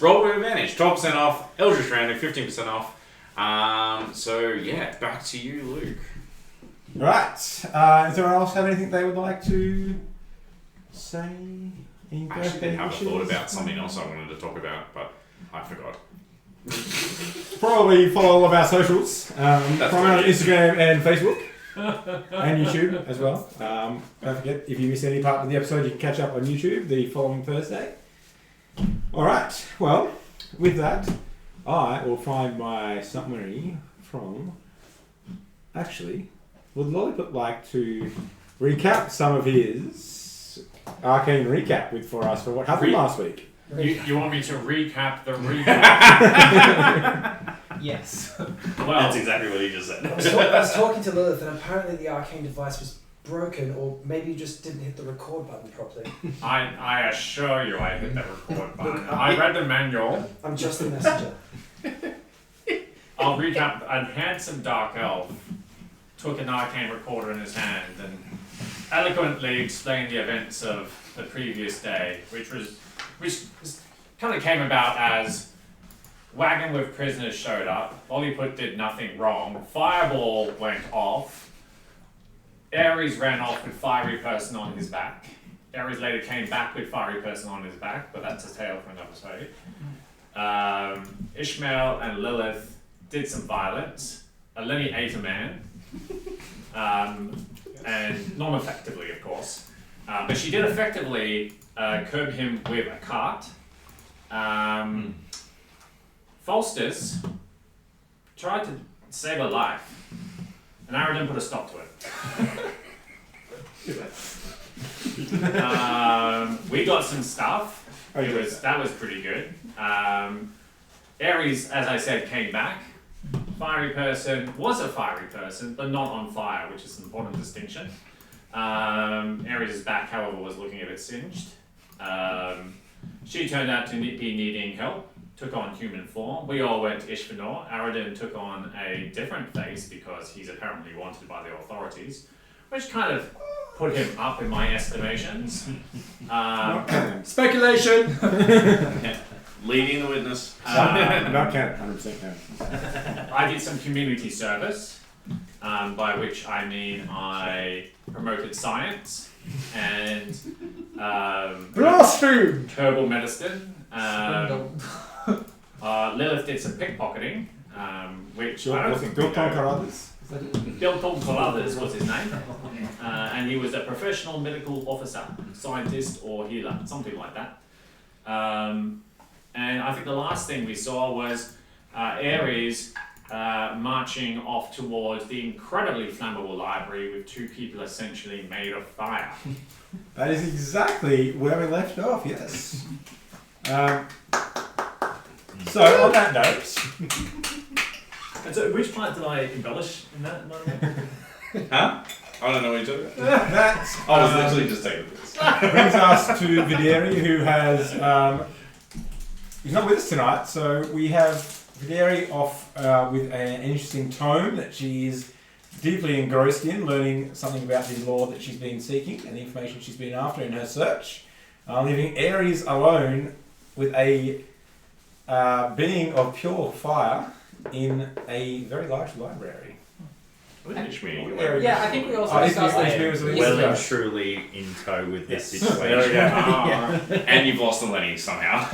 roll with advantage. 12% off. Eldritch Random, 15% off. So yeah, back to you, Luke. Right. Does anyone else have anything they would like to say? Any I actually did have a wishes? thought about something else I wanted to talk about, but I forgot. Probably follow all of our socials. From our it. Instagram and Facebook. And YouTube as well. Don't forget, if you miss any part of the episode, you can catch up on YouTube the following Thursday. Alright, well, with that, I will find my summary from... Actually, would Lollipop like to recap some of his arcane recap for us for what happened last week? You want me to recap the recap? Yes. Well, That's exactly what he just said. I was talking to Lilith, and apparently the arcane device was broken, or maybe you just didn't hit the record button properly. I assure you I hit the record button. Look, I read the manual. I'm just the messenger. I'll recap. A handsome dark elf took an arcane recorder in his hand and eloquently explained the events of the previous day, which kind of came about as wagon with prisoners showed up. Lolliput did nothing wrong. Fireball went off. Ares ran off with fiery person on his back. Ares later came back with fiery person on his back, but that's a tale for another story. Ishmael and Lilith did some violence. Eleni ate a man. And non-effectively, of course. But she did effectively curb him with a cart. Faustus tried to save her life, and Aradin put a stop to it. We got some stuff. That was pretty good. Ares, as I said, came back. Fiery person was a fiery person, but not on fire, which is an important distinction. Ares' back, however, was looking a bit singed. She turned out to be needing help, took on human form. We all went to Ishvanor. Aradin took on a different face because he's apparently wanted by the authorities, which kind of put him up in my estimations. Speculation! Leading the witness. Not count, 100% count. I did some community service, by which I mean I promoted science and Blaspheme! herbal medicine. Lilith did some pickpocketing, which I don't think Bill Carruthers? Bill Carruthers was his name, and he was a professional medical officer, scientist or healer, something like that. And I think the last thing we saw was Ares marching off towards the incredibly flammable library with two people essentially made of fire. That is exactly where we left off, yes. So, on that note... And so, which part did I embellish in that moment? Huh? I don't know what you're talking about. That I was literally just taking this. brings us to Videri, who has... he's not with us tonight, so we have Videri off with an interesting tome that she's deeply engrossed in, learning something about the lore that she's been seeking and the information she's been after in her search. Leaving Ares alone with a being of pure fire in a very large library. Yeah, Yeah, I think we also discussed that. Well and truly in tow with this There situation. we go. And you've lost Eleni somehow.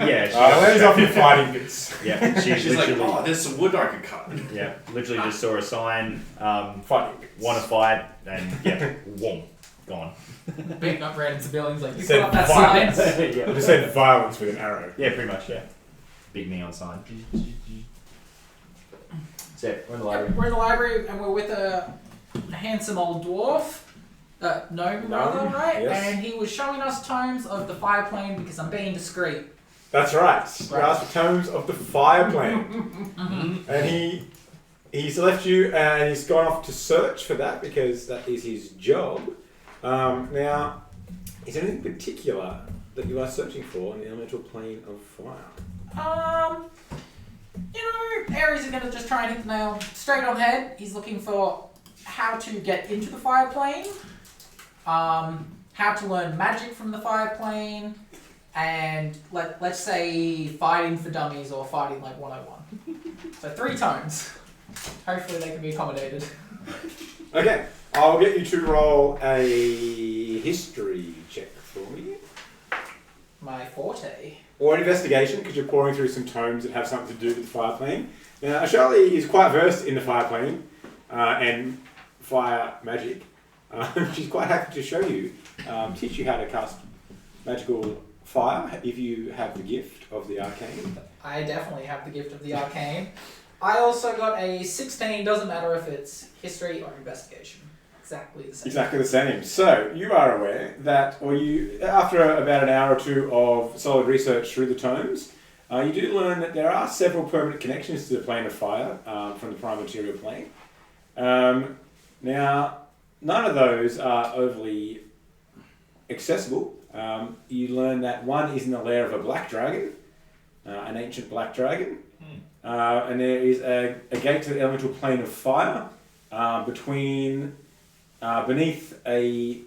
Yeah, Lenny's off your fighting bits. yeah, She's like, oh, there's some wood I could cut. yeah, literally just saw a sign, Fighting bits. want to fight, and yeah, whoom, gone. Beating up random civilians, like, you Said put up that violence. sign. I just said violence with an arrow. Yeah, pretty much, yeah. Big neon sign. So, we're in the library. We're in the library and we're with a handsome old dwarf, gnome rather, right? yes. And he was showing us tomes of the fire plane because I'm being discreet. That's right. You asked for tomes of the fire plane. And he's left you and he's gone off to search for that because that is his job. Now, is there anything particular that you are searching for in the elemental plane of fire? Ares is going to just try and hit the nail straight on the head. He's looking for how to get into the fire plane, how to learn magic from the fire plane, and let's say fighting for dummies or fighting like 101. So 3 tomes. Hopefully they can be accommodated. Okay, I'll get you to roll a history check for me. My forte. Or an investigation, because you're pouring through some tomes that have something to do with the fire plane. Now, Ashali is quite versed in the fire plane and fire magic. She's quite happy to show you, teach you how to cast magical fire if you have the gift of the arcane. I definitely have the gift of the arcane. I also got a 16, doesn't matter if it's history or investigation. Exactly the same. Exactly the same. So, you are aware that, after about an hour or two of solid research through the tomes, you do learn that there are several permanent connections to the plane of fire from the prime material plane. Now, none of those are overly accessible. You learn that one is in the lair of a black dragon, an ancient black dragon, and there is a gate to the elemental plane of fire beneath the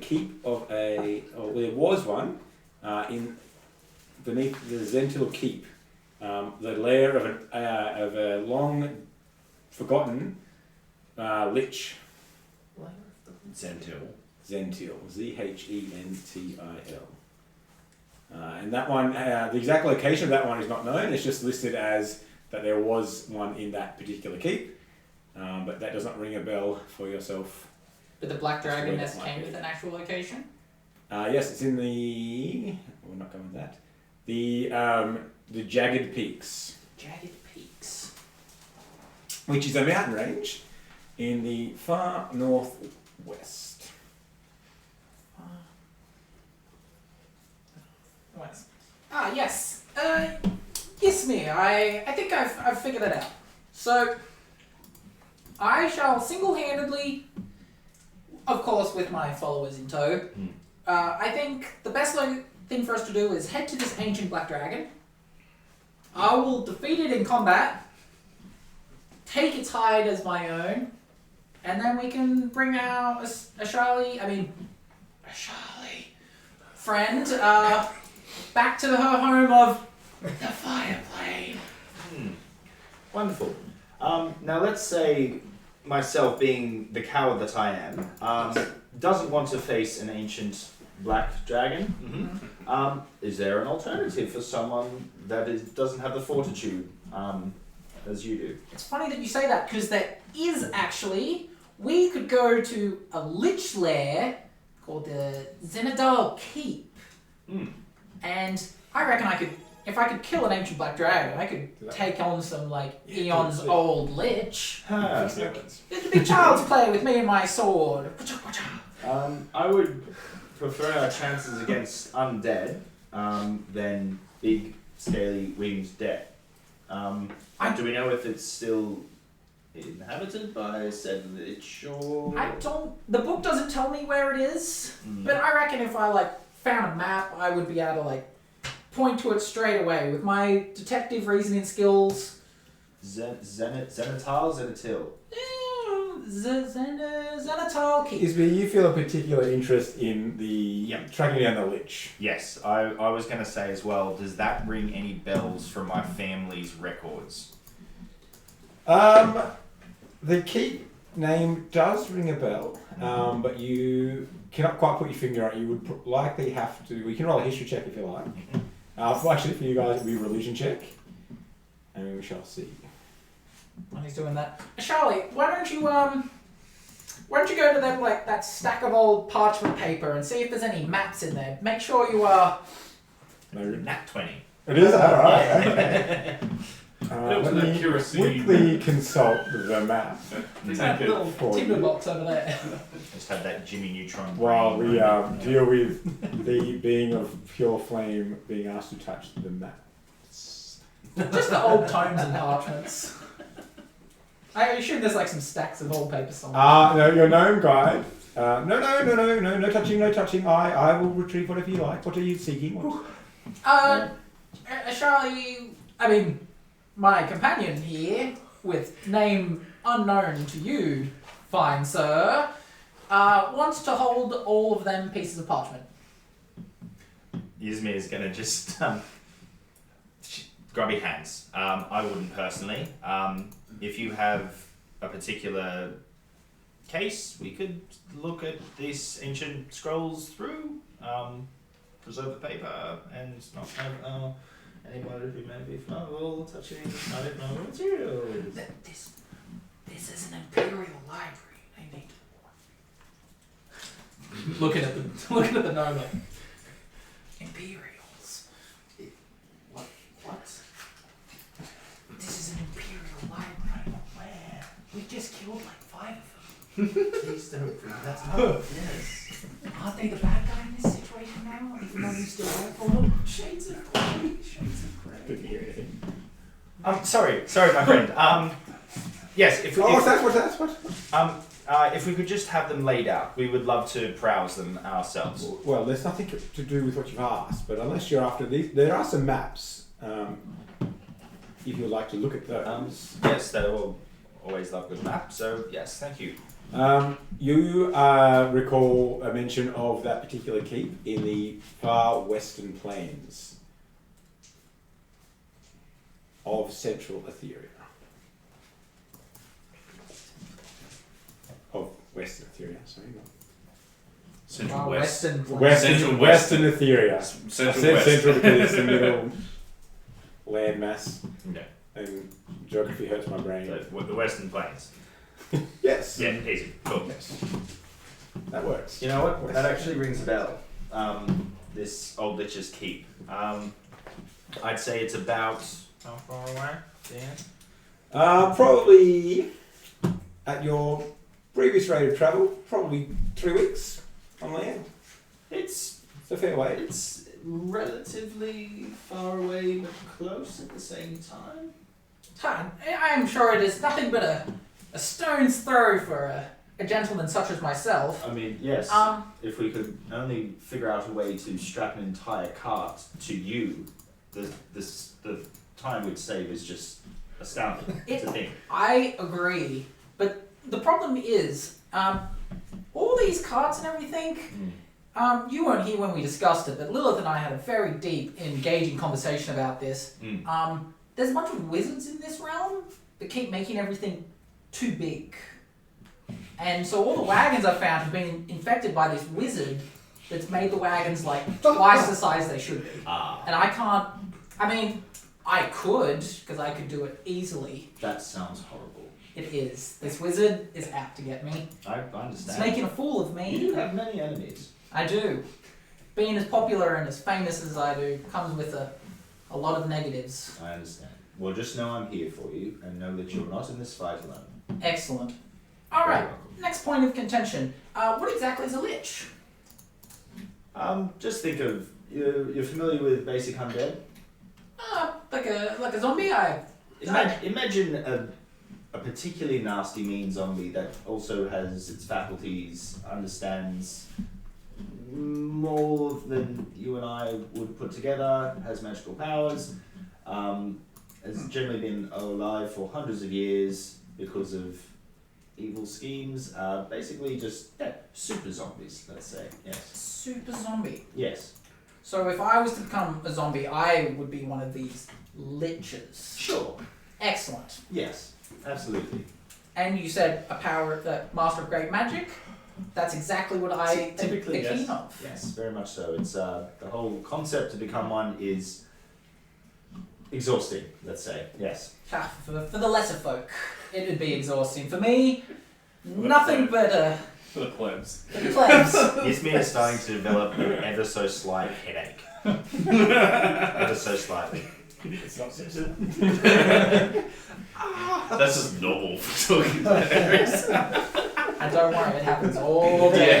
keep of there was one beneath the Zentil keep, the lair of a long forgotten lich. Zentil. Zentil, Zhentil. And that one, the exact location of that one is not known. It's just listed as that there was one in that particular keep, but that does not ring a bell for yourself. But the Black Dragon Where Nest that came might with be. an actual location? Yes, it's in the. We're not going with that. The Jagged Peaks, Jagged Peaks. which is a mountain range in the far northwest. West. Ah, yes. Yes, me. I think I've figured it out. So, I shall single-handedly, of course with my followers in tow, I think the best thing for us to do is head to this ancient black dragon. I will defeat it in combat, take its hide as my own, and then we can bring our Ashali friend, back to her home of the fire plane. Wonderful. Now let's say myself, being the coward that I am, doesn't want to face an ancient black dragon. Is there an alternative for someone that doesn't have the fortitude as you do? It's funny that you say that, because there is actually, we could go to a lich lair called the Zenadal Keep. And I reckon if I could kill an ancient black dragon, I could take on some eons old lich. It'd be child's play with me and my sword. I would prefer our chances against undead than big, scaly, winged dead. Do we know if it's still inhabited by said lich or? The book doesn't tell me where it is, but I reckon if I found a map, I would be able to point to it straight away with my detective reasoning skills. Zenatil. Zenatal Keep. Isby, you feel a particular interest in the tracking down the lich. Yes, I was going to say as well, does that ring any bells from my family's records? The keep name does ring a bell, but you cannot quite put your finger on it. You would likely have to. We can roll a history check if you like. Actually, for you guys, it'll be a religion check, and we shall see. When he's doing that, Charlie, why don't you go to them that stack of old parchment paper and see if there's any maps in there. Make sure you Nat 20. It is alright. Helps with accuracy. Quickly consult the map that little timber box over there. Just have that Jimmy Neutron. while we brain. deal with the being of pure flame being asked to touch the map. Just the old tomes and parchments. I assume there's some stacks of old paper somewhere. No, your gnome guide. No touching, no touching. I will retrieve whatever you like. What are you seeking? Charlie, my companion here, with name unknown to you, fine sir, wants to hold all of them pieces of parchment. Yasmin is going to just grab your hands. I wouldn't personally. If you have a particular case, we could look at these ancient scrolls through, preserve the paper, and not have anyone who may be flammable touching, I don't know, materials. This is an imperial library. I need looking at the gnome. Like, Imperials. What? This is an imperial library. Where? We just killed like 5 of them. Please don't. That's not. Yes. Aren't they the bad guy in this situation now? Even though you still work for them? Shades of grey. Shades of grey. Sorry, my friend. Yes, if we could just have them laid out, we would love to browse them ourselves. Well, there's nothing to do with what you've asked, but unless you're after these, there are some maps. If you'd like to look at those. Yes, they will always love good map. So yes, thank you. You recall a mention of that particular keep in the far western plains of Central Etheria. Of Western Etheria, sorry. Central West. Western Etheria. Central I said West. Central because it's the middle landmass, Yeah. and geography hurts my brain. So, the Western Plains. Yes. Yeah, easy. Cool. Yes. That works. You know what? That actually rings a bell. This old Lich's keep. I'd say it's about how far away? Yeah. Probably at your previous rate of travel, probably 3 weeks on land. It's a fair way. It's relatively far away but close at the same time. I am sure it is nothing but a stone's throw for a gentleman such as myself. I mean, yes. If we could only figure out a way to strap an entire cart to you, the time we'd save is just astounding. It's a thing. I agree, but the problem is, all these carts and everything. You weren't here when we discussed it, but Lilith and I had a very deep, engaging conversation about this. There's a bunch of wizards in this realm that keep making everything too big. And so all the wagons I've found have been infected by this wizard that's made the wagons like twice the size they should be. And I can't, I mean, I could, because I could do it easily. That sounds horrible. It is. This wizard is out to get me. I understand. It's making a fool of me. You do have many enemies. I do. Being as popular and as famous as I do comes with a lot of negatives. I understand. Well, just know I'm here for you, and know that you're not in this fight alone. Excellent. Alright, next point of contention. What exactly is a lich? Just think of, you're familiar with basic undead? Like a zombie? Imagine a particularly nasty mean zombie that also has its faculties, understands more than you and I would put together, has magical powers, has generally been alive for hundreds of years because of evil schemes. Basically just super zombies, let's say. Yes. Super zombie. Yes. So if I was to become a zombie, I would be one of these liches. Sure. Excellent. Yes. Absolutely. And you said a power, Master of Great Magic? That's exactly what I typically am keen of. Yes, very much so. It's the whole concept to become one is exhausting, let's say. Yes. For the lesser folk, it would be exhausting. For me, nothing but For the plebs. for the plebs. Yasmin is starting to develop an ever so slight headache. Ever so slightly. It's not That's just normal for talking about areas. And don't worry, it happens all day.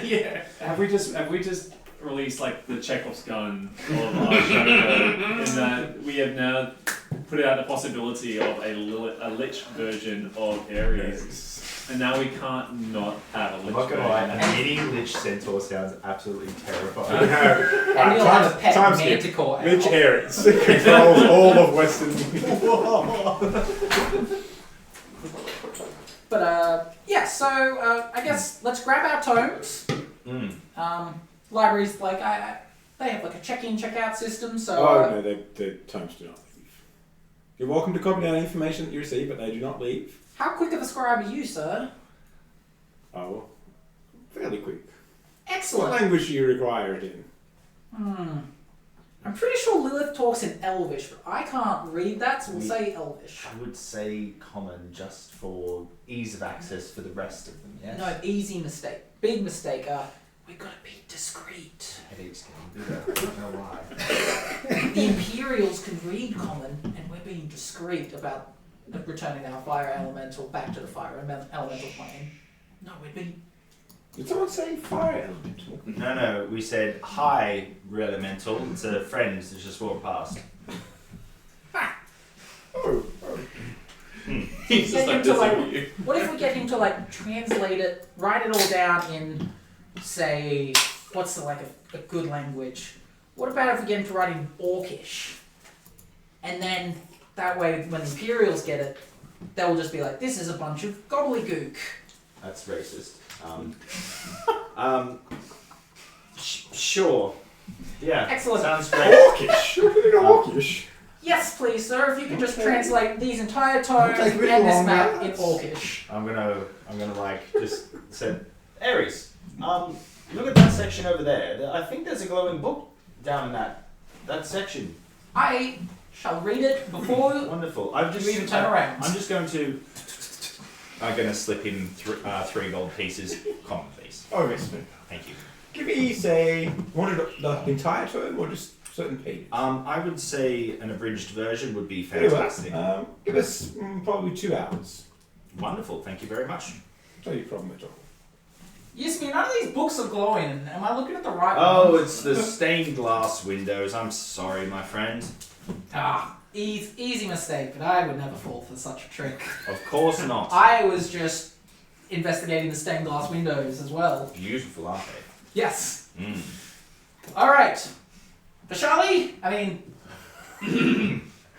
Yeah. Have we just released like the Chekhov's gun of our show in that we have now put out the possibility of a lich version of Ares. And now we can't not have a I'm lich not gonna lie, version. a mini lich centaur sounds absolutely terrifying. And you'll have a pet time skip. manticore. Mitch Ares controls all of Western. But yeah, so I guess let's grab our tomes. Libraries, like They have like a check-in, check-out system, so... Oh, no, the tomes do not leave. You're welcome to copy down information that you receive, but they do not leave. How quick of a scribe are you, sir? Oh, well, fairly quick. What Excellent. language do you require it in? I'm pretty sure Lilith talks in Elvish, but I can't read that, so we'll say Elvish. I would say common just for ease of access for the rest of them, yes? No, easy mistake. Big mistake. We've got to be discreet. Headache's getting bigger. I don't know why. The Imperials can read common, and we're being discreet about returning our fire elemental back to the fire elemental plane. No, we're being... Did someone say fire elemental? No, we said hi, real elemental. It's a friend that just walked past. He's just like dissing you. What if we get him to like translate it, write it all down in, say, what's the, like a good language? What about if we get him to write in Orcish? And then that way, when the Imperials get it, they'll just be like, "This is a bunch of gobbledygook." That's racist. Sure. Yeah. Excellent. Sounds great. Orcish? You're putting Orcish. Yes, please, sir. If you could just translate these entire tomes Take and a bit this longer. map in Orcish. I'm gonna like just say, Ares. Look at that section over there. I think there's a glowing book down in that section. I shall read it before Wonderful. I'm just you even turn around. I'm just going to. I'm going to slip in 3 gold pieces. Common, please. Oh, yes. Thank you. Give me, say, wanted the entire tome or just certain pages? I would say an abridged version would be Very well. fantastic. Give us probably 2 hours. Wonderful. Thank you very much. No problem at all. Yes, me. None of these books are glowing. Am I looking at the right Oh, one? it's the stained glass windows. I'm sorry, my friend. Easy mistake, but I would never fall for such a trick. Of course not. I was just investigating the stained glass windows as well. Beautiful, aren't Yes. they? Alright. Vishali? I mean,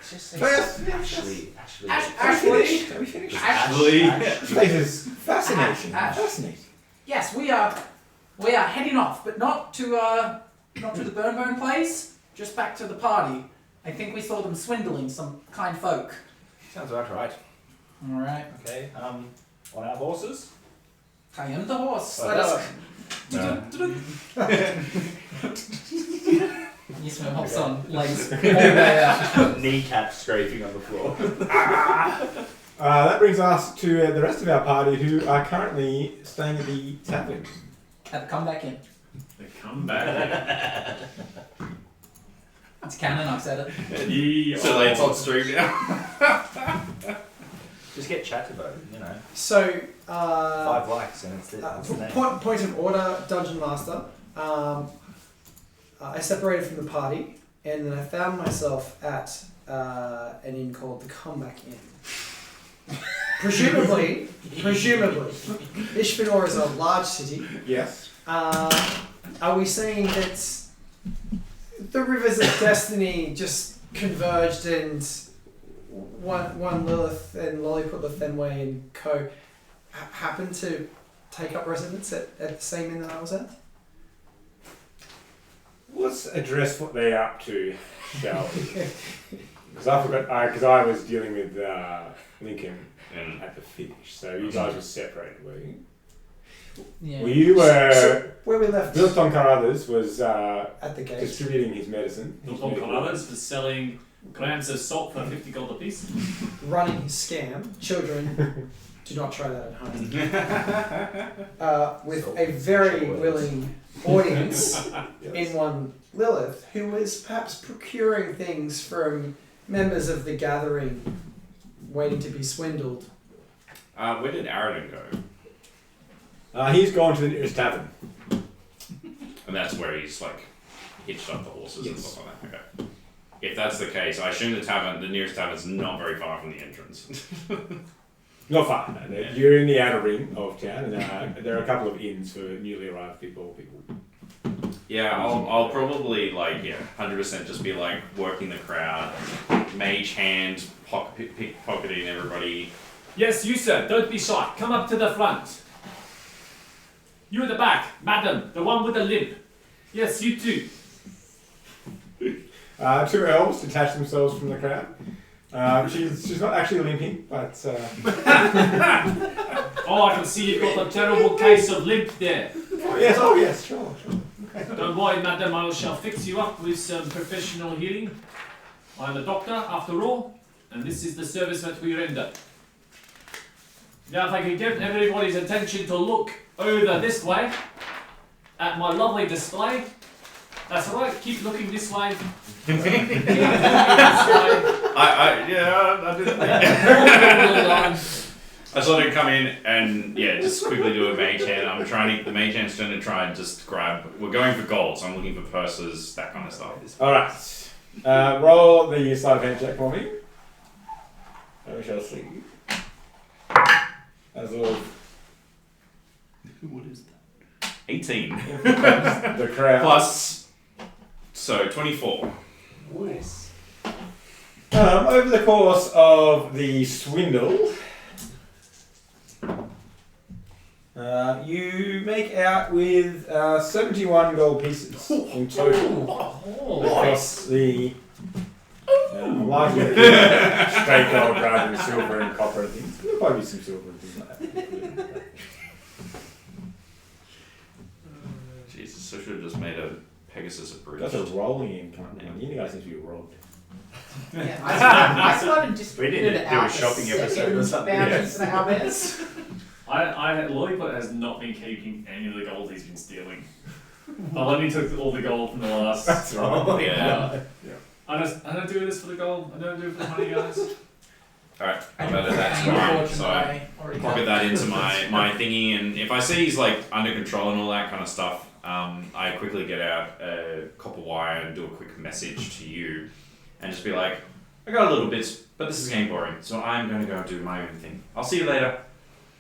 Just say Yes. Ashley. Ashley. Are we finished? Ashley. This place is fascinating. Ash. Fascinating. Yes, we are heading off, but not to the Burn place, just back to the party. I think we saw them swindling some kind folk. Sounds about right. Alright. Okay. On our horses. I am the horse. Well Let us. No. Yisma hops on legs all the way out. Kneecap scraping on the floor. That brings us to the rest of our party who are currently staying at the tavern. Had to come back in. They come back. It's canon, I've said it. Yeah. So it's on stream now. Just get chat about it, you know. So, 5 likes and it's the name. point of order, Dungeon Master. I separated from the party, and then I found myself at an inn called the Comeback Inn. Presumably, Ishvanor is a large city. Yes. Are we saying that the rivers of destiny just converged and one Lilith and Lolliput the Fenway and co happened to take up residence at the same inn that I was at? Let's address what they're up to, shall we? Because I forgot, because I was dealing with Lincoln at the finish, so you guys were separated, were you? Yeah. Well, you were... So where we left Bill Carruthers was at the gate. distributing his medicine. Tom Connors was selling grams of salt for 50 gold apiece. Running his scam. Children, do not try that at home. With a very willing audience in one Lilith, who was perhaps procuring things from members of the gathering waiting to be swindled. Where did Aradin go? He's gone to the nearest tavern. And that's where he's like hitched up the horses and Yes. stuff like that. Okay. If that's the case, I assume the nearest tavern's not very far from the entrance. Not far, no. Yeah. You're in the outer ring of town, and there are a couple of inns for newly arrived people. Yeah, I'll probably 100% just be like working the crowd, mage hand, pickpocketing everybody. Yes, you sir, don't be shy. Come up to the front. You at the back, madam, the one with the limp. Yes, you too. Two elves detach themselves from the crowd. She's not actually limping, but Oh, I can see you've got a terrible case of limp there. oh yes, sure. Don't worry, madam, I shall fix you up with some professional healing. I'm a doctor, after all, and this is the service that we render. Now, if I can get everybody's attention to look over this way at my lovely display. That's right, keep looking this way. Keep looking this way. I did. Well done. I sort of come in and just quickly do a mage hand. The mage hand's going to try and just grab. We're going for gold, so I'm looking for purses, that kind of stuff. All right. Roll the sleight of hand check for me. And we shall see. As a little. What is that? 18. The crowd. Plus, so 24. Nice. Over the course of the swindle, you make out with 71 gold pieces in total across the largely straight gold rather than silver and copper and things. There'll probably be some silver and things like that. Jesus, I should have just made a Pegasus approved. That's a rolling income. You guys seem to be robbed. Yeah, I still haven't just We didn't do a shopping episode or something. Bounties and Albers. Lollipop has not been keeping any of the gold he's been stealing. I only took all the gold from the last. That's right. Yeah. I don't do this for the gold. I don't do it for the money, guys. Alright, I've added that to mine, so I pocket that into my thingy, and if I see he's like under control and all that kind of stuff, I quickly get out a copper wire and do a quick message to you, and just be like, I got a little bit, but this is getting boring, so I'm going to go do my own thing. I'll see you later.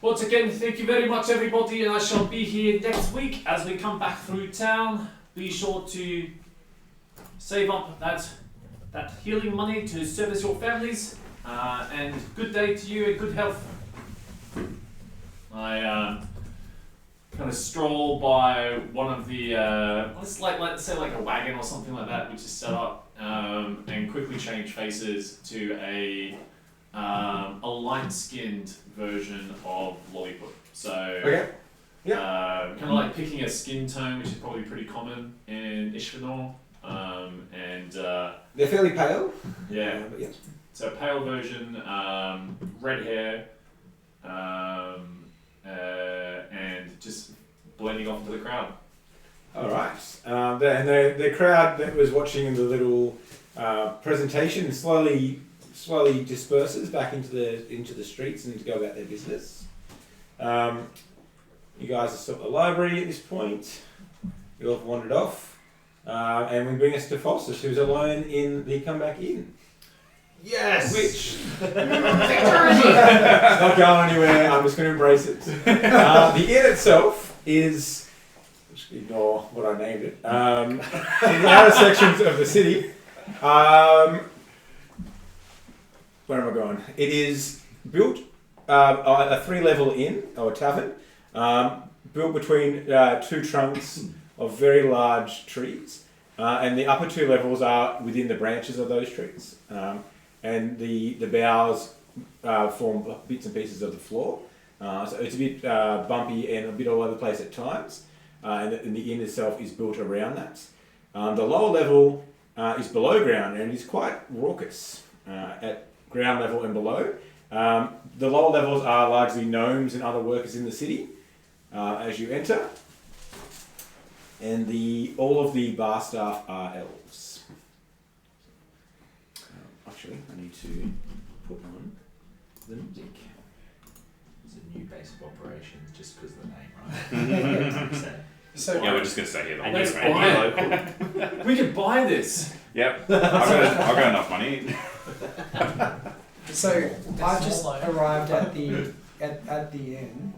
Once again, thank you very much, everybody, and I shall be here next week as we come back through town. Be sure to save up that healing money to service your families, and good day to you and good health. I kind of stroll by one of the let's say like a wagon or something like that, which is set up, and quickly change faces to a light-skinned version of Lollipop. So, Okay. kind of like picking a skin tone, which is probably pretty common in Ishvanor. They're fairly pale. Yeah, But yeah. so pale version, red hair, and just blending off into the crowd. All right. The crowd that was watching the little presentation slowly disperses back into the streets and to go about their business. You guys are still at the library at this point. You all have wandered off. And we bring us to Faustus, who's alone in the comeback inn. Yes! Which Victory! it's not going anywhere. I'm just going to embrace it. The inn itself is, just ignore what I named it, in the outer sections of the city. Where am I going? It is built a 3-level inn or tavern, built between two trunks of very large trees, and the upper 2 levels are within the branches of those trees, and the boughs form bits and pieces of the floor. So it's a bit bumpy and a bit all over the place at times, and the inn itself is built around that. The lower level is below ground and is quite raucous at ground level and below. The lower levels are largely gnomes and other workers in the city as you enter. And all of the bar staff are elves. Actually, I need to put on the music. It's a new base of operations just because of the name, right? So Yeah, we're just going to stay here. Let's buy it. We could buy this. Yep, I've got enough money. So I've just small loan. arrived at the inn,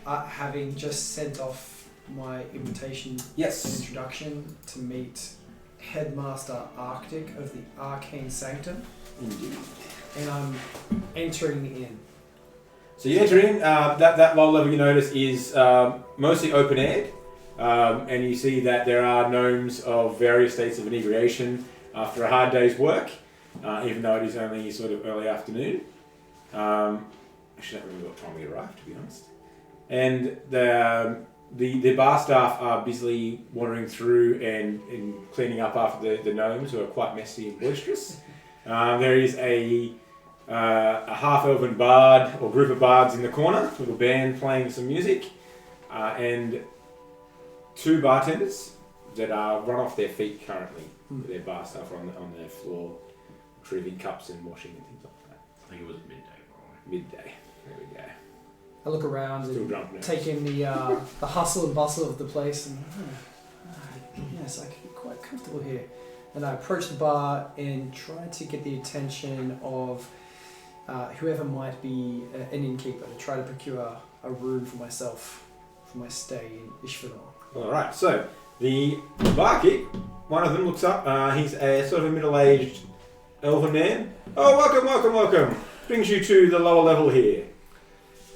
having just sent off my invitation and Yes. introduction to meet Headmaster Arctic of the Arcane Sanctum, Indeed. and I'm entering the inn. So you enter in. That lower level you notice is mostly open aired, and you see that there are gnomes of various states of inebriation. after a hard day's work, even though it is only sort of early afternoon. Actually, I don't remember what time we arrived, to be honest. And the bar staff are busily wandering through and cleaning up after the gnomes, who are quite messy and boisterous. There is a half-elven bard or group of bards in the corner with a band playing some music, and 2 bartenders that are run off their feet currently. With their bar staff on their floor, retrieving cups and washing and things like that. I think it was midday, probably. Midday. There we go. I look around Still and drunk now. take in the hustle and bustle of the place, and yes, I can be quite comfortable here. And I approach the bar and try to get the attention of whoever might be an innkeeper to try to procure a room for myself for my stay in Ishvanor. Alright, so the barkeep, one of them looks up, he's a sort of a middle-aged elven man. Oh, welcome! Brings you to the lower level here.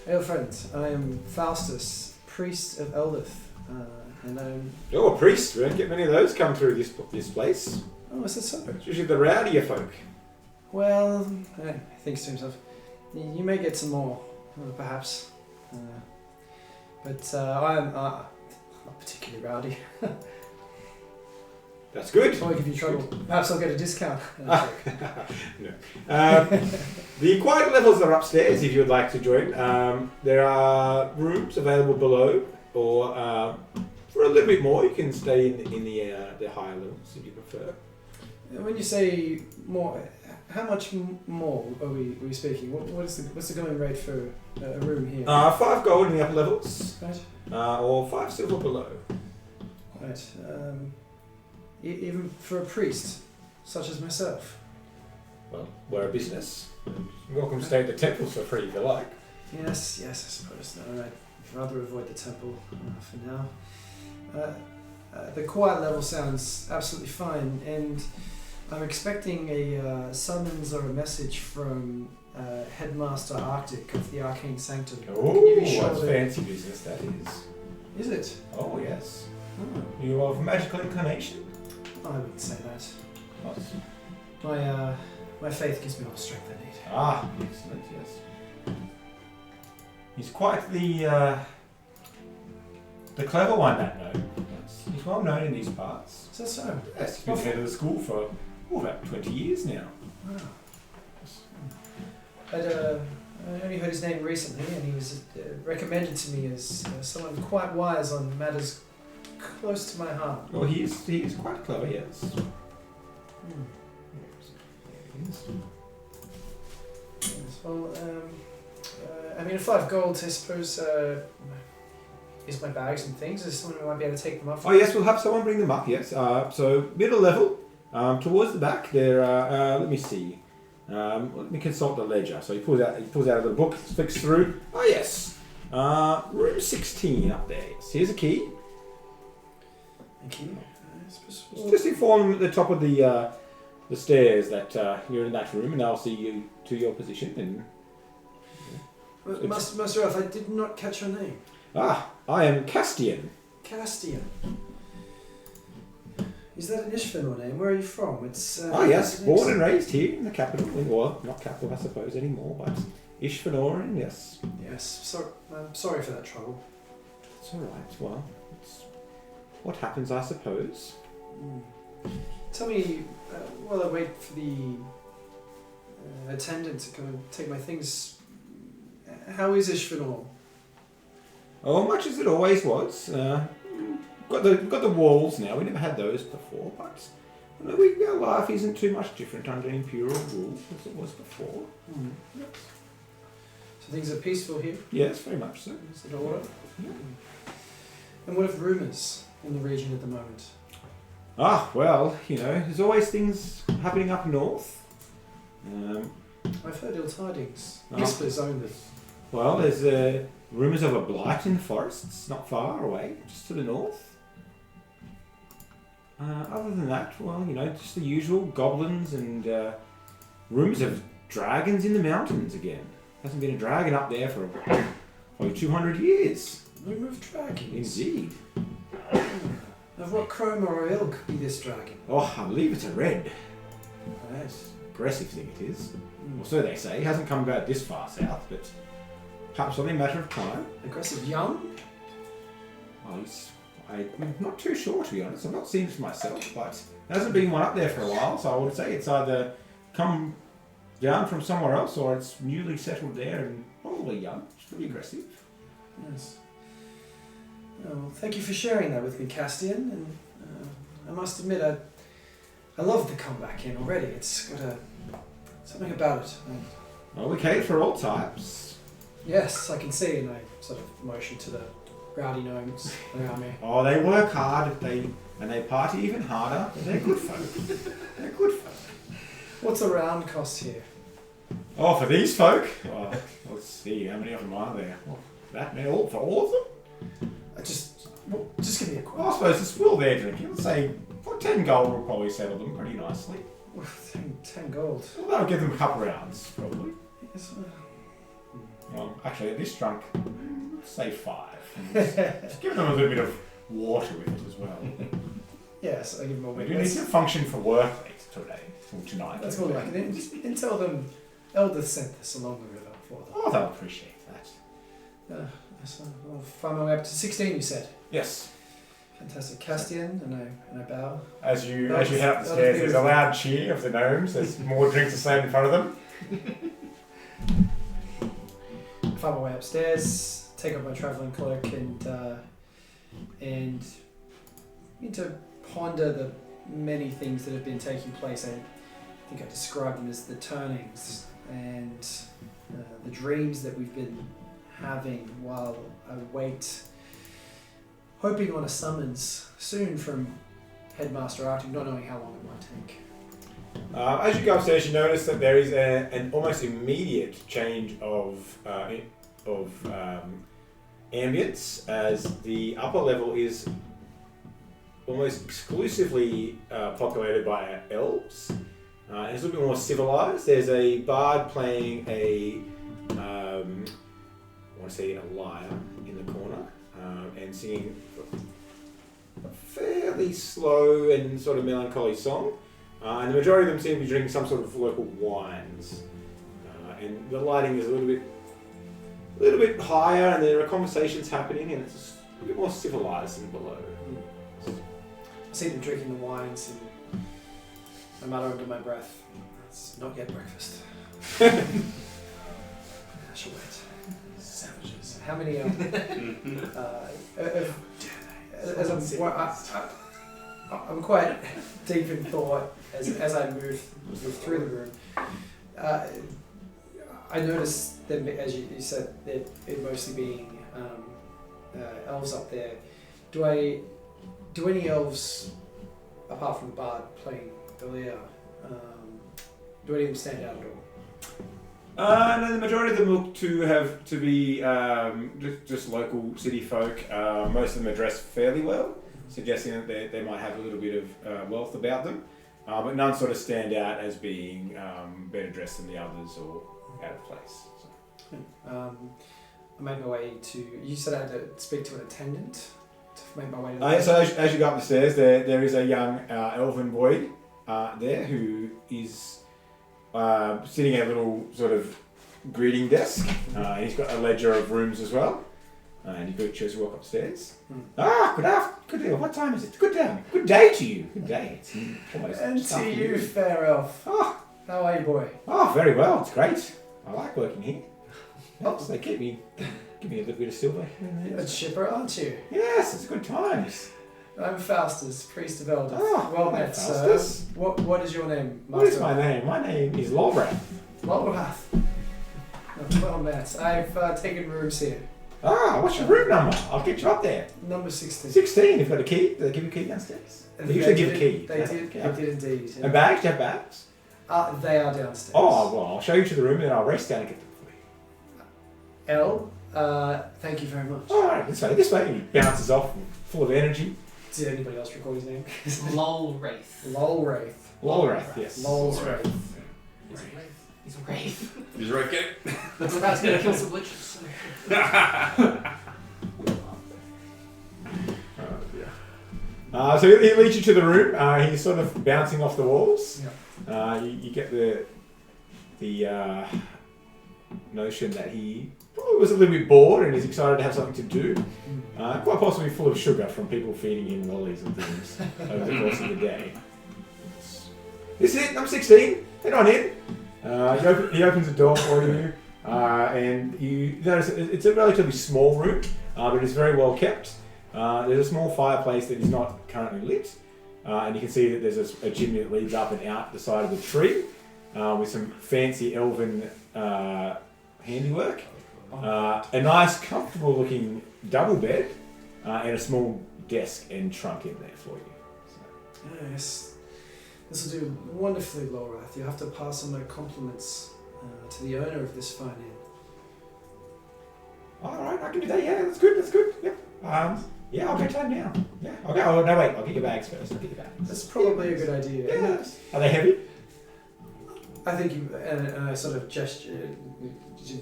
Hail friends, I am Faustus, priest of Eldith, and I'm... Oh, a priest, we don't get many of those come through this place. Oh, is that so? It's usually the rowdier folk. Well, he thinks to himself, you may get some more, perhaps. But I'm not particularly rowdy. That's good. If I give you trouble, perhaps I'll get a discount. No. The quiet levels are upstairs if you would like to join. There are rooms available below, or for a little bit more you can stay in the higher levels if you prefer. When you say more, how much more are we speaking? What's the going rate for a room here? 5 gold in the upper levels, Right. or 5 silver below. Right. Even for a priest, such as myself. Well, we're a business. You're welcome to stay at the temple for free if you like. Yes, I suppose. No, I'd rather avoid the temple for now. The quiet level sounds absolutely fine, and I'm expecting a summons or a message from Headmaster Arctic of the Arcane Sanctum. Oh, Can you be sure that's that- fancy business that is. Is it? Oh, yes. Oh, You are of magical inclination. I wouldn't say that. What? My faith gives me all the strength I need. Ah, excellent, yes. He's quite the clever one, that gnome. He's well known in these parts. Is that so? Yes, he's been head of the school for about 20 years now. Wow. I only heard his name recently, and he was recommended to me as someone quite wise on matters close to my heart. Well, he is quite clever, yes. Yes, well, I mean, 5 gold, I suppose, is my bags and things. Is someone who might be able to take them up? Oh, yes, we'll have someone bring them up, yes. So, middle level, towards the back, there are, let me see. Let me consult the ledger. So he pulls out a little book, flicks through. Oh, yes. Room 16 up there. Yes. Here's a key. Thank you. Just inform them at the top of the stairs that you're in that room, and they'll see you to your position. And Master Elf, I did not catch your name. I am Castian. Castian. Is that an Ishvanor name? Where are you from? It's. Yes, born and raised here in the capital. Well, not capital, I suppose, anymore, but Ishvanoran, yes. Yes. I'm sorry for that trouble. It's all right. Well, it's what happens, I suppose. Tell me, while I wait for the attendant to come and take my things, how is Ishvanor? Oh, much as it always was. Got the walls now. We never had those before, but our life isn't too much different under imperial rule as it was before. Yes. So things are peaceful here? Yes, very much so. Is it order? Yeah. And what of rumours in the region at the moment? Well, there's always things happening up north. I've heard ill tidings. Oh. Whispers only. Well, there's rumours of a blight in the forests, not far away, just to the north. Other than that, just the usual goblins and rumours of dragons in the mountains again. Hasn't been a dragon up there for probably 200 years. Rumour of dragons? Indeed. Of what chroma or ilk be this dragon? Oh, I believe it's a red. Yes. Aggressive thing it is. Or so they say. It hasn't come about this far south, but perhaps only a matter of time. Aggressive young? Well, I'm not too sure, to be honest. I've not seen it myself, but there hasn't been one up there for a while, so I would say it's either come down from somewhere else or it's newly settled there and probably young. It's pretty aggressive. Yes. Well, thank you for sharing that with me, Castian. And I must admit, I love the comeback in already. It's got something about it. Well, we cater for all types. Yes, I can see, and I sort of motion to the rowdy gnomes around me. Oh, they work hard and they party even harder. But they're good folk. They're good folk. What's a round cost here? Oh, for these folk? Oh, let's see, how many of them are there? Oh, that many? For all of them? Just give me a quote. Well, I suppose it's still their drinking. Let's say for 10 gold will probably settle them pretty nicely. 10 gold. Well, that'll give them a couple rounds, probably. Yes, Well, actually, at this drunk, say 5. Just give them a little bit of water with it as well. yes, I give them a We wink. do need to function for work today, or tonight. That's more like it. Just tell them Elder sent this along the river for them. Oh, they'll appreciate that. So I'll find my way up to 16, you said. Yes. Fantastic. Castian, and I bow. As you head up the stairs, there's a loud cheer of the gnomes. There's more drinks are slammed in front of them. Find my way upstairs, take up my travelling cloak, and begin to ponder the many things that have been taking place. I think I described them as the turnings and the dreams that we've been having while I wait, hoping on a summons soon from Headmaster Arctic, not knowing how long it might take. As you go upstairs, you notice that there is an almost immediate change of ambience, as the upper level is almost exclusively populated by elves. It's a little bit more civilized. There's a bard playing a lyre in the corner and singing a fairly slow and sort of melancholy song. And the majority of them seem to be drinking some sort of local wines. And the lighting is a little bit higher, and there are conversations happening, and it's just a bit more civilized than below. I see them drinking the wines, and I mutter under my breath, "It's not yet breakfast." I shall wait. Savages. How many? I'm quite deep in thought as I move through the room. I noticed that, as you said, that it mostly being elves up there. Do any elves, apart from the bard playing the lyre, do any of them stand out at all? No, the majority of them look to be just local city folk. Most of them are dressed fairly well, suggesting that they might have a little bit of wealth about them. But none sort of stand out as being better dressed than the others or out of place. So. I made my way to. You said I had to speak to an attendant to make my way to the. So as you go up the stairs, there is a young elven boy there who is sitting at a little sort of greeting desk. He's got a ledger of rooms as well. And you chose to walk upstairs. Good day. What time is it? Good day to you. Good day. It's almost and to afternoon. you, fair elf. Oh, How are you, boy? oh, very well. It's great. I like working here. Helps. They give me a little bit of silver. You're a shipper, aren't you? Yes, it's good times. I'm Faustus, priest of Eldith. Oh, well hi, met, Faustus. sir. What is your name, Master? What is my name? My name is Lolrath. Lolrath. Well met. I've taken rooms here. What's your room number? I'll get you up there. Number 16. 16. You've got a key. Do they give you a key downstairs? They usually give a key. They did indeed. And bags? Do you have bags? They are downstairs. Oh, well, I'll show you to the room and I'll race down and get them for you. Thank you very much. Alright, this way. He bounces off, full of energy. Did anybody else record his name? Lol Wraith. Lolwraith. Lolrath, yes. Lolwraith. He's a wraith. He's a wraith. He's right, get it? We're about to go kill some witches. So he leads you to the room. He's sort of bouncing off the walls. Yeah. You get the notion that he probably was a little bit bored and is excited to have something to do. Quite possibly full of sugar from people feeding him lollies and things over the course of the day. This is it. Number 16. Head on in. He opens the door for you, and you notice it's a relatively small room, but it's very well kept. There's a small fireplace that is not currently lit, and you can see that there's a chimney that leads up and out the side of the tree, with some fancy elven handiwork. A nice, comfortable-looking double bed, and a small desk and trunk in there for you. Yes. This will do wonderfully, Lorath. You have to pass on my compliments to the owner of this fine inn. All right, I can do that. Yeah, that's good. Yep. Yeah, I'll go turn now. Yeah. Okay. Oh no, wait. I'll get your bags first. That's probably a good idea. Yeah. Are they heavy? I think you and I sort of gesture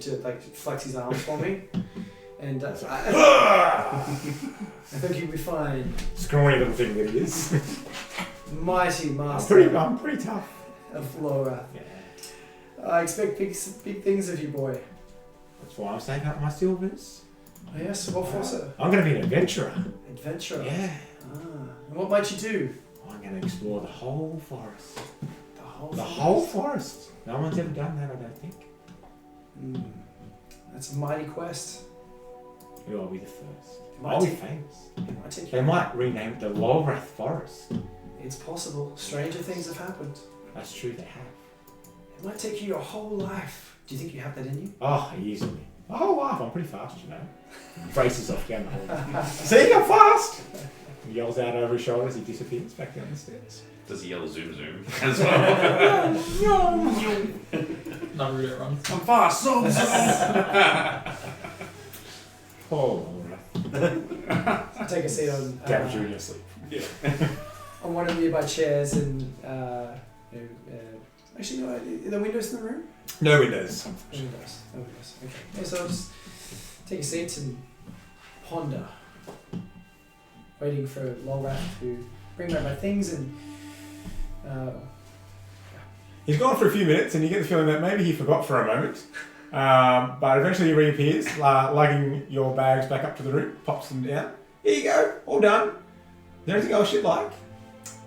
to like flex his arms for me, and I think you'll be fine. Scrawny little thing that he is. Mighty master. I'm pretty tough. Of Lorath. Yeah. I expect big things of you, boy. That's why I'm saving up my silvers. Oh, yes, what for, sir? I'm going to be an adventurer. Adventurer? Yeah. And what might you do? I'm going to explore the whole forest. The whole forest. No one's ever done that, I don't think. That's a mighty quest. I'll be the first. I'll be famous. They You might rename it the Lorath Forest. It's possible. Stranger things have happened. That's true, they have. It might take you your whole life. Do you think you have that in you? Oh, easily. My whole life, I'm pretty fast, you know. Braces off down the hall. See, I'm fast! He yells out over his shoulder as he disappears back down the stairs. Does he yell zoom zoom as well? Not really wrong. I'm fast, zoom zoom! Oh, I'll take a seat on capture in your sleep. on one of the nearby chairs and actually no, are there windows in the room? No windows. No windows. Okay. Yeah, so I'll just take a seat and ponder, waiting for Lorath to bring back my things and. He's gone for a few minutes, and you get the feeling that maybe he forgot for a moment. But eventually he reappears, lugging your bags back up to the room, pops them down. Here you go, all done. Is there anything else you'd like?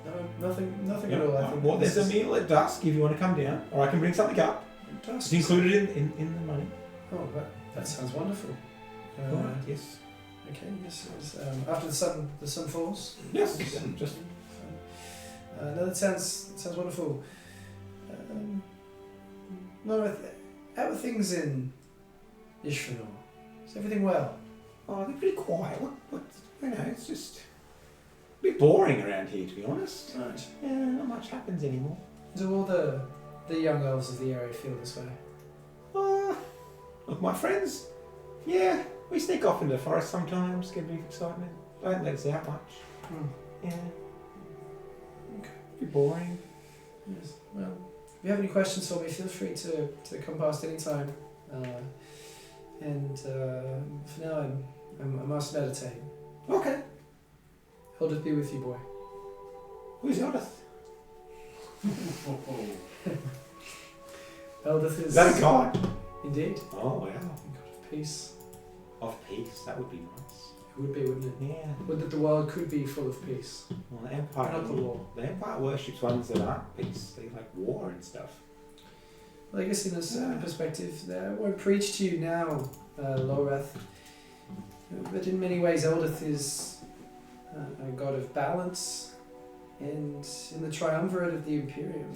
No, nothing at all. I think Well, there's a meal at dusk if you want to come down, or I can bring something up. Dusk. It's included in the money. Oh, that sounds wonderful. Alright, yes. Okay, yes. After the sun falls. Yes, just. No, that sounds wonderful. Laura, how are things in Ishvanor? Is everything well? Oh, they're pretty quiet. It's just a bit boring around here, to be honest. Right. Yeah, not much happens anymore. Do all the young elves of the area feel this way? Look, my friends, yeah, we sneak off into the forest sometimes, get a bit of excitement. Don't let us out much. Yeah. Okay. A bit boring. Yes. Well, if you have any questions for me, feel free to come past any time. For now, I must meditate. Okay. Eldith be with you, boy. Who's Eldith? Eldith Is that a god? Indeed. Oh, wow. A god of peace. Of peace, that would be nice. It would be, wouldn't it? Yeah. Would that the world could be full of peace. Well, the Empire, Not the war. The Empire worships ones that aren't peace. They like war and stuff. Well, I guess in a certain perspective, I won't preach to you now, Lorath, but in many ways Eldith is a god of balance, and in the triumvirate of the Imperium,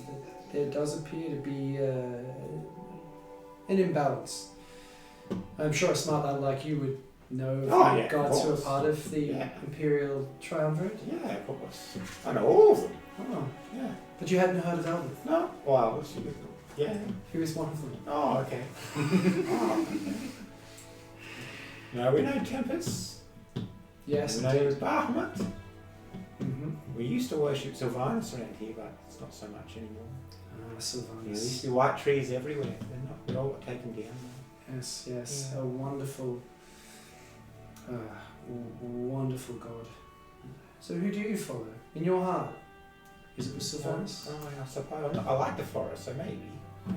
there does appear to be an imbalance. I'm sure a smart lad like you would know of the gods who are part of the Imperial triumvirate. Yeah, of course. I know all of them. Oh, Yeah. but you hadn't heard of Eldith. No? Well, yeah. He was one of them. Oh, okay. Oh, okay. No, we know Tempest. Yes, We know indeed. Bahamut. Mm-hmm. We used to worship Sylvanus around here, but it's not so much anymore. Yeah, there Sylvanus. used to be white trees everywhere. They're all got taken down. Yes, yes, Yeah. a wonderful, wonderful god. So who do you follow? In your heart? Is it Sylvanas? Oh, I suppose. I like the forest, so maybe. Yeah.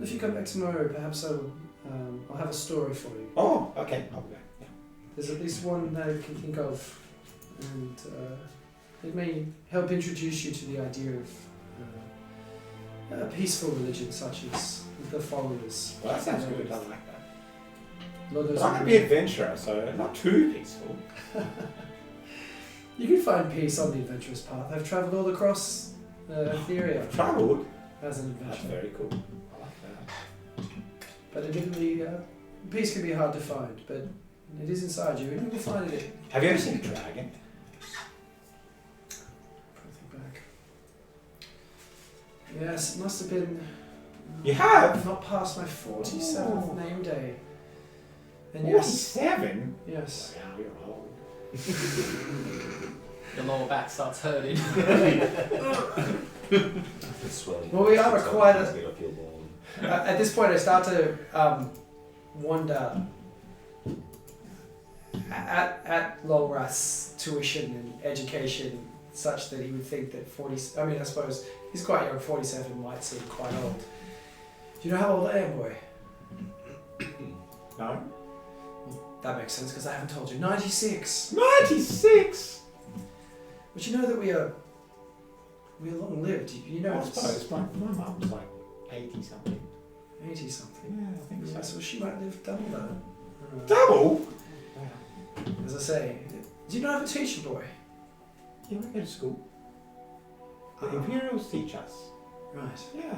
If you come back tomorrow, perhaps I'll have a story for you. Oh, okay. I'll be back. Yeah. There's at least one that I can think of, and it may help introduce you to the idea of a peaceful religion such as the followers. Well, that sounds good. I like that. Lord, But I'm going to be an adventurer, so not too peaceful. You can find peace on the adventurous path. I've travelled all across Etheria I've travelled. as an That's adventurer. very cool. I like that. But admittedly, peace can be hard to find, but it is inside you, and you will find it. Have you ever seen a dragon? Think back. Yes, it must have been. You have? Not past my 47th Oh. name day. And yes, 47? yes. Wow, you're old. Your lower back starts hurting. Well, we are quite a- Get off your lawn. At this point, I start to wonder at Lolrath's tuition and education, such that he would think that 40. I mean, I suppose he's quite young. 47 might seem quite old. Do you know how old I am, boy? No? That makes sense because I haven't told you. 96. 96? But you know that we are long lived. You know I this. suppose. My mum's like 80 something. 80 something. Yeah, I think Yeah, so. so she might live double that. Double? As I say, do you not have a teacher, boy? Yeah, we go to school. The Imperials teach us. Right. Yeah.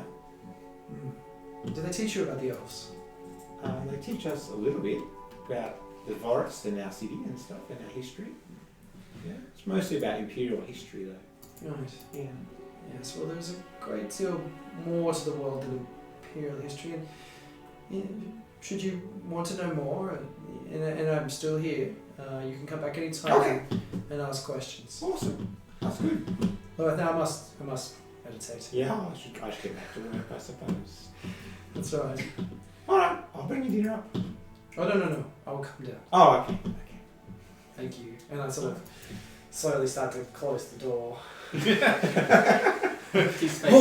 Do they teach you about the elves? They teach us a little bit about the forest and our city and stuff and our history. Yeah. It's mostly about Imperial history though. Right. Yeah. Yes, well, there's a great deal more to the world than imperial history, and should you want to know more, and I'm still here, you can come back anytime Okay. and ask questions. Awesome. That's good. All right, now I must meditate. Yeah, I should get back to work, I suppose. That's all right. Alright, I'll bring you dinner up. Oh no, I will come down. Oh, okay. Thank you. And I sort of slowly start to close the door. His face.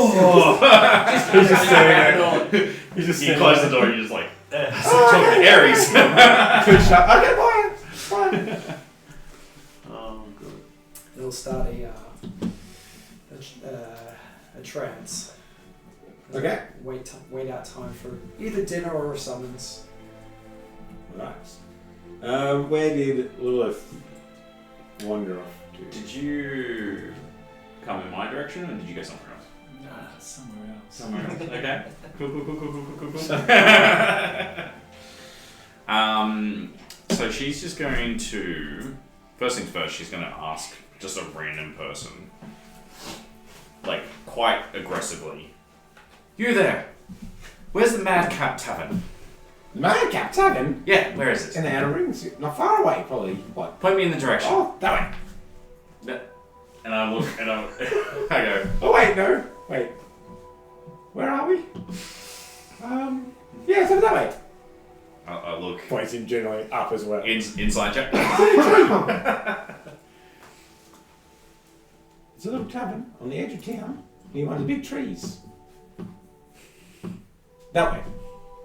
He's just staring at He's just You staring close at the door, you're just like, talking to Aries. Good shot. Okay, bye. Oh, good. It'll start a trance. Okay. Wait out time for either dinner or a summons. Right. Where did Lilith wander off to? Did you come in my direction or did you go somewhere else? Nah, somewhere else. Somewhere else. Okay. Cool. So she's just going to, first things first, she's going to ask just a random person, like quite aggressively, "You there? Where's the Madcap Tavern?" The Madcap Tavern? Yeah, where is In it? the Outer Rings. Not far away, probably. What? Point me in the direction. Oh, that way. And I look and I go, Oh, wait, no. Wait. Where are we? Yeah, it's over that way. I look. Points him generally up as well. Inside check. It's a little tavern on the edge of town, near one of the big trees. That way.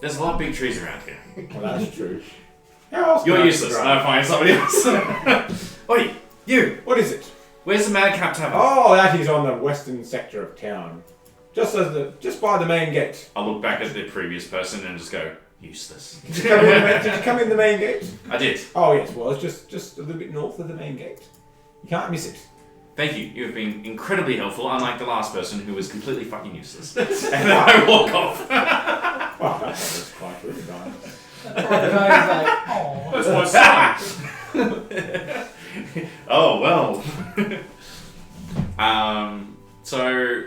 There's a lot of big trees around here. Well, that's true. How else You're can I useless. describe- No, find somebody else. Oi, you. What is it? Where's the Madcap Tavern? Oh, that is on the western sector of town. Just by the main gate. I look back at the previous person and just go, useless. Did you come in the main gate? I did. Oh yes, well it's just a little bit north of the main gate. You can't miss it. Thank you. You have been incredibly helpful, unlike the last person who was completely fucking useless. And then I walk off. Well, that was quite rude, guys. The guy's like, oh. That's my son. Oh, well. So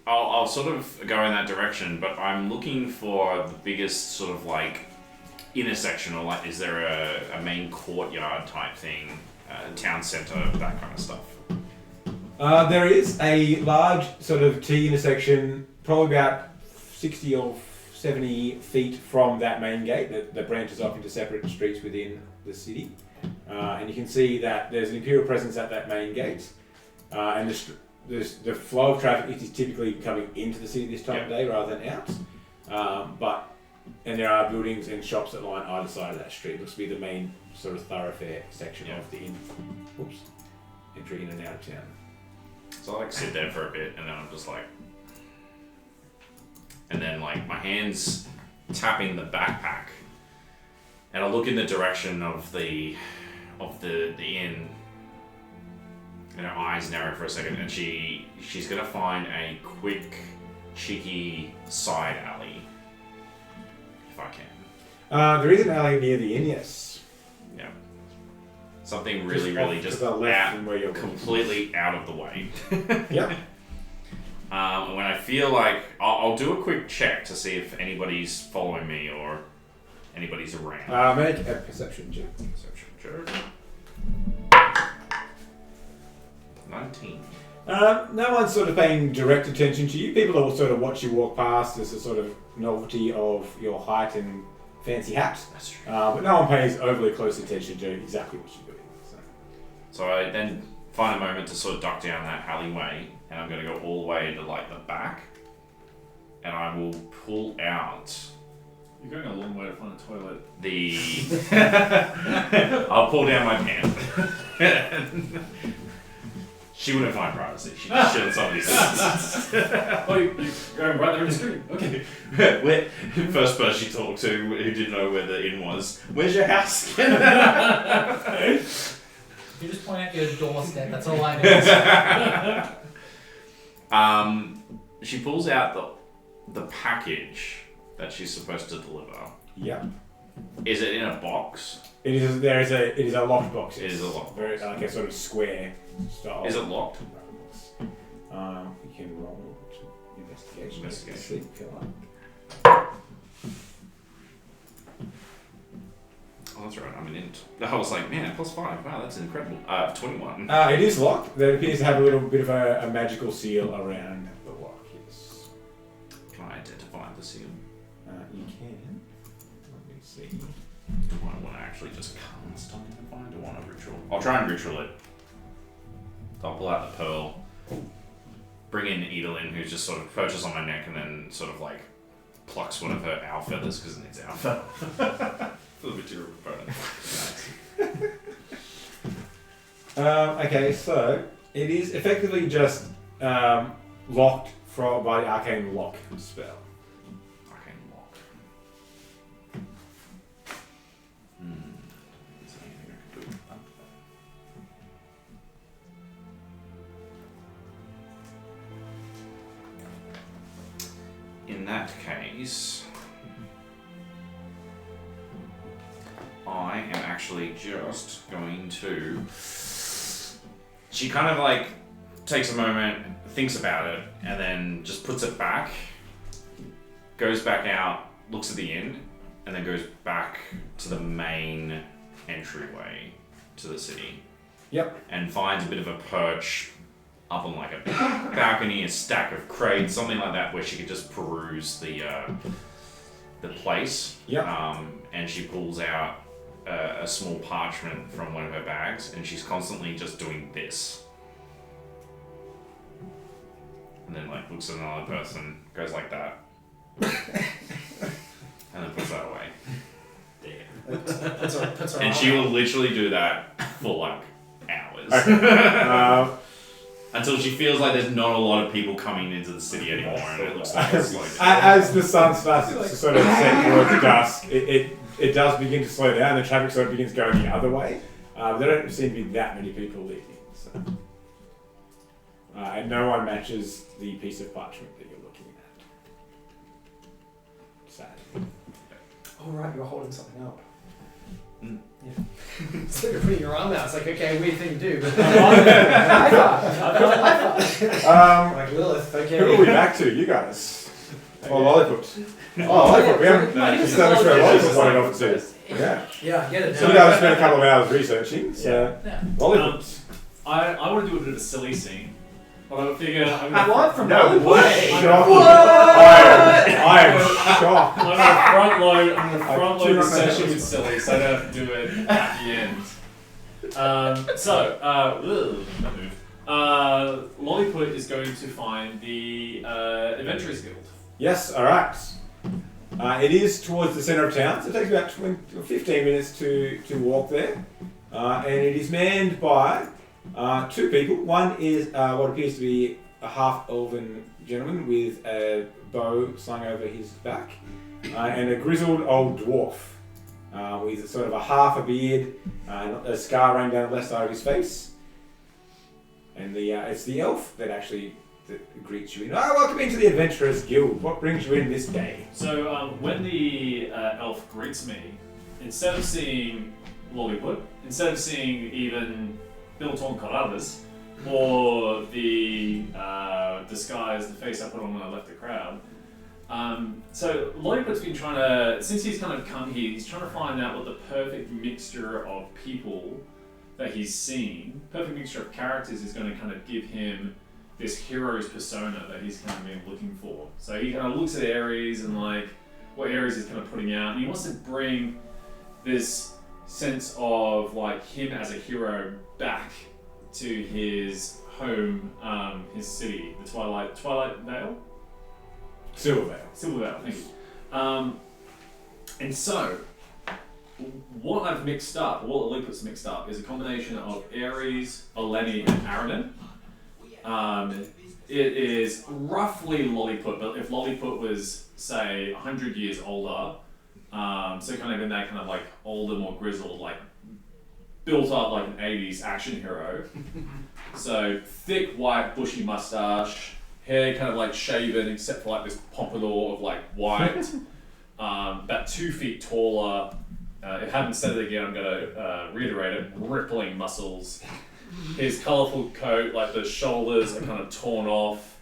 I'll sort of go in that direction, but I'm looking for the biggest sort of like intersection, or like, is there a main courtyard type thing, town centre, that kind of stuff? There is a large sort of T intersection, probably about 60 or 70 feet from that main gate that branches off into separate streets within the city. and you can see that there's an Imperial presence at that main gate, and the flow of traffic is typically coming into the city this time of day rather than out. And there are buildings and shops that line either side of that street. It looks to be the main sort of thoroughfare section of the entry in and out of town. So I like sit there for a bit, and then I'm just like, and then like my hands tapping the backpack, and I look in the direction of the inn, and her eyes narrow for a second, and she's gonna find a quick, cheeky side alley, if I can. There is an alley near the inn, yes. Yeah. Something really just completely out of the way. Yep. And when I feel like I'll do a quick check to see if anybody's following me or anybody's around. Make a perception check. 19. No one's sort of paying direct attention to you. People will sort of watch you walk past as a sort of novelty of your height and fancy hat. That's true. But no one pays overly close attention to exactly what you're doing. So I then find a moment to sort of duck down that alleyway, and I'm going to go all the way to like the back, and I will pull out You're going a long way to find a toilet. I'll pull down my pants. She wouldn't find privacy. She'd just shit on somebody's ass. Oh, you're going right there in the screen. Okay. First person she talked to who didn't know where the inn was. Where's your house? You just point out your doorstep, that's all I know. She pulls out the package that she's supposed to deliver. Yeah. Is it in a box? It is. It is a locked box. It is a locked box. Very like a sort of square style. Is it locked? You can roll investigation. Investigation. If you like. Oh, that's right. I'm an int. I was like, man, +5. Wow, that's incredible. 21. It is locked. There appears to have a little bit of a magical seal around the lock. Yes. Can I identify the seal? You can. Let me see. Do I want to actually just cast identify? Do I want to ritual? I'll try and ritual it. I'll pull out the pearl. Bring in Edalyn, who's just sort of perches on my neck and then sort of like plucks one of her owl feathers because it needs owl feather. For the material component. Okay, so it is effectively just locked by the arcane lock spell. Arcane lock. Is there anything I can do with that? In that case, I am actually just going to... She kind of like takes a moment, thinks about it, and then just puts it back, goes back out, looks at the inn, and then goes back to the main entryway to the city. Yep. And finds a bit of a perch up on like a balcony, a stack of crates, something like that, where she could just peruse the place. Yep. And she pulls out a small parchment from one of her bags, and she's constantly just doing this. And then like looks at another person, goes like that, and then puts that away. That's And she will literally do that for like hours. Until she feels like there's not a lot of people coming into the city anymore, and it looks like it's slowing down. As the sun starts to sort of set towards dusk, it does begin to slow down. The traffic sort of begins going the other way. There don't seem to be that many people leaving. So. And no one matches the piece of parchment that you're looking at. Sad. Oh right, you're holding something up. Mm. Yeah. So you're putting your arm out. It's like, okay, weird thing to do, but high five. Like Lilith, okay. Who are we back to? You guys. Oh, lollipops. Oh, lollipop. We haven't established where lollipops wanted off to. Yeah. Yeah, get it. So we guys spent a couple of hours researching. So lollipops. I want to do a bit of a silly scene. But I figure What? From No Lollipops? way. I am shocked. I'm gonna front load do the not know session that with silly, so I don't have to do it at the end. Lolliput is going to find the Adventurers Guild. Yes, alright. It is towards the centre of town, so it takes about 15 minutes to walk there. And it is manned by 2 people. One is what appears to be a half-elven gentleman with a bow slung over his back, and a grizzled old dwarf with sort of half a beard, a scar running down the left side of his face. And it's the elf that actually greets you in. Welcome into the Adventurers Guild. What brings you in this day? So when the elf greets me, instead of seeing Lolliput, instead of seeing even built-on Corrales, or the disguise, the face I put on when I left the crowd. So Lolliput's been trying to, since he's kind of come here, he's trying to find out what the perfect mixture of people that he's seen, perfect mixture of characters is going to kind of give him this hero's persona that he's kind of been looking for. So he kind of looks at Ares and like what Ares is kind of putting out, and he wants to bring this sense of like him as a hero back to his home, his city, the Twilight Vale? Silvervale. Silvervale, thank you. And so, what I've mixed up, what Lolliput's mixed up, is a combination of Ares, Eleni, and Aradan. It is roughly Lolliput, but if Lolliput was, say, 100 years older, so kind of in that kind of like older, more grizzled, like built up like an 80s action hero. So thick, white, bushy mustache, hair kind of like shaven except for like this pompadour of like white, about 2 feet taller. If I haven't said it again, I'm going to reiterate it, rippling muscles. His colourful coat, like the shoulders are kind of torn off,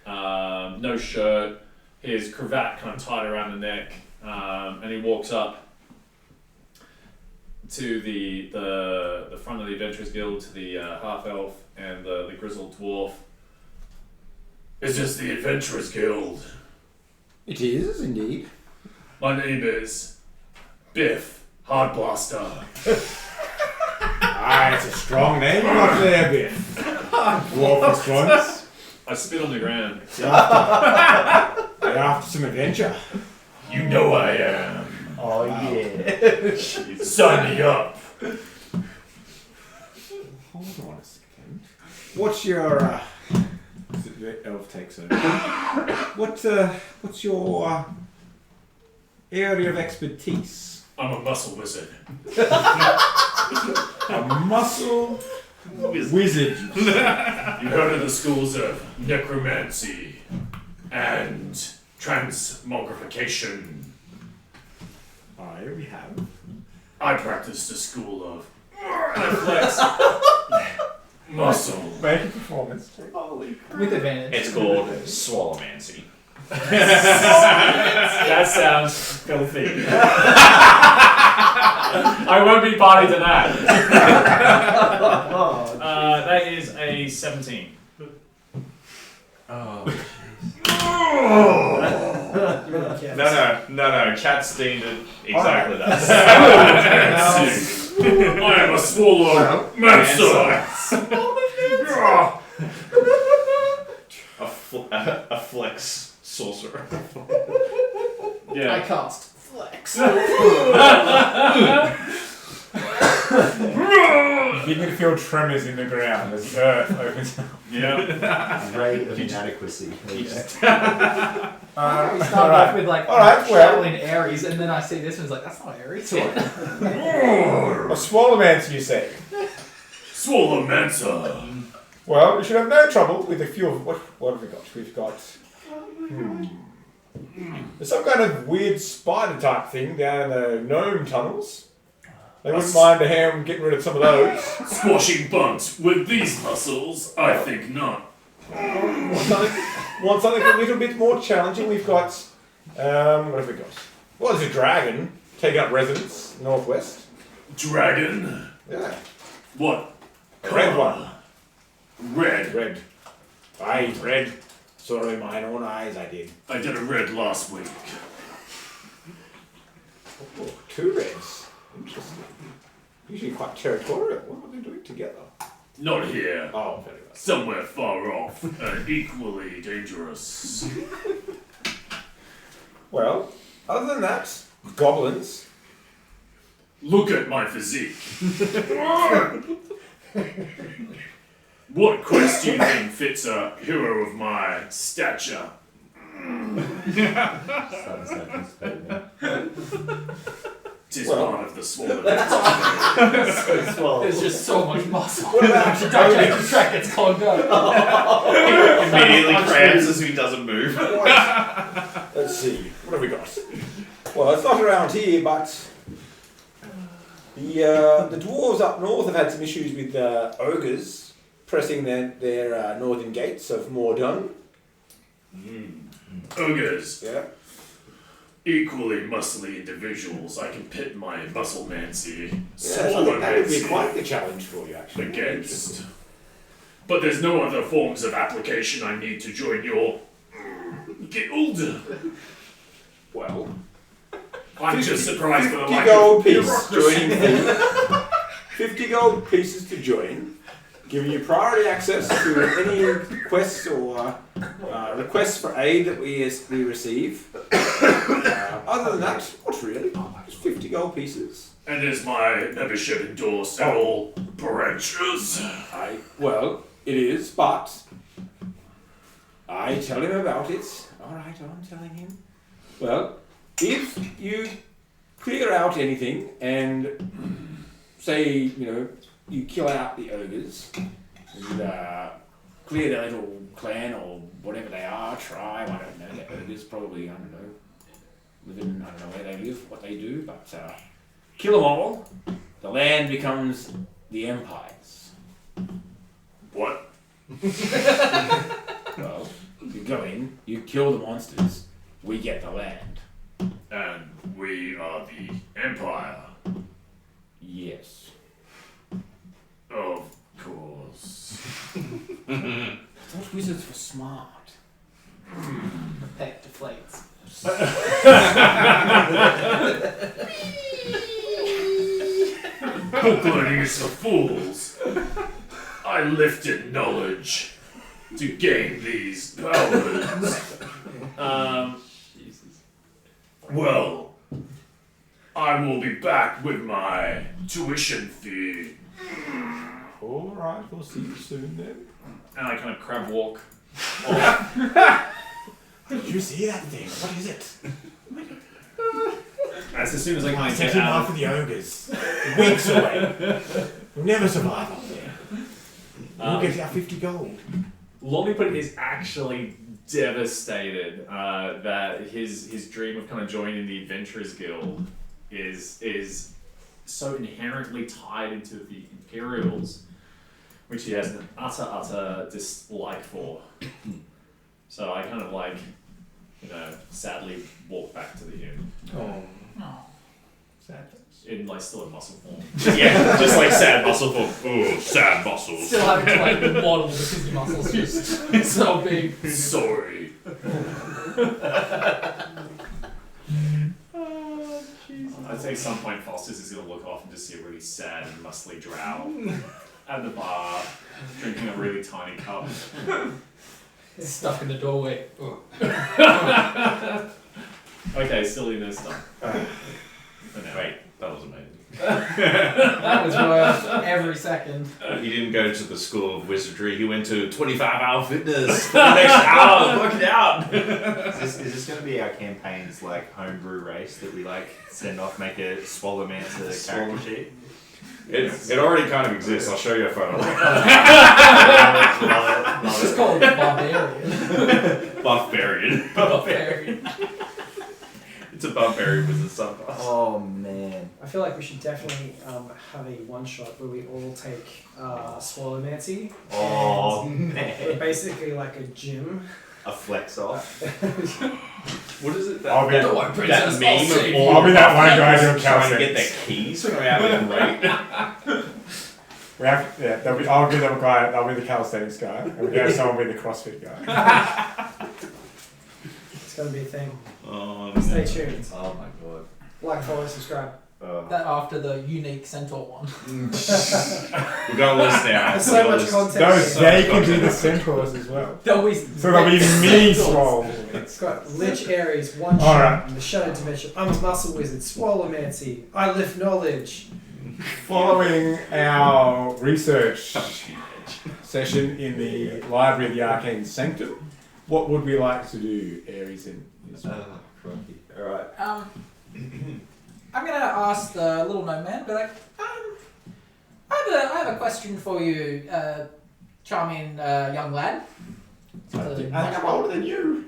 no shirt, his cravat kind of tied around the neck, and he walks up to the front of the Adventurers Guild, to the half-elf and the grizzled dwarf. Is this the Adventurers Guild? It is, indeed. My name is Biff, Hardblaster. It's a strong name. You're not there, Biff. Dwarf response. I spit on the ground. You're after some adventure. You know I am. Oh yeah. Sign me up. Hold on a second. What's your the elf takes over. What's your area of expertise? I'm a muscle wizard. A muscle wizard. You heard of the schools of necromancy and transmogrification. We have. I practiced a school of flex muscle. Make a performance check. With advantage. It's called swallomancy. That sounds filthy. I won't be party to that. That is a 17. Oh. No. Cat's deemed it exactly that. I am a swallow monster. A flex sorcerer. I Yeah. cast Flex. You can feel tremors in the ground as the earth opens up. Yeah. Ray of inadequacy. We start off with like Alright, well. traveling Ares, and then I see this one's like, that's not Ares. A swallomancer, you say? Swallomancer. Well, you should have no trouble with a few of... What have we got? We've got... There's some kind of weird spider type thing down in the gnome tunnels. They wouldn't mind a ham getting rid of some of those. Squashing bunt with these muscles? I think not. Want something a little bit more challenging? We've got... what have we got? Well, there's a dragon taking up residence northwest. Dragon? Yeah. What? A red one. Red. Red. Aye, red. Sorry, mine own eyes, I did. I did a red last week. Oh, 2 reds. Interesting. Usually quite territorial. What are they doing together? Not here. Oh, very well. Somewhere far off and equally dangerous. Well, other than that, goblins. Look at my physique. What quest do you think fits a hero of my stature? Tis part of the swollen. There's just so much muscle. What about The track gets clogged up. Immediately cramps as he doesn't move. Let's see. What have we got? Well, it's not around here, but the dwarves up north have had some issues with ogres pressing their northern gates of Mordun. Ogres. Yeah. Equally muscly individuals I can pit my musclemancy, Yes, I think that would be quite the challenge for you, actually. against. But there's no other forms of application I need to join your guild. Well, I'm just surprised for the 50 lack gold of piece bureaucracy. joining fee. 50 gold pieces to join, giving you priority access to any quests or requests for aid that we receive. Other than that, not really. Just 50 gold pieces. And is my membership endorsed at all branches? Well, it is, but I tell him about it. Alright, I'm telling him. Well, if you clear out anything and say, you kill out the ogres and clear their little clan or whatever they are, tribe, I don't know, the ogres probably, I don't know, I don't know where they live, what they do, but kill them all, the land becomes the Empire's. What? Well, you go in, you kill the monsters, we get the land. And we are the Empire. Yes. Of course. I thought wizards were smart. The peck deflates. Book learning is for fools. I lifted knowledge to gain these powers. Well, I will be back with my tuition fee. Alright, we'll see you soon then. And I kind of crab walk. Did you see that thing? What is it? As soon as I kind of get Taking out after the ogres. Weeks away. We'll never survive up there. We'll get our 50 gold. Lollipop is actually devastated that his dream of kind of joining the Adventurers Guild is so inherently tied into the Imperials, which he has an utter dislike for. So I kind of sadly walk back to the inn. Oh. No. Sad. In still in muscle form. Yeah, just like sad muscle form. Ooh, sad muscles. Still having to model because your muscles just so big. Sorry. I'd say at some point Foster's is going to look off and just see a really sad and muscly drow at the bar, drinking a really tiny cup. Stuck in the doorway. Okay, still in this stuff. Wait, that was amazing. That was worth every second. He didn't go to the school of wizardry. He went to 25-hour fitness for the next hour. Work it out. Is this going to be our campaign's homebrew race that we send off, make a Swallowmancer character sheet? It already kind of exists. I'll show you a photo. Love It's it. just called Barbarian. Buffbarian. Barbarian. It's a barbarian with a subclass. Oh man. I feel like we should definitely have a one shot where we all take Swallowmancy. Oh and man. we're basically like a gym. A flex off. What is it? I'll be- That, Don't worry, princess, that meme I'll of save all I'll be that one Buffy guy doing trying to calisthenics. get their keys from out of I'll be that guy, I'll be the calisthenics guy, and we're going to have someone be the CrossFit guy. It's gonna be a thing. Oh, Stay tuned. Oh my god. Like, follow, subscribe. That after the unique centaur one. We've got a list now. There's so much content. No, here. they can do the centaurs as well. There'll be So they'll be mini swole. It's got Lich Ares, one All shot, right. in the Shadow Dimension. I'm a muscle wizard, Swallomancy. I lift knowledge. Following our research session in the Library of the Arcane Sanctum, what would we like to do, Ares and Crikey. Alright. I'm gonna ask the little gnome man, be like, I have a question for you, charming young lad. I think I'm older than you.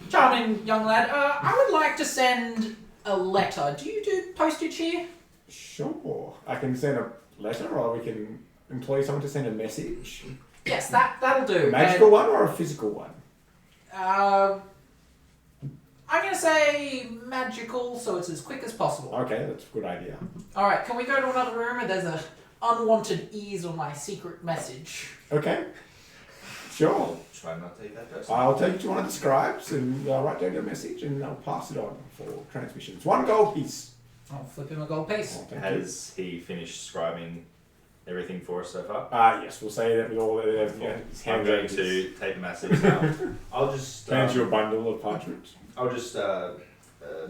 Charming young lad, I would like to send a letter. Do you do postage here? Sure. I can send a letter, or we can employ someone to send a message. Yes, that'll do. A magical one or a physical one? I'm gonna say magical, so it's as quick as possible. Okay, that's a good idea. All right, can we go to another room? And there's a unwanted ease on my secret message. Okay. Sure. Try not to take that person. I'll take you to one of the scribes and write down your message, and I'll pass it on for transmissions. 1 gold piece. I'll flip him a gold piece. Oh, thank you. Has he finished scribing everything for us so far? Yes, we'll say that with all the his I'm hand going to take a message now. I'll just hand you a bundle of parchment. I'll just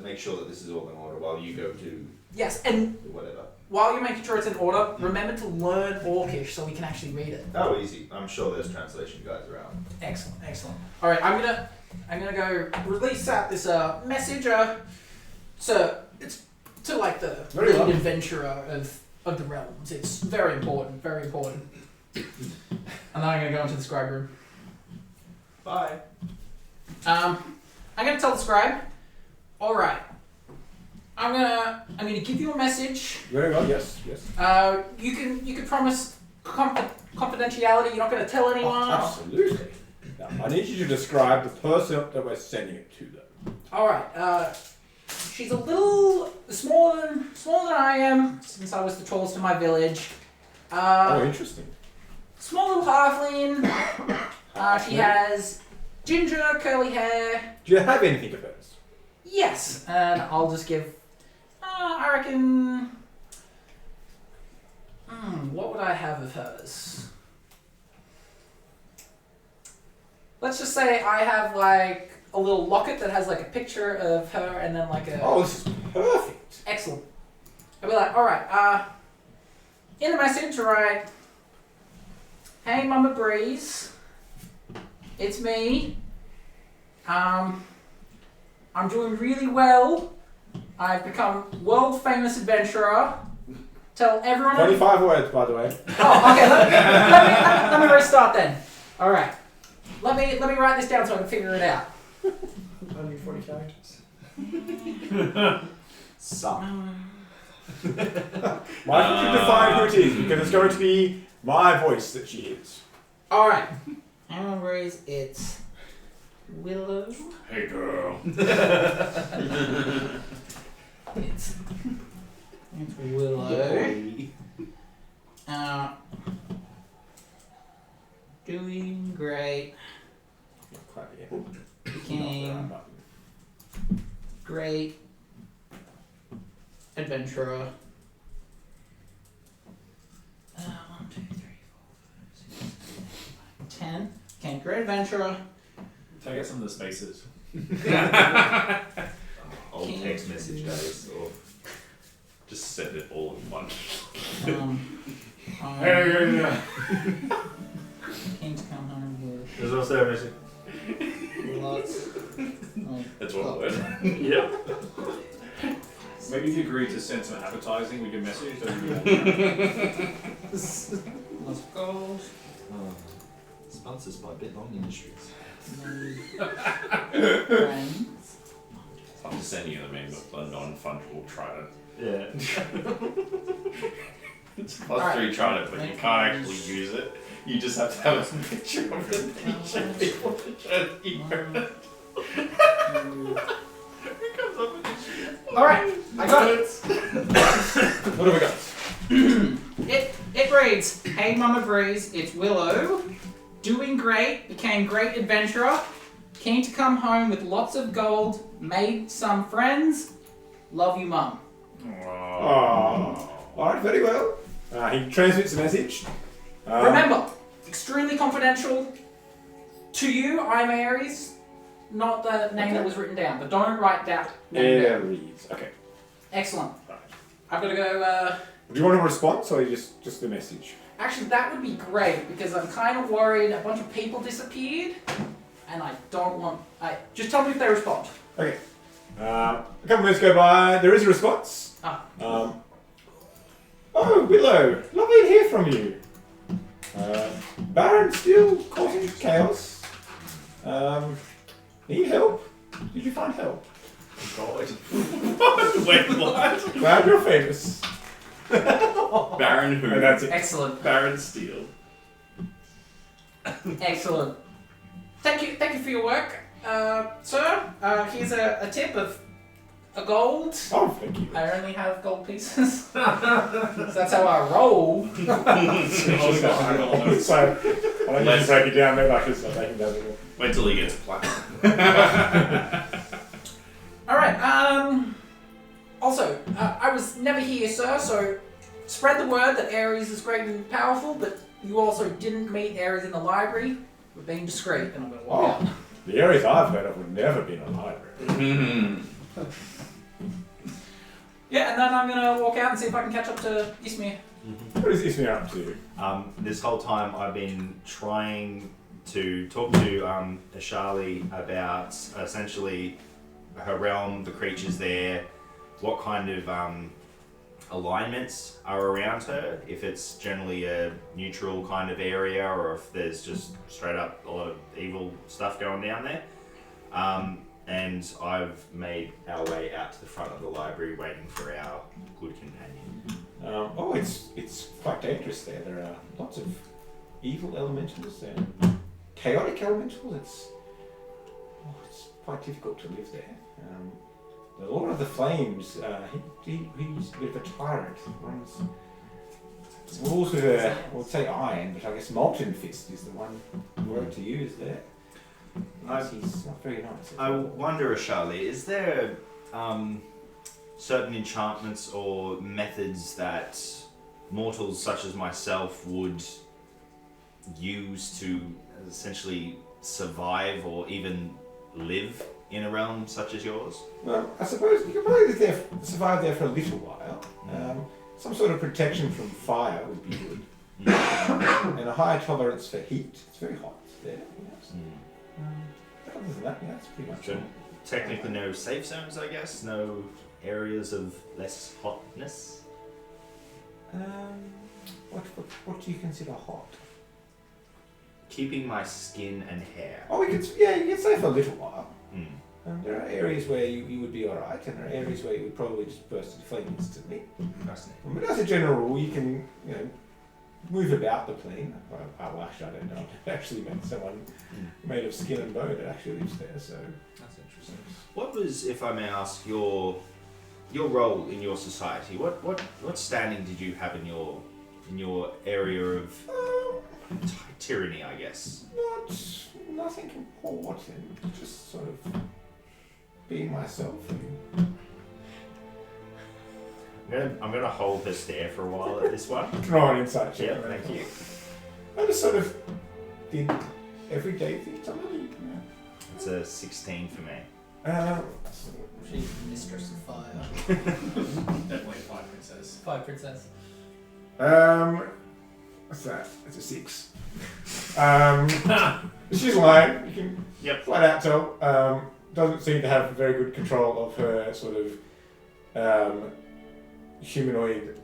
make sure that this is all in order while you go to Yes, and whatever. while you're making sure it's in order, remember to learn Orcish so we can actually read it. Oh, easy. I'm sure there's translation guides around. Excellent, excellent. All right, I'm gonna go release out this message. So it's to like the Very lead well. adventurer of the realms. It's very important, very important. And then I'm gonna go into the scribe room. Bye. I'm gonna tell the scribe. All right. I'm gonna give you a message. Very well. Yes. Yes. You can promise confidentiality. You're not gonna tell anyone. Absolutely. Now, I need you to describe the person that we're sending it to, though. All right. She's a little smaller than I am, since I was the tallest in my village. Oh, interesting. Small little halfling. She has ginger, curly hair. Do you have anything of hers? Yes, and I'll just give. I reckon. What would I have of hers? Let's just say I have like a little locket that has like a picture of her and then like a. Oh, this is perfect. Excellent. I'll be like, all right. In the message, right? Hey, Mama Breeze. It's me. I'm doing really well. I've become world famous adventurer. Tell everyone. 25 words, by the way. Oh, okay. Let me restart then. All right. Let me write this down so I can figure it out. Only 40 characters. Some. Why don't you define who it is? Because it's going to be my voice that she is. All right. Mama Breeze, it's Willow. Hey, girl. It's Willow. Doing great. Quite yet. Became great adventurer. 1, 2, 3, 4, 5, 6, 7, 8, 9, 10. Became great adventurer. Take out some of the spaces. Old text message guys. Or Just send it all in one. Keen to come home with there's also a message. lots of That's one word. Yep. Maybe if you agree to send some advertising with your message, that would be lots of gold. Sponsors by Bitlong Industries. Friends. I'm just sending you the meme of a non-fungible trident. Yeah. It's +3 Alright. trident, but you can't actually use it. You just have to have a picture of it that you show people to show that you heard it. It comes up with this shit. All right, I got it. What have we got? It reads, "Hey Mama Breeze, it's Willow. Doing great, became great adventurer. Keen to come home with lots of gold. Made some friends. Love you, Mum. Oh. Alright, very well. He transmits the message. Remember, extremely confidential. To you, I'm Aries, not the name that was written down, but don't write that name down. Aries. Okay. Excellent. Right. I've got to go, Do you want a response or just the message? actually, that would be great, because I'm kind of worried a bunch of people disappeared, and I don't want... just tell me if they respond. Okay. A couple minutes go by. There is a response. Ah. Oh, Willow. Lovely to hear from you. Baron still causing chaos. Need help? Did you find help? God. Wait, what? Glad you're famous. Baron who? And that's it. Excellent. Baron Steel. Excellent. Thank you for your work. Sir, here's a tip of a gold. Oh, thank you. I only have gold pieces. So that's how I roll. So, I'll let you break it down. Maybe I should start breaking down again. Wait till he gets platinum. Alright, also, I was never here, sir, so spread the word that Ares is great and powerful, but you also didn't meet Ares in the library. We're being discreet, and I'm going to walk out. The areas I've heard of would never be in a library. Yeah, and then I'm going to walk out and see if I can catch up to Ismir. What is Ismir up to? This whole time I've been trying to talk to Ashali about essentially her realm, the creatures there, what kind of alignments are around her, if it's generally a neutral kind of area or if there's just straight up a lot of evil stuff going down there. And I've made our way out to the front of the library waiting for our good companion. It's quite dangerous there. There are lots of evil elementals and chaotic elementals. It's quite difficult to live there. The Lord of the Flames, he's a bit of a tyrant. Runs rules with a, we'll say iron, but I guess molten fist is the one word to use there. He's not very nice. I wonder, Ashali, is there certain enchantments or methods that mortals such as myself would use to essentially survive or even live in a realm such as yours? Well, I suppose you could probably survive there for a little while. Some sort of protection from fire would be good. And a high tolerance for heat. It's very hot there. Yes. But other than that, yeah, that's pretty much So, it. technically no safe zones, I guess? No areas of less hotness? What do you consider hot? Keeping my skin and hair. Oh, you can stay for a little while. There are areas where you would be alright, and there are areas where you would probably just burst into flame instantly. Fascinating. But as a general rule, you can, move about the plane. I don't know. I've actually met someone made of skin and bone that actually lives there, so... That's interesting. What was, if I may ask, your role in your society? What standing did you have in your area of tyranny, I guess? Nothing important. Just sort of being myself. And... I'm gonna hold her stare for a while at this one. Draw an insight check. Yeah, thank you. I just sort of did everyday things. It's a 16 for me. She's mistress of fire. Definitely 5 princess. 5 princess. What's that? It's a 6. She's lying. You can flat out tell. Doesn't seem to have very good control of her sort of humanoid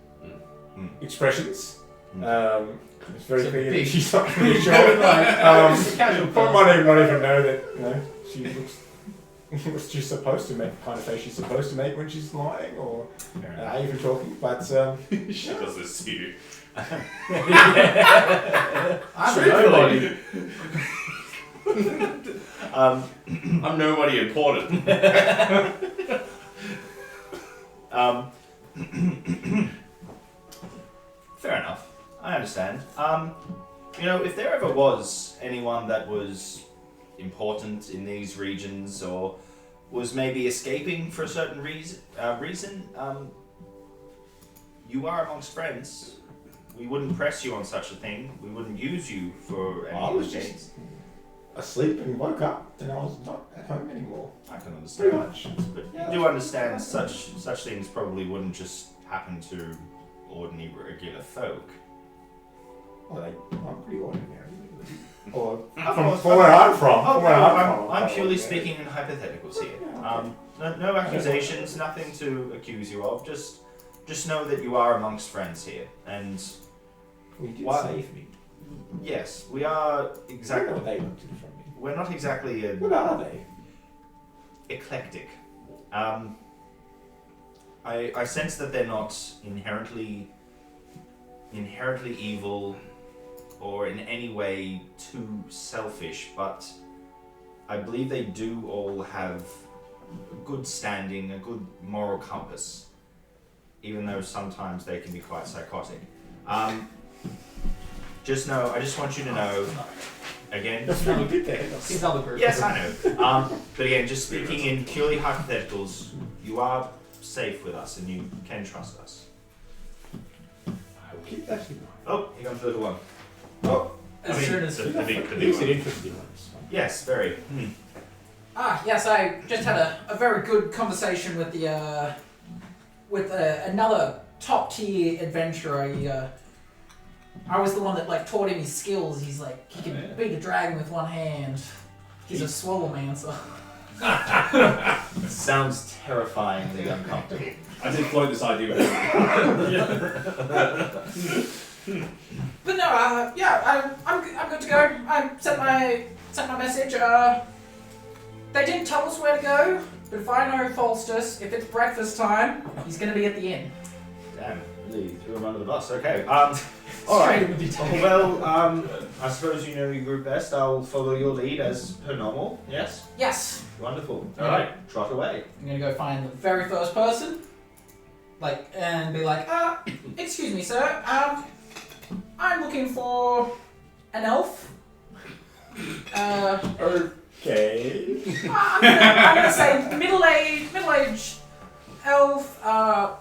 expressions. It's very clear that she's not really sure. Might not even know that she looks what she's supposed to make, the kind of face she's supposed to make when she's lying or even talking. But she does this to you. I'm nobody. I'm nobody important. Fair enough. I understand. If there ever was anyone that was important in these regions or was maybe escaping for a certain reason, you are amongst friends. We wouldn't press you on such a thing. We wouldn't use you for any I was gains. just asleep and woke up and I was not at home anymore. I can understand. Pretty much. But Yeah. you do understand such things probably wouldn't just happen to ordinary regular folk. Well, I'm pretty ordinary. Or Of from course, where I'm from. Oh, from where no, I'm from, purely yeah. speaking in hypotheticals here. Yeah, okay. No accusations, nothing to accuse you of. Just know that you are amongst friends here, and We did Why- save me. yes, we are Exactly exactly. what they looked at from me. We're not exactly What are they? eclectic. I sense that they're not inherently evil or in any way too selfish, but I believe they do all have a good standing, a good moral compass, even though sometimes they can be quite psychotic. I just want you to know, again, That's really good there. He's another group. yes, I know. But again, just speaking in purely hypotheticals, you are safe with us and you can trust us. I'll keep that in mind. Oh, here comes the little one. Oh, As I mean, soon as the big these are one. interesting ones. Yes, very. yes, I just had a very good conversation with the another top tier adventurer. I was the one that taught him his skills. He's he can beat a dragon with one hand. He's a swallowmancer. Sounds terrifyingly uncomfortable. I did float this idea with him. But no, I'm good to go. I sent my message. They didn't tell us where to go, but if I know Falstus, if it's breakfast time, he's gonna be at the inn. Damn, really threw him under the bus. Okay. Straight with you. Well, I suppose you know your group best. I'll follow your lead as per normal. Yes. Yes, Wonderful. All right, trot away. I'm gonna go find the very first person, and be like, excuse me, sir. I'm looking for an elf. Okay. I'm gonna say middle-aged elf,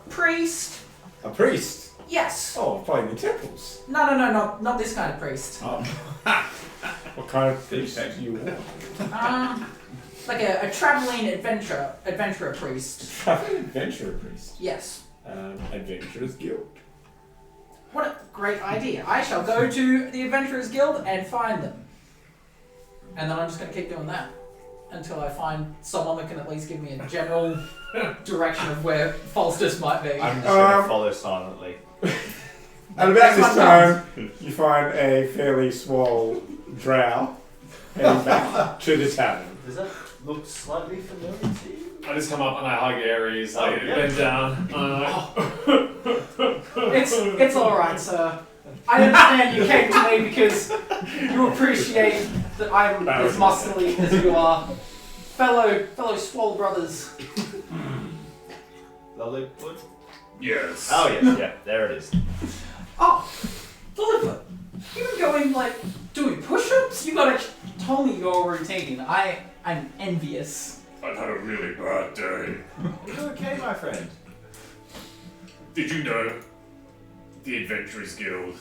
priest. A priest. Yes. Oh, probably in the temples. No, not this kind of priest. Oh. What kind of priest do you want? Like a traveling adventurer priest. Traveling adventurer priest. Yes. Adventurers Guild. What a great idea. I shall go to the Adventurers Guild and find them. And then I'm just going to keep doing that until I find someone that can at least give me a general direction of where Falstus might be. I'm just going to follow silently. At about this time, you find a fairly small drow heading back to the tavern. Does that look slightly familiar to you? I just come up and I hug Ares, yeah. bend down. It's alright, sir. I understand you came to me because you appreciate that I'm as muscly as you are. Fellow Swole brothers. Lollywood? Yes. Oh, yes, yeah, there it is. Oh, Philippa, you've been going doing push-ups? You gotta tell me your routine. I'm envious. I've had a really bad day. It's okay, my friend. Did you know the Adventurers Guild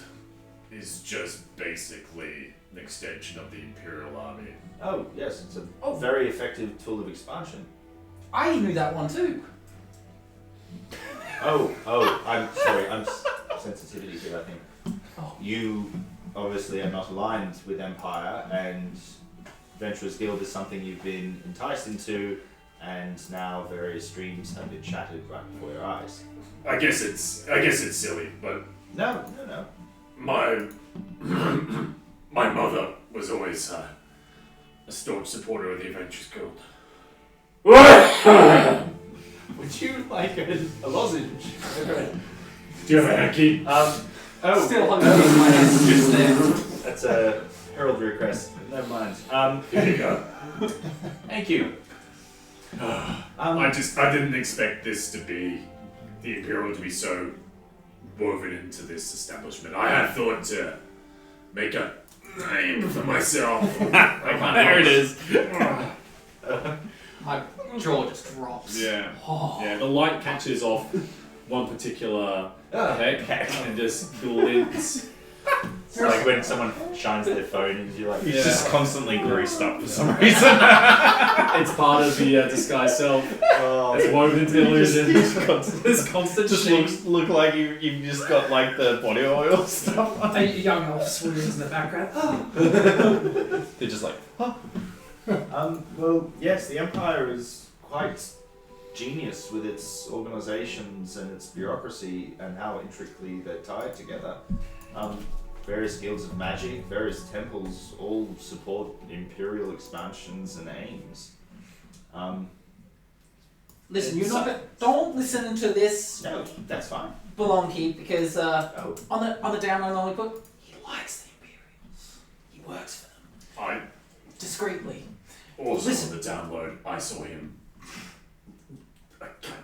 is just basically an extension of the Imperial Army? Oh, yes, it's a very effective tool of expansion. I knew that one too. Oh, I'm sorry, I'm sensitivity here, I think. Oh. You obviously are not aligned with Empire, and Adventurers Guild is something you've been enticed into, and now various dreams have been shattered right before your eyes. I guess it's silly, but No. my mother was always a staunch supporter of the Adventurers Guild. Would you like a lozenge? Do you have a hanky? Still hugging my ass just there. That's a heraldry request. Never mind. Here you go. Thank you. I didn't expect this to be the Imperial to be so woven into this establishment. I had thought to make a name for myself. There it is. My jaw just drops. Yeah. Oh. Yeah, the light catches off one particular heck and just glints. It's like when someone shines their phone and you're like, He's just constantly greased up for some reason. It's part of the disguise self. It's woven into the illusion. There's constant Just sheen. look like you've just got like the body oil stuff on. A young elf swims in the background. They're just like, well, yes, the Empire is quite genius with its organizations and its bureaucracy and how intricately they're tied together. Various guilds of magic, various temples all support imperial expansions and aims. Listen, don't listen to this No, that's fine. Belonky because Oh. on the down low lollipop, he likes the Imperials. He works for them discreetly. Also Listen. on the download, I saw him.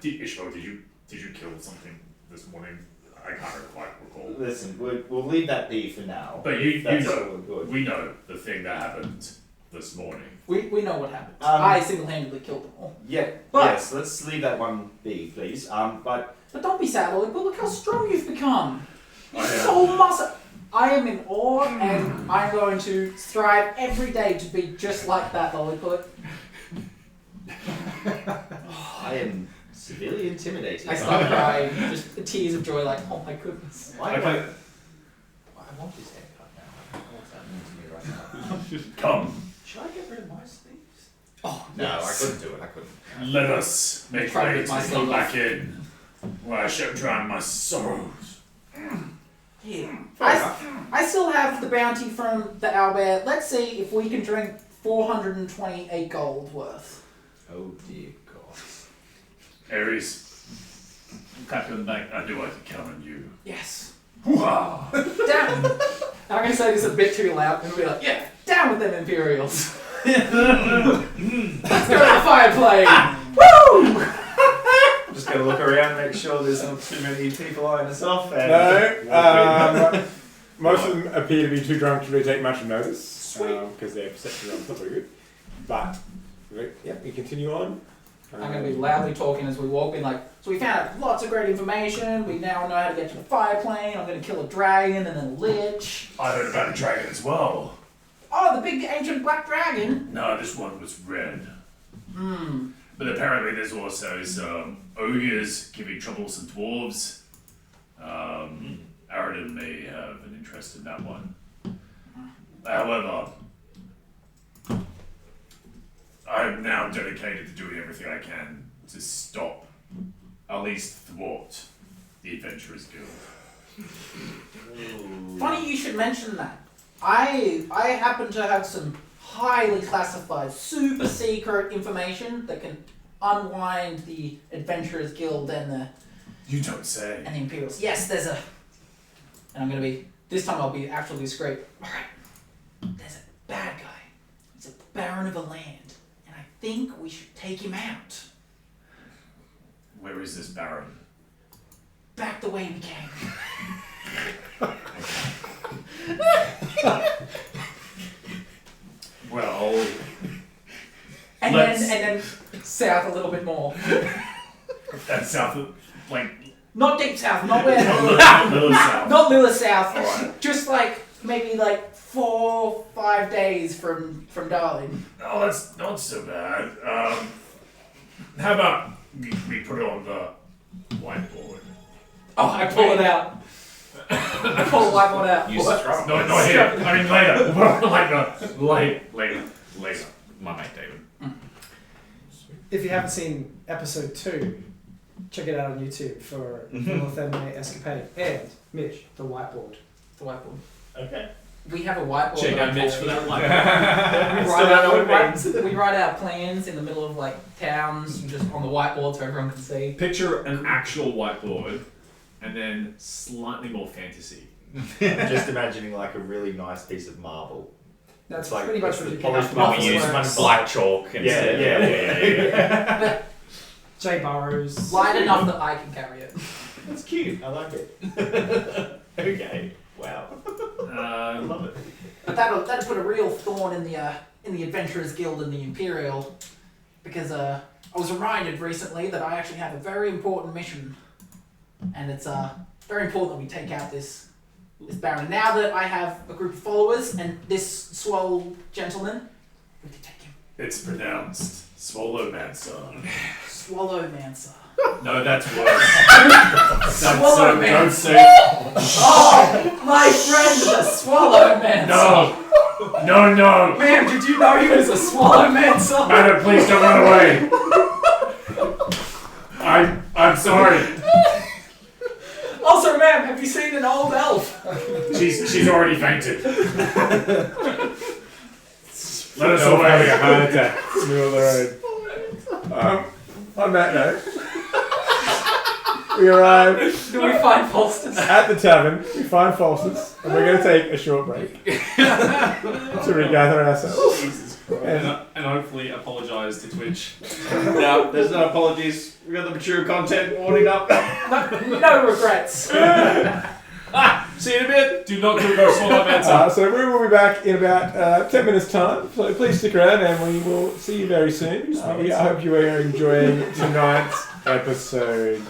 Did you kill something this morning? I can't quite recall. Listen, we'll leave that be for now. But you That's know, all good. we know the thing that happened this morning. We know what happened. Um, I single-handedly killed them all. Yeah, But- yes, let's leave that one be, please. But But don't be sad, lollipop. Look how strong you've become. You're I am. so muscle. I am in awe, and I'm going to strive every day to be just like that, lollipop. I am severely intimidated. I start crying, just tears of joy, like, oh my goodness. Why do Okay. I want this haircut now. What's that mean to me right now? Come, Should I get rid of my sleeves? Oh, no, I yes. couldn't do it. I couldn't. let us make Try to way get to my come sleeve back off. in, where I shall drown my sorrows. Yeah. I still have the bounty from the owlbear. Let's see if we can drink 428 gold worth. Oh dear God. Ares, clap you on the back. I do like to count on you. Yes. Hoo-ha! Down. I'm going to say this a bit too loud, and we'll be like, yeah, down with them Imperials. Let's go to the fireplace. Woo! I'm just gonna look around, make sure there's not too many people eyeing us off. And No, most of them appear to be too drunk to really take much notice because their perception is not very good. But yeah, we continue on. I'm going to be loudly talking as we walk, being like, so we found out lots of great information. We now know how to get to the fire plane. I'm going to kill a dragon and then a lich. I heard about a dragon as well. Oh, the big ancient black dragon. No, this one was red. Hmm. But apparently there's also some ogres giving troublesome dwarves. Aridin may have an interest in that one. However, I am now dedicated to doing everything I can to stop, at least thwart, the Adventurers Guild. Funny you should mention that. I happen to have some highly classified, super secret information that can unwind the Adventurers Guild and the You don't say. and the Imperials. Yes, there's a... And I'm going to be... This time I'll be actually discreet. Alright. There's a bad guy. He's a baron of a land. And I think we should take him out. Where is this Baron? Back the way we came. Well, And Let's- then south a little bit more. that's south of, like, Not deep south, not where... Little south. Not Lilla South. Alright. Just like, maybe like 4-5 days from Darling. Oh, that's not so bad. How about we put it on the whiteboard? Oh, I pull it out. I pull the whiteboard out. You struggle. No, not here. I mean later. We'll put it on later. My mate David. If you haven't seen episode 2, check it out on YouTube for North Anime Escapade and Mitch, the whiteboard. The whiteboard. Okay. We have a whiteboard. Check that out I Mitch carry. for that one. We Still write, don't know out, what it we write out plans in the middle of like towns, just on the whiteboard so everyone can see. Picture an actual whiteboard, and then slightly more fantasy. Just imagining like a really nice piece of marble. That's Like, pretty much it's what the you pick polished up. marble. We use Office black chalk and Yeah. Jay Burrows. Light enough that I can carry it. That's cute. I like it. Okay. Wow. I love it. But that'll put a real thorn in the Adventurers Guild and the Imperial. because I was reminded recently that I actually have a very important mission, and it's very important that we take out this Baron. Now that I have a group of followers and this swole gentleman, we can take him. It's pronounced Swallowmancer. Swallowmancer. No, that's worse. Swallowmancer. Don't say. Oh, my friend, the Swallowmancer. No. Ma'am, did you know he was a Swallowmancer? Madam, please don't run away. I'm sorry. Also, ma'am, have you seen an old elf? She's already fainted. Let us Having a away. heart attack in the middle of the road. On that note, we arrive Do we find Falsters? at the tavern, we find Falsters, and we're going to take a short break to regather ourselves. Jesus Christ. And hopefully apologise to Twitch. No, there's no apologies. We got the mature content warning up. No regrets. See you in a bit. Do not go Swallowmancer. So we will be back in about 10 minutes time, so please stick around and we will see you very soon. I hope you are enjoying tonight's episode.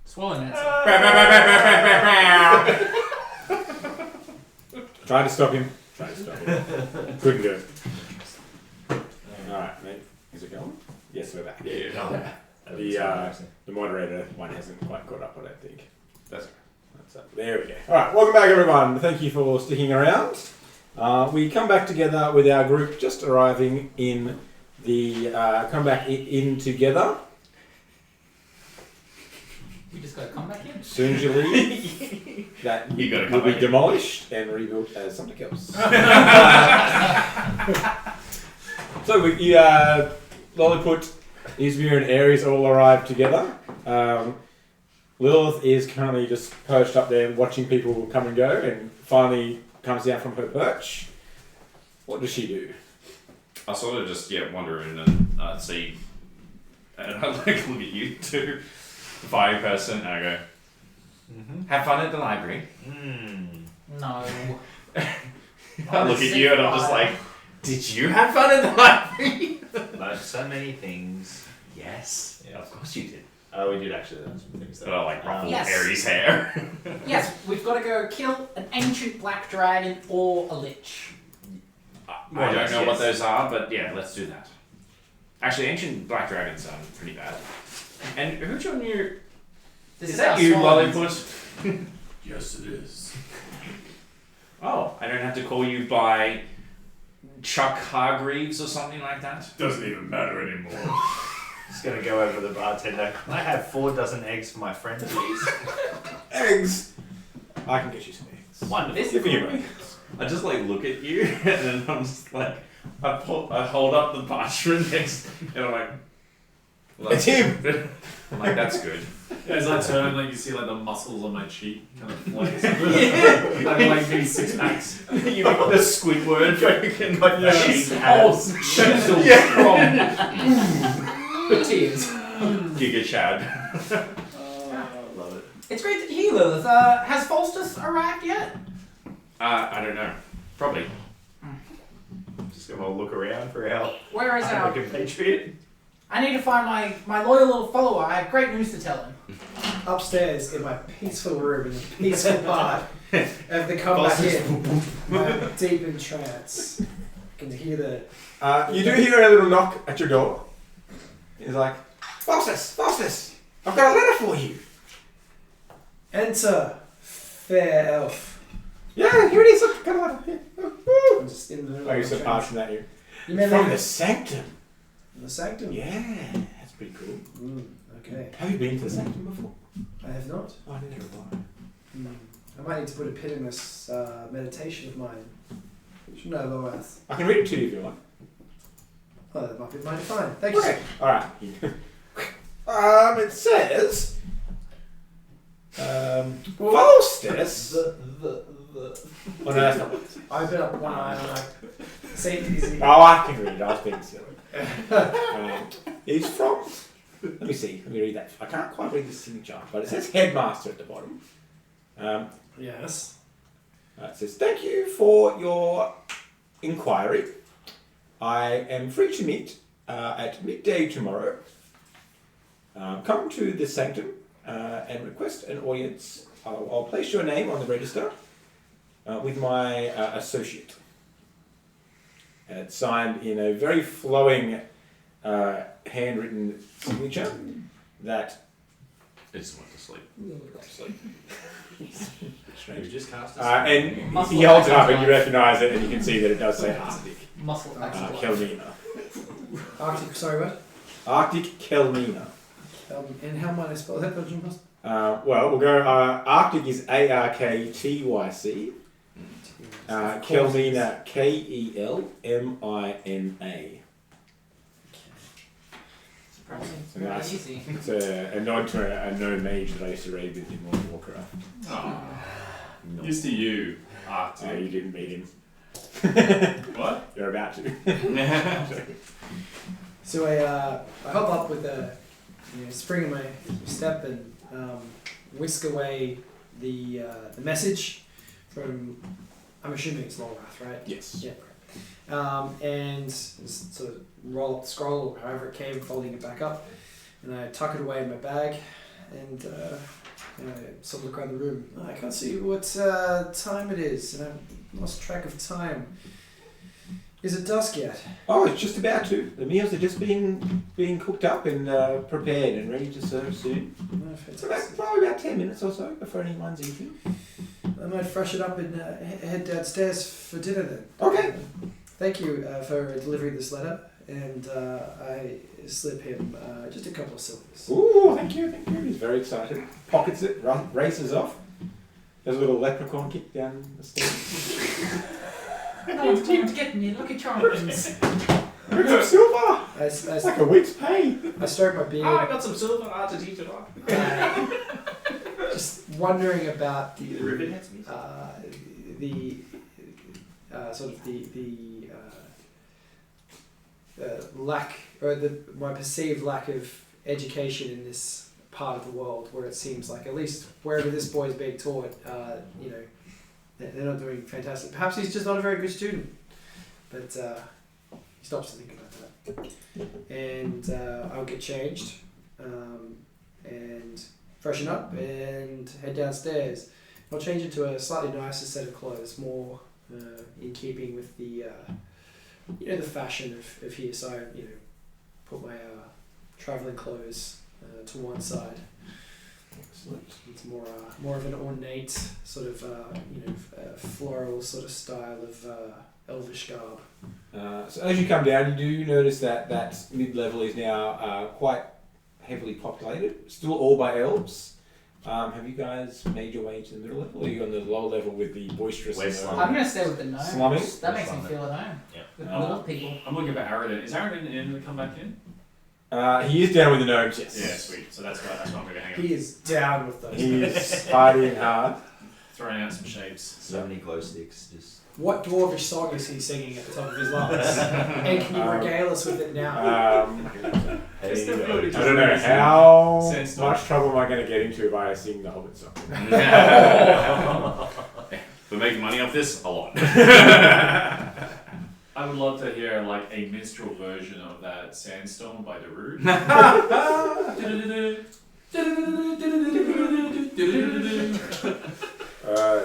Swallowmancer. Trying to stop him. Couldn't do it. Alright, mate. Is it going? Yes, we're back. The moderator one hasn't quite caught up, I don't think. That's up. There we go. Alright, welcome back everyone. Thank you for sticking around. We come back together with our group just arriving in the... come back in together. We just gotta come back in. As soon as you leave, that You gotta will come be back in. demolished and rebuilt as something else. So Lolliput, Izmir and Ares all arrive together. Lilith is currently just perched up there watching people come and go and finally comes down from her perch. What does she do? I sort of just wander in and see, and I look at you two, the fire person, and I go, have fun at the library. No. I look at you and I'm just like, did you have fun at the library? Learned so many things. Yes. Yeah, of course you did. We did actually learn some things But though. I like ruffle Yes. Aries' hair. Yes, we've got to go kill an ancient black dragon or a lich. I don't know what those are, but yeah, let's do that. Actually, ancient black dragons sound pretty bad. And who's your new... This Is our that you, swan. Lolliput? Yes, it is. Oh, I don't have to call you by Chuck Hargreaves or something like that? Doesn't even matter anymore. Just gonna go over to the bartender. Can I have 4 dozen eggs for my friend, please? Eggs! I can get you some eggs. Wonderful. Give me your eggs. I just like look at you and then I'm just like, I hold up the parchment next and I'm like, well, It's him! I'm like, that's good. As I turn, like you see like the muscles on my cheek kind of flex. Having like maybe 6 packs. You make the Squidward joke Like the sheet has. Chiseled from tears. Giga Chad. I love it. It's great to hear, Lilith. Has Falstus arrived yet? I don't know. Probably. Just gonna look around for our Where is our... compatriot. I need to find my loyal little follower. I have great news to tell him. Upstairs in my peaceful room, in the peaceful part of the come back in, I'm deep in trance. I can hear the... You do hear a little knock at your door. He's like, Faustus, I've got a letter for you. Enter, fair elf. Yeah, here it is. I've got a letter. Here. I'm just in the middle I of used to the pass trance. from that here. You mean From like the Sanctum. the sanctum? Yeah, that's pretty cool. Okay. Have you been to the Sanctum before? I have not. Oh, neither have I. I might need to put a pin in this meditation of mine. Should know Loath. I can read it to you if you like. Oh, that might be mighty fine. Thank you. Okay. Alright. It says... Faustus... Oh no, that's not what it says. I open up one eye and I'm like, say it easy. Oh, I can read it. I was being silly. He's from... Let me see. Let me read that. I can't quite read the signature, but it says headmaster at the bottom. Yes. It says, thank you for your inquiry. I am free to meet at midday tomorrow. Come to the Sanctum and request an audience. I'll place your name on the register with my associate. And it's signed in a very flowing handwritten signature that... It's went to sleep. You just cast and he holds it up and you recognise it and you can see that it does say Arctic. Muscle excellent. Kelmina. Arctic, sorry, what? Arctic Kelmina. And how might I spell that, Belgian Must? Well, we'll go. Arctic is ARKTYC. Kelmina KELMINA. Surprising. It's So very that's- easy. It's a nod to a known mage that I used to raid with in World of Warcraft. Used to you, Arctic. You didn't meet him. What? You're about to. So I hop up with a spring in my step and whisk away the message from, I'm assuming it's Lolrath, right? Yes. Yeah. And just sort of roll up the scroll or however it came, folding it back up, and I tuck it away in my bag, and sort of look around the room. I can't see what time it is, and I've lost track of time. Is it dusk yet? Oh, it's just about to. The meals are just being cooked up and prepared and ready to serve soon. No, It's fantastic. probably about 10 minutes or so before anyone's eating. I might freshen up and head downstairs for dinner then. Okay. Thank you for delivering this letter, and I slip him just a couple of silvers. Ooh, thank you. He's very excited. Pockets it, races off. Does a little leprechaun kick down the stairs. No one's came to get me. Look at Charles. Got some silver! I It's like a week's pay. I stroke my beard. I got some silver to teach it off. Just wondering about the Ribbon heads me. Sort of lack, or my perceived lack of education in this part of the world, where it seems like, at least wherever this boy is being taught, they're not doing fantastic. Perhaps he's just not a very good student, but he stops to think about that. And I'll get changed and freshen up and head downstairs. I'll change into a slightly nicer set of clothes, more in keeping with the the fashion of here. So I put my traveling clothes to one side. Excellent. It's more of an ornate sort of floral sort of style of elvish garb. So as you come down, you do notice that mid-level is now quite heavily populated. Still all by elves. Have you guys made your way into the middle level, or are you on the lower level with the boisterous? I'm gonna stay with the gnomes. Slumming? That makes me feel at home. Yeah. With little people. I'm looking for Aridin. Is Aridin in to come back in? He is down with the gnomes, yes. Yeah, sweet. So that's why I'm going to hang out. He is down with those. He's partying hard. Throwing out some shapes. So many glow sticks. Just. What dwarvish song is he singing at the top of his lungs? And can you regale us with it now? Just I the beauty. don't know how Sandstorm. much trouble am I going to get into if I sing the Hobbit song. We're making money off this a lot. I would love to hear like a minstrel version of that Sandstorm by Darude.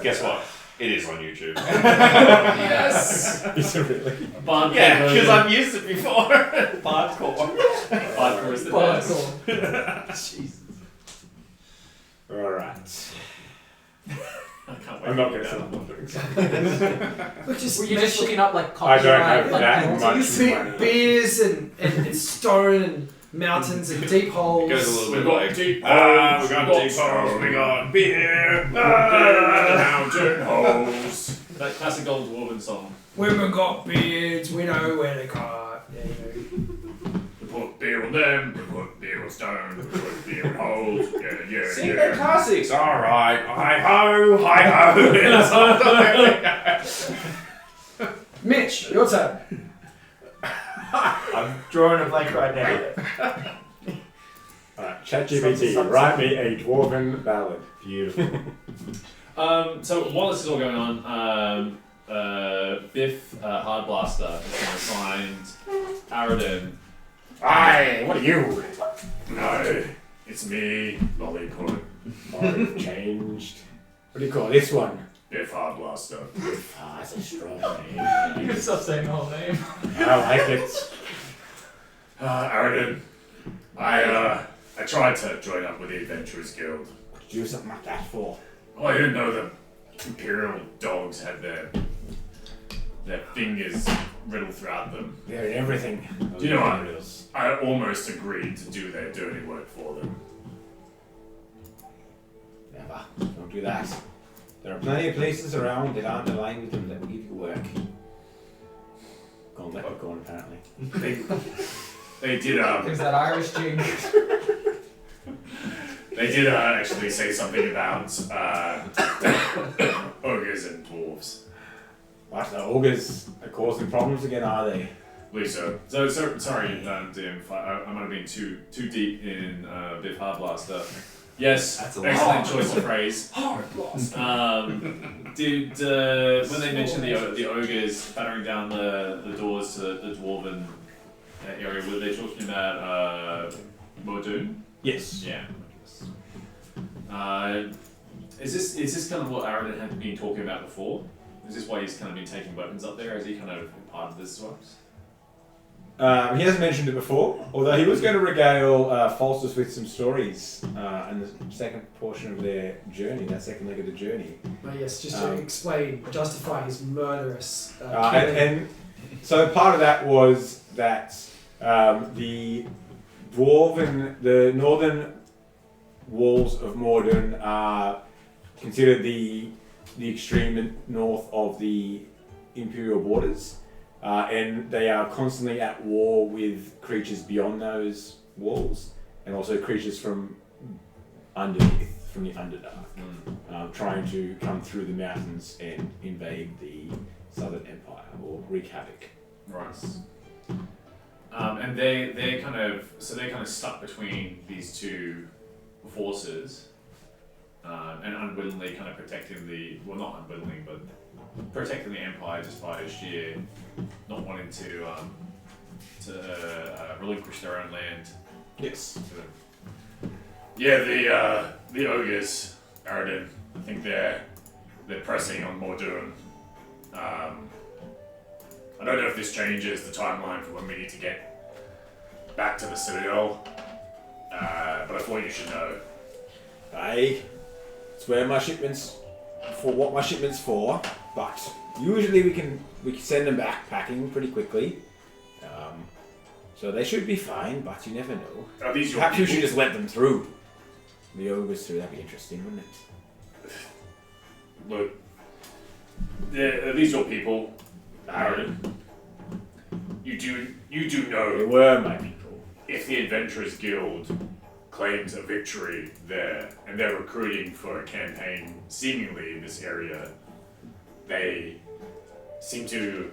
Guess what? It is on YouTube. Yes. Is it really? Yeah, because I've used it before. Hardcore. Hardcore is the best. Jesus. Alright. I can't wait. I'm not to going to do sell that. them drinks. Were you just looking up like I copyright? don't have like, that penalties? much. You see money. beers and stone and mountains and deep holes. It goes a little bit We got like, deep we holes, got we got deep holes, we got beer, Mountain holes. That classic old dwarven song. Women got beards, we know where they cut. Yeah, We put beer on them, we put beer on stone, we put beer in holes. Yeah. Sing the classics. All right. Hi ho, hi ho. Mitch, your turn. I'm drawing a blank right now. Alright, ChatGPT, write me a dwarven ballad. Beautiful. So while this is all going on, Biff Hardblaster has going to find Aridin. Aye, what are you? No, it's me, Lollipop. I've changed. What do you call this one? Biff Hardblaster. Ah, it's a strong name. You can stop saying the whole name. I like it. Aridin, I tried to join up with the Adventurers Guild. What did you do something like that for? Well, I didn't know the Imperial dogs had their fingers riddled throughout them. They're in everything. Do you know what? I almost agreed to do their dirty work for them. Never. Don't do that. There are plenty of places around that aren't aligned with them that will give you work. Gone leprechaun, apparently. They did There's that Irish gene. They did actually say something about ogres and dwarves. What, the ogres are causing problems again, are they? Lisa, so sorry, DM. I might have been too deep in Biff Hardblaster. Yes, That's a excellent lot. choice of phrase. Did when they mentioned the ogres battering down the doors to the dwarven area, were they talking about Mordoon? Yes. Yeah. Is this kind of what Aridin had been talking about before? Is this why he's kind of been taking weapons up there? Is he kind of part of this as well? He hasn't mentioned it before, although he was going to regale Falsus with some stories in the second portion of their journey, that second leg of the journey. Oh yes, just to explain, justify his murderous and so part of that was that the northern walls of Mordor are considered the extreme north of the Imperial borders. And they are constantly at war with creatures beyond those walls, and also creatures from underneath, from the Underdark, trying to come through the mountains and invade the Southern Empire or wreak havoc. Right. And they're kind of stuck between these two forces, and unwillingly kind of protecting not unwillingly, but protecting the Empire just by sheer not wanting to relinquish their own land. Yes. Yeah, the ogres, Aradin, I think they're pressing on Mordoon. I don't know if this changes the timeline for when we need to get back to the Citadel, but I thought you should know. Aye, it's where my shipments for what my shipments for, but usually we can send them back packing pretty quickly. So they should be fine, but you never know. Are these your Perhaps we people? should just let them through. The ogres through, that'd be interesting, wouldn't it? Look, are these your people, Aaron? You do They know were my people. if the Adventurers Guild claims a victory there, and they're recruiting for a campaign seemingly in this area, they seem to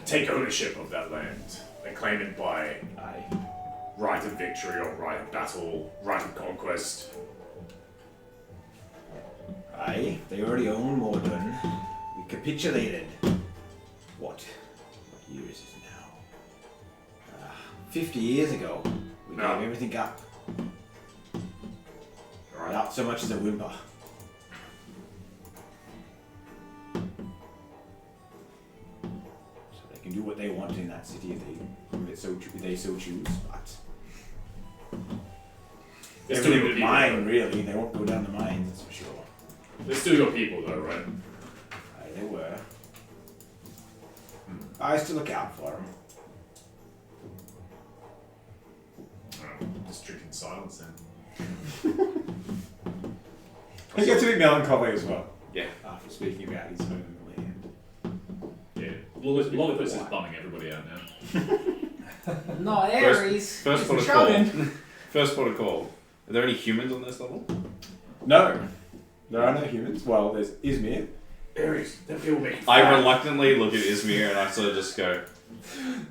take ownership of that land. They claim it by right of victory or right of battle, right of conquest. Aye, they already own Mordor. We capitulated. What year is it now? 50 years ago. We gave everything up. Without so much as a whimper. So they can do what they want in that city if they so choose, but They're still everything your with people, mine, though. really. They won't go down the mines, that's for sure. They're still your people, though, right? Aye, they were. I used to look out for them. Just drinking silence then. He gets a bit melancholy as well. Yeah. After speaking about his homeland. Yeah, Lollipops is bumming everybody out now. Not Ares. First port of call. First port of call. Are there any humans on this level? No. There are no humans. Well, there's Izmir. Ares, that will make I reluctantly look at Izmir and I sort of just go,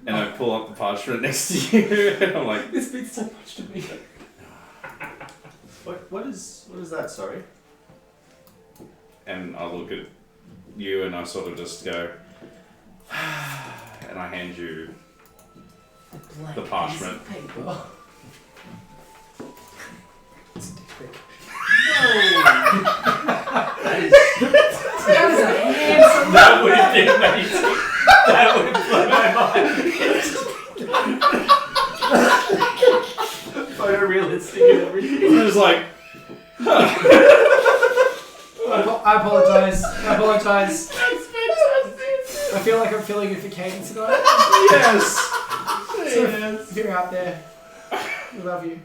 and I pull up the parchment next to you, and I'm like, This means so much to me. What is that? Sorry. and I look at you and I sort of just go, and I hand you the parchment. That was a handsome. That would have been amazing. That would have blown my mind. Photorealistic and everything. I was like, I apologize. I apologize. That's fantastic. I feel like I'm filling in for Caden tonight. yes! So if you're out there, we love you.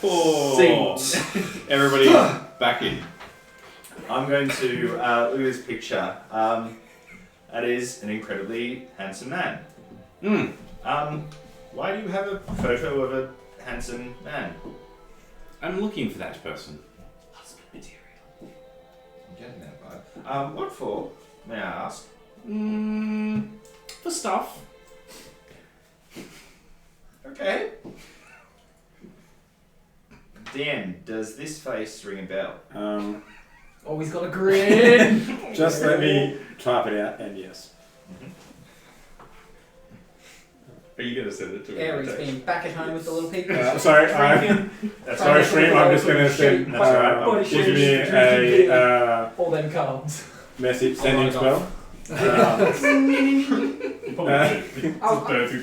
Oh. Everybody back in. I'm going to look at this picture. That is an incredibly handsome man. Why do you have a photo of a handsome man? I'm looking for that person. Husband material. I'm getting that vibe. What for, may I ask? For stuff. Okay. Dan, does this face ring a bell? Always got a grin. Just let me type it out, and yes. Are you going to send it to me? Ares being back at home with the little people. Sorry, Sorry, stream. I'm just going to send. That's alright. Body Give me shapes, a all them cards. message sending spell.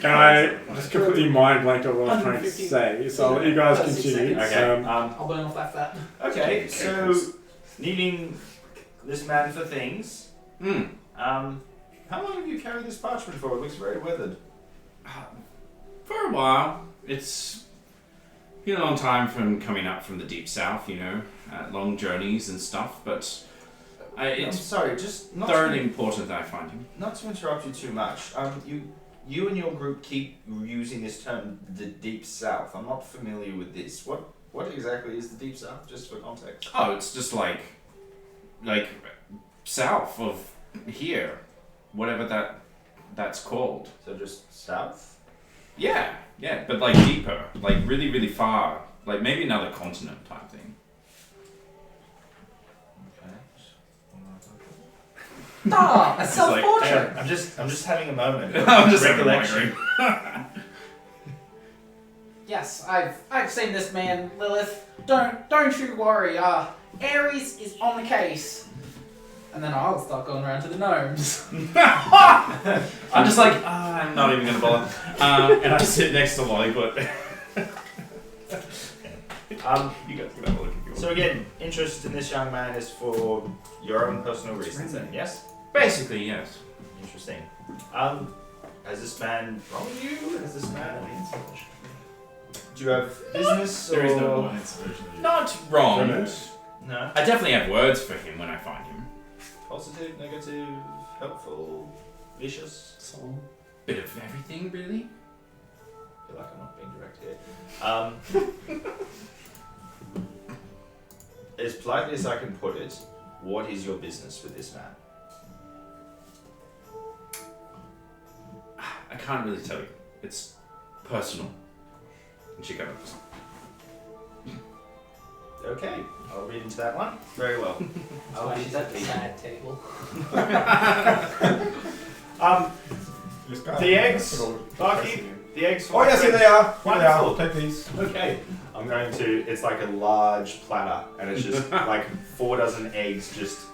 Can I just completely mind blanked on what I was trying to say? So I'll let you guys 30 continue. seconds. Okay. I'll burn off that fat. Okay, so needing this man for things. How long have you carried this parchment for? It looks very weathered. For a while. It's been a long time from coming up from the deep south, long journeys and stuff, but I'm it's sorry, just not thoroughly to, important that I find him. not to interrupt you too much. You and your group keep using this term, the deep south. I'm not familiar with this. What exactly is the deep south? Just for context. Oh, it's just like south of here, whatever that's called. So just south. Yeah, but like deeper, like really, really far, like maybe another continent type thing. Ah, a like, self-portrait. I'm just having a moment. I'm just recollection. Yes, I've seen this man, Lilith. Don't you worry. Ares is on the case. And then I'll start going around to the gnomes. I'm just like, I'm not even gonna bother. And I sit next to Lollipop. You guys can have a look if you want. So again, interest in this young man is for your own personal reasons then, yes? Basically, yes. Interesting. Has this man wronged you? Has this man... Do you have business There or... is no alliance version of you. Not wrong. No? I definitely have words for him when I find him. Positive, negative, helpful, vicious? Some. Bit of everything, really. I feel like I'm not being direct here. As politely as I can put it, what is your business with this man? I can't really tell you. It's personal. And she goes, Okay, I'll read into that one. Very well. Oh, she's at the sad table. The eggs, Barkeep, the eggs. Oh yes, here they are. Here they Wonderful. are. Take these. Okay, I'm going to. It's like a large platter, and it's just like 4 dozen eggs, just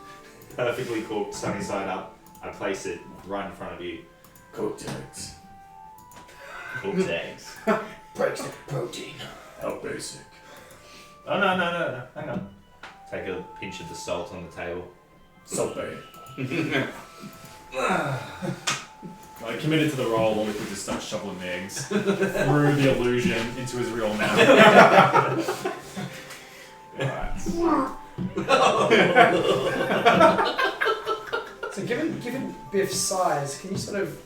perfectly cooked, sunny side up. I place it right in front of you. Cooked eggs. Cooked eggs. Breaks the protein. How basic. Oh no! Hang on. Take a pinch of the salt on the table. So bad. Like committed to the role, or we could just start shoveling the eggs through the illusion into his real mouth. So given Biff's size, can you sort of,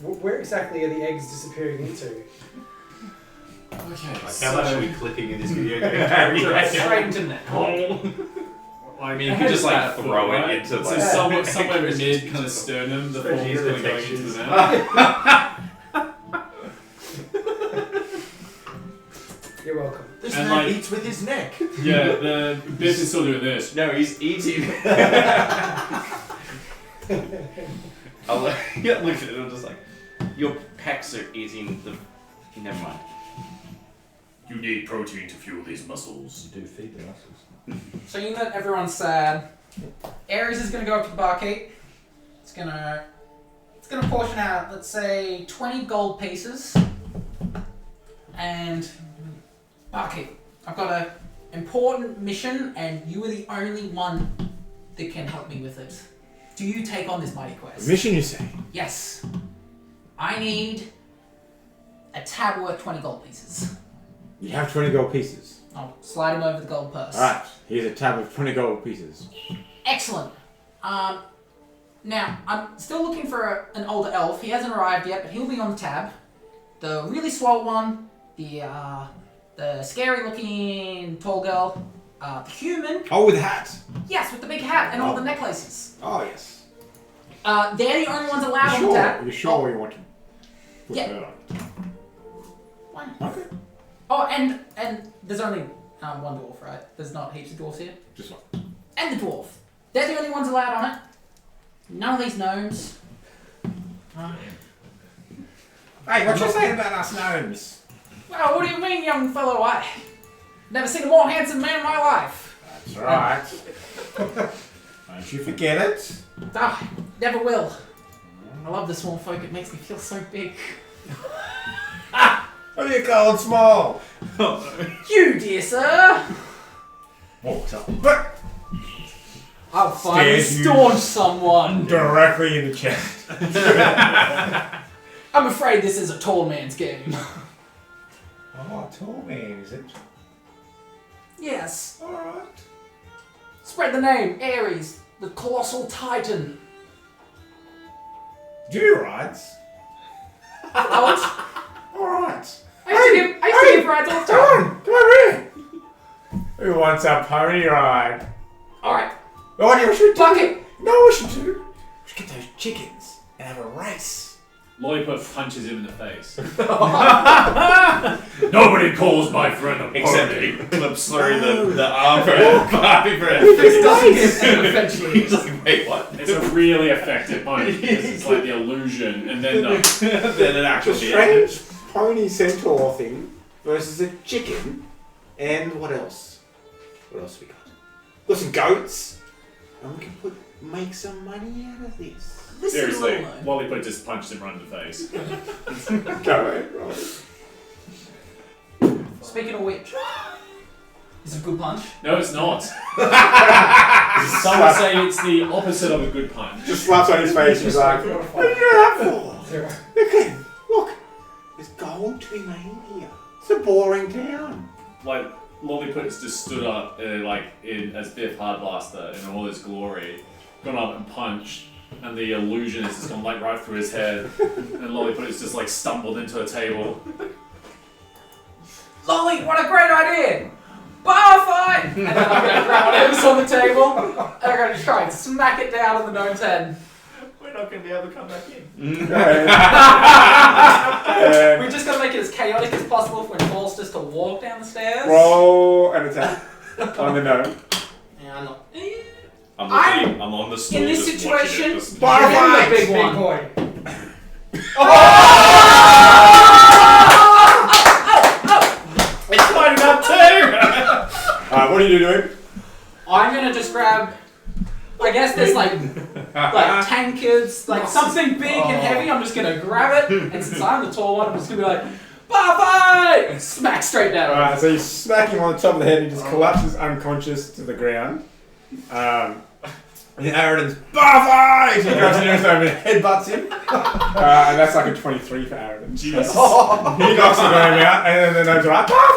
where exactly are the eggs disappearing into? Okay. Like how much are we clipping in this video game? Straight into the net. I mean, you could just like throw it into so like. somewhere mid kind of sternum, the form is kind of going into the mouth. You're welcome. This And man like- eats with his neck. Yeah, the Biff is still doing this. No, he's eating. I'll look at it. I'm just like, your pecs are eating the. Never mind. You need protein to fuel these muscles. You do feed the muscles. So you know that everyone's sad. Ares is gonna go up to the barkeep. It's gonna portion out, let's say, 20 gold pieces. And barkeep, I've got an important mission, and you are the only one that can help me with it. Do you take on this mighty quest? Mission, you say? Yes. I need a tab worth 20 gold pieces. You have 20 gold pieces. I'll slide him over the gold purse. Alright, here's a tab of 20 gold pieces. Excellent. Now, I'm still looking for an older elf. He hasn't arrived yet, but he'll be on the tab. The really swole one, the scary-looking tall girl, the human. Oh, with a hat. Yes, with the big hat and all the necklaces. Oh, yes. They're the only ones allowed on the Sure. tab. You're sure you want to put Yeah. her on? Why? Okay. Oh, and there's only one dwarf, right? There's not heaps of dwarfs here. Just one. And the dwarf. They're the only ones allowed on it. None of these gnomes. Hey, what you saying about us gnomes? Well, what do you mean, young fellow? I never seen a more handsome man in my life. That's right. Don't you forget it. Ah, never will. I love the small folk. It makes me feel so big. What do you call it small? You, dear sir. Walks up. But I'll finally Stares you. staunch someone. directly in the chest. I'm afraid this is a tall man's game. Oh, tall man, is it? Yes. Alright. Spread the name. Ares, the colossal titan. Do you rides? What? Alright. I used to give rides all the time. Come over here. Who wants a pony ride? Alright. Oh, what do you should do? Bucket. No, we should do. We should get those chickens and have a race. Lollipop punches him in the face. Nobody calls my friend a except he clips through the arm for Barbie for This doesn't get them eventually. He's like, wait, what? It's a really effective punch because it's like the illusion and then the Then an actual The hit. strange pony centaur thing versus a chicken. And what else? What else we got? Got some goats. And we can make some money out of this. This is seriously, little known. Lollipop just punched him right in the face. Go ahead, Rob. Speaking of which, is it a good punch? No, it's not. Some would say it's the opposite of a good punch. Just slaps on his face. He's like, what are you doing that for? Zero. Look, there's gold to be made here. It's a boring town. Like Lollipop's just stood up, as Biff Hardblaster in all his glory, gone up and punched, and the illusion has just gone like right through his head, and Lollipop is just like stumbled into a table. Lolly, what a great idea! Bar fight! And then I'm going to grab whatever's on the table, and I'm going to try and smack it down on the gnome's head. We're not going to be able to come back in. We've just got to make it as chaotic as possible for when forced us to walk down the stairs. Roll an attack on the gnome. Yeah, I'm not. I'm on the stool in this just watching situation, it. Just, Bar Give him fight! the big Big one. boy. it's lighting up too! What are you doing? I'm going to just grab. I guess there's like tankards, like something big and heavy. I'm just going to grab it, and since I'm the tall one, I'm just going to be like, bar fight! And smack straight down. Alright, so you smack him on the top of the head and he just collapses unconscious to the ground. And Aridon's bar fight! He grabs the nearest gnome and headbutts him. And that's like a 23 for Aridon. Jesus. He knocks the gnome out, and then the gnomes are like, bar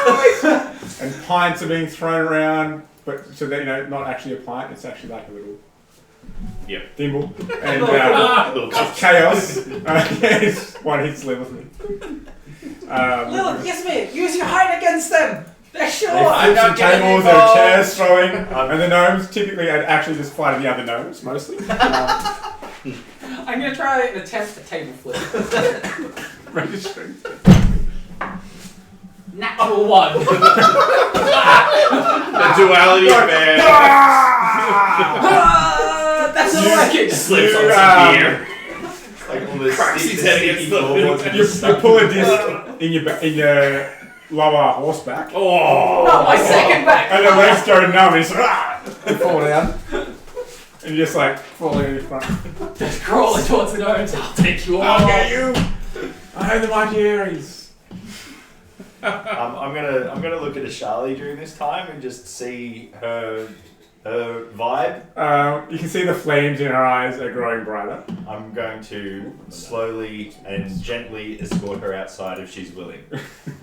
fight! And pints are being thrown around, but so that not actually a pint, it's actually like a little thimble. And chaos. Yes, one hits Lilith. Lilith, yes, me. Use your height against them. They're They short. flip some tables, there are chairs throwing, and the gnomes typically actually just fight the other gnomes, mostly. I'm going to try and attempt a table flip. Registering. Natural one. the duality of man That's not working. slips on You, some beer. Like all this Cracks his head against the floorboards wall. You pull a disc in your lower horseback, Oh! Not my second back. and the legs go numb, and you just fall down. And you just like falling in your front. Just crawling towards the gnomes. I'll take you I'll all. get you! I have the mighty Ares. I'm gonna look at Ashali during this time and just see her vibe. You can see the flames in her eyes are growing brighter. I'm going to slowly and gently escort her outside if she's willing.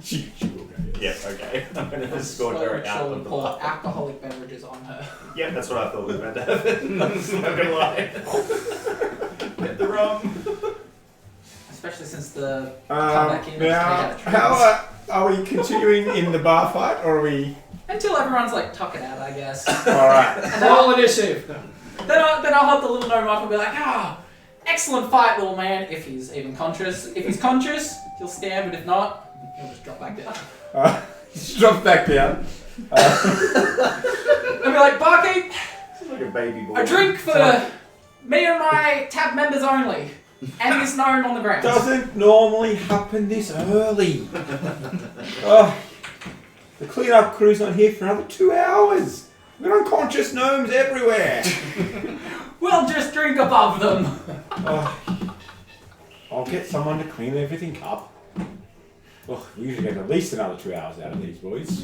She will go. Yes, okay. I'm going to escort her out of the pour bar. alcoholic beverages on her. Yeah, that's what I thought was meant to happen. I'm just not gonna lie. Get the rum. Especially since the comeback in Now, how are we continuing in the bar fight, or are we? until everyone's like tuck it out, I guess. All right. And then I'll initiative. Then I'll help the little gnome up and be like, excellent fight, little man. If he's even conscious. If he's conscious, he'll stand, but if not, he'll just drop back down. She drops back down. I'll be like, barkeep, It's like a baby boy. a drink for me and my tab members only. And this gnome on the ground. Doesn't normally happen this early. Oh, the cleanup crew's not here for another 2 hours. We've got unconscious gnomes everywhere. We'll just drink above them. Oh, I'll get someone to clean everything up. Oh, we usually get at least another 2 hours out of these boys.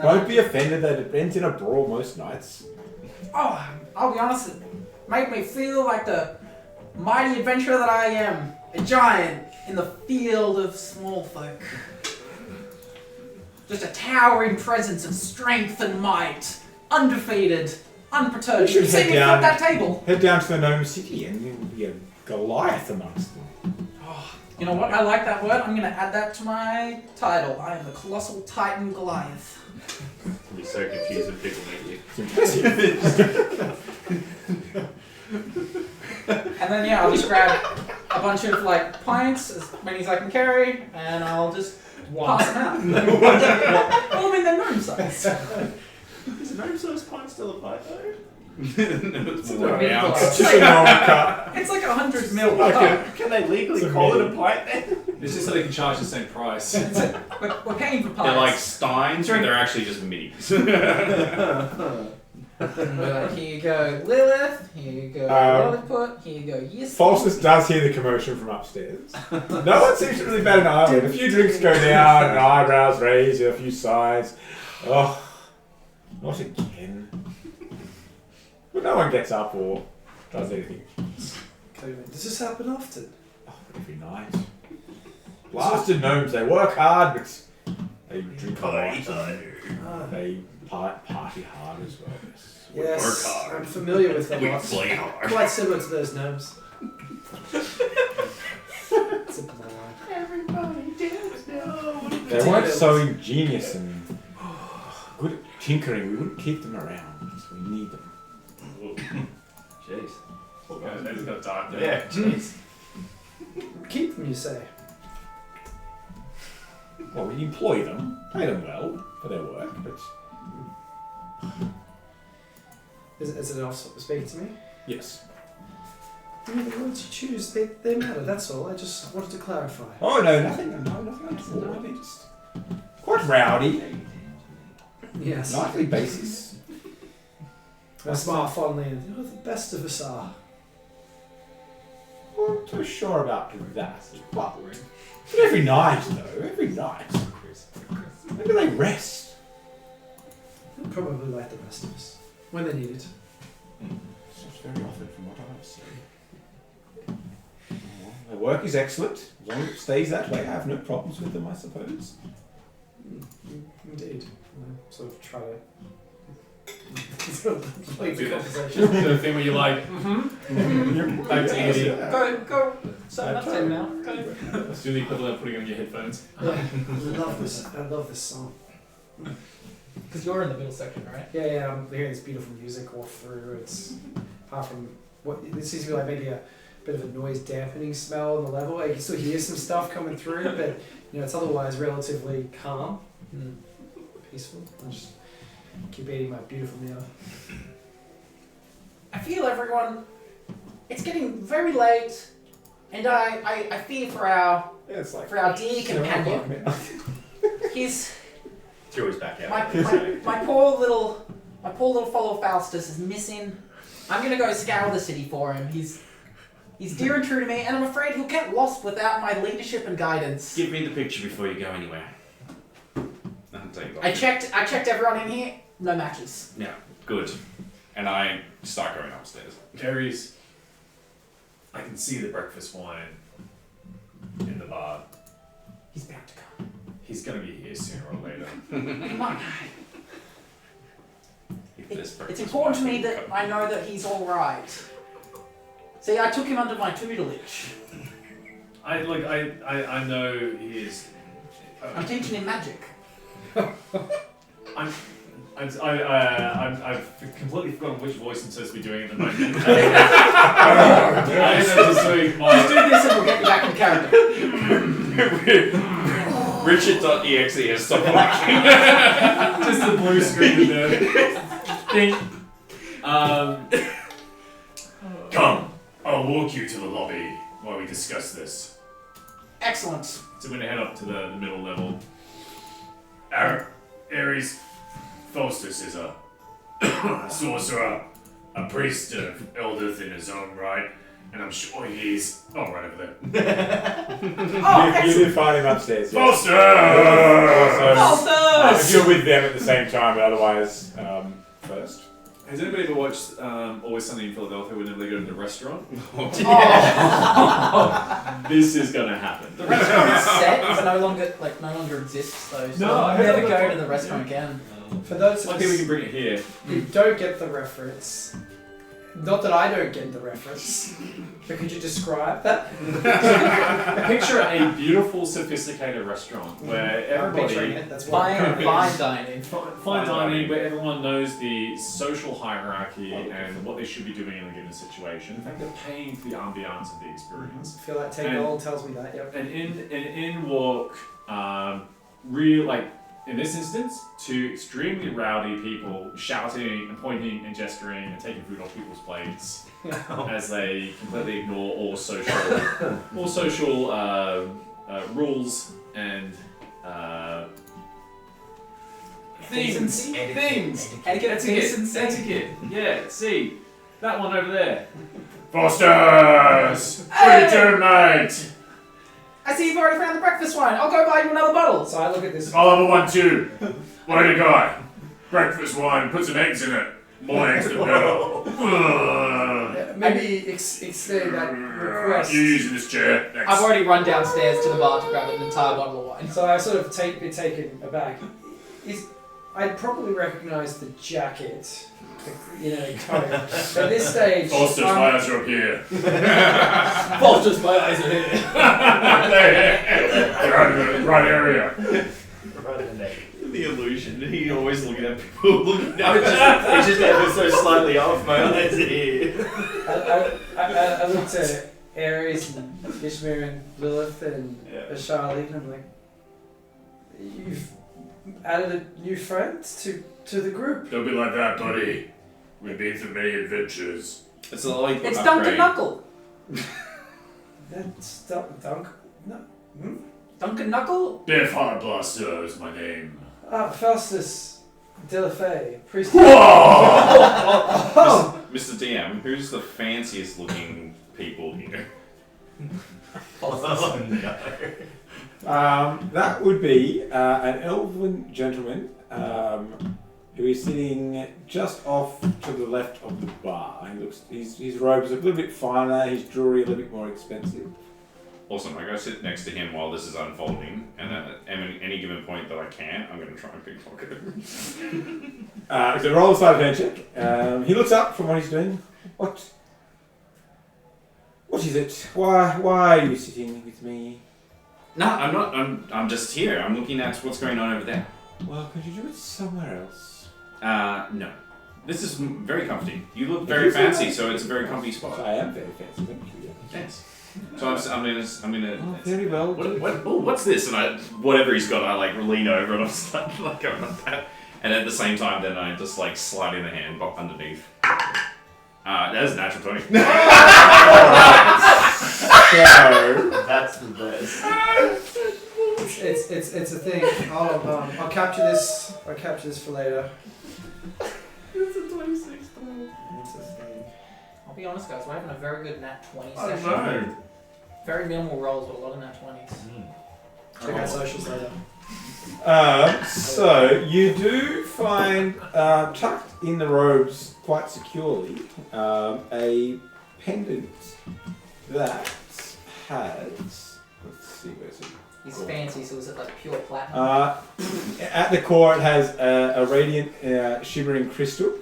Won't be offended that it ends in a brawl most nights. Oh, I'll be honest, it made me feel like the mighty adventurer that I am. A giant in the field of small folk. Just a towering presence of strength and might. Undefeated, unperturbed. You should see me flip that table. Head down to the Gnome City and you'll be a Goliath amongst them. Oh, you know what? I like that word. I'm going to add that to my title. I am the Colossal Titan Goliath. I'll be so confused when people meet you. It's impressive. And then, yeah, I'll just grab a bunch of, like, pints, as many as I can carry, and I'll just pass them out. Well, I mean, they're gnome size. Is a gnome-sized pint still a pint though? It's more more an ounce. It's just a normal cup. It's like 100 mil Like cup. can they legally It's call it a amazing. pint then? It's just so they can charge the same price. We're paying for pints. They're like steins, but they're actually just middies. Here you go, Lilith. Here you go, Lilliput. Here you go, Yes. Falsus does hear the commotion from upstairs. No one seems to really bat an eyelid. A few drinks go down and eyebrows raise, a few sighs. Oh, not again. But no one gets up or does anything. Does this happen often? Oh, every night. Blasted gnomes, they work hard, but they drink a lot. They party hard as well. Yes, work hard. I'm familiar with them. We lots. play hard. Quite similar to those gnomes. It's a bad. Everybody dance now. They weren't so ingenious and good at tinkering. We wouldn't keep them around. So we need them. Jeez. Yeah, they just got dark there. Yeah, jeez. Keep them, you say? Well, we employ them, pay them well for their work, but Is it else speaking to me? yes. The words you choose, they matter, that's all. I just wanted to clarify. Oh no, nothing untoward. They just quite rowdy, Yes. nightly basis. I smile fondly and you're the best of us are. I'm not too sure about that. But every night though, every night. Maybe they rest. They're probably like the rest of us. When they need it. It's not very often from what I've seen. Well, their work is excellent. As long as it stays that way, I have no problems with them, I suppose. Indeed. I sort of try to leave the Do that. conversation. The thing where you're like, back to Andy. Go. So that's him now. Go. Let's do the equivalent of putting on your headphones. I love this song. Because you're in the middle section, right? Yeah, I'm hearing this beautiful music all through. It's apart from what this seems to be like maybe a bit of a noise dampening smell on the level. I can still hear some stuff coming through, but it's otherwise relatively calm, peaceful. I just keep eating my beautiful meal. I feel everyone. It's getting very late, and I fear for our Yeah, it's like dear companion. He's Threw his back out. my poor little fellow Faustus is missing. I'm gonna go scour the city for him. He's dear and true to me, and I'm afraid he'll get lost without my leadership and guidance. Give me the picture before you go anywhere. I'll take that. I checked everyone in here. No matches. Yeah, good. And I start going upstairs. Aries, I can see the breakfast wine in the bar. He's bound to come. He's gonna be here sooner or later. Come on. If this It's breakfast important to wine me can that come. I know that he's all right. See, I took him under my tutelage. I know he is. I'm teaching him magic. I've completely forgotten which voice I'm supposed to be doing at the moment. I am just doing my. Just do this and we'll get you back in character. Richard.exe has stopped working. Just the blue screen in there. Ding. Come, I'll walk you to the lobby while we discuss this. Excellent. So we're gonna head up to the middle level. Ares Faustus is a sorcerer a priest of Eldith in his own right, and I'm sure he's right over there. You did find him upstairs. Yes. Foster! If you're with them at the same time, but otherwise, first. Has anybody ever watched Always Sunny in Philadelphia whenever they go to the restaurant? This is gonna happen. The restaurant set is no longer exists though. So I'll never go to the restaurant again. For those of I think we us can bring it here. who don't get the reference, not that I don't get the reference, but could you describe that? Picture a beautiful, sophisticated restaurant where I'm picturing everybody it, that's why. Fine dining. fine dining, where everyone knows the social hierarchy and what they should be doing in a given situation. In fact, they're paying for the ambiance of the experience. I feel like Take Gold tells me that, yep. And in walk real like. In this instance, two extremely rowdy people shouting and pointing and gesturing and taking food off people's plates as they completely ignore all social rules and things. Etiquette. Yeah, see that one over there. Fosters, what are you doing, mate? I see you've already found the breakfast wine. I'll go buy you another bottle. So I look at this. I'll have a one too. Way to go. Breakfast wine, put some eggs in it. More eggs the better. Maybe extend that request. You using this chair? Thanks. I've already run downstairs to the bar to grab an entire bottle of wine. So I sort of be taken aback. I'd probably recognise the jacket, coat. But at this stage, Foster's, my eyes are up here. Foster's, my eyes are here. They're out in the right area. Right in the neck. The illusion. He always looking at people looking down. It's just ever so slightly off. My eyes are here. I looked at Ares and Ishmael and Lilith and Charlie, and I'm like, you've added a new friend to the group. Don't be like that, buddy. We've been through many adventures. It's a lollipop It's upgrade. Duncan Knuckle. That's Duncan Knuckle? Biff Hardblaster is my name. Faustus Delafay, priest. Mr. DM, who's the fanciest looking people here? Oh no. That would be an elven gentleman who is sitting just off to the left of the bar. His robes are a little bit finer, his jewelry a little bit more expensive. Awesome, I go sit next to him while this is unfolding, and at any given point that I can, I'm going to try and pickpocket him. So roll a sleight of hand check. He looks up from what he's doing. What is it? Why are you sitting with me? No, I'm not. I'm just here. I'm looking at what's going on over there. Well, could you do it somewhere else? No. This is very comfy. You look very fancy, so it's a very comfy spot. I am very fancy, thank you. Yes. So I'm gonna. Oh, very well. What's this? And whatever he's got, I lean over and I'm starting like going like that. And at the same time, then I just slide in the hand underneath. That is a natural 20. That's the best. It's a thing. I'll capture this. I'll capture this for later. It's a 26. It's a thing. I'll be honest, guys, we're having a very good nat 20 I session. know. Very minimal rolls, but a lot of nat 20s. Check out socials later. So you do find tucked in the robes quite securely a pendant that has. Let's see, where's it? He's fancy, so is it like pure platinum? At the core, it has a radiant, shimmering crystal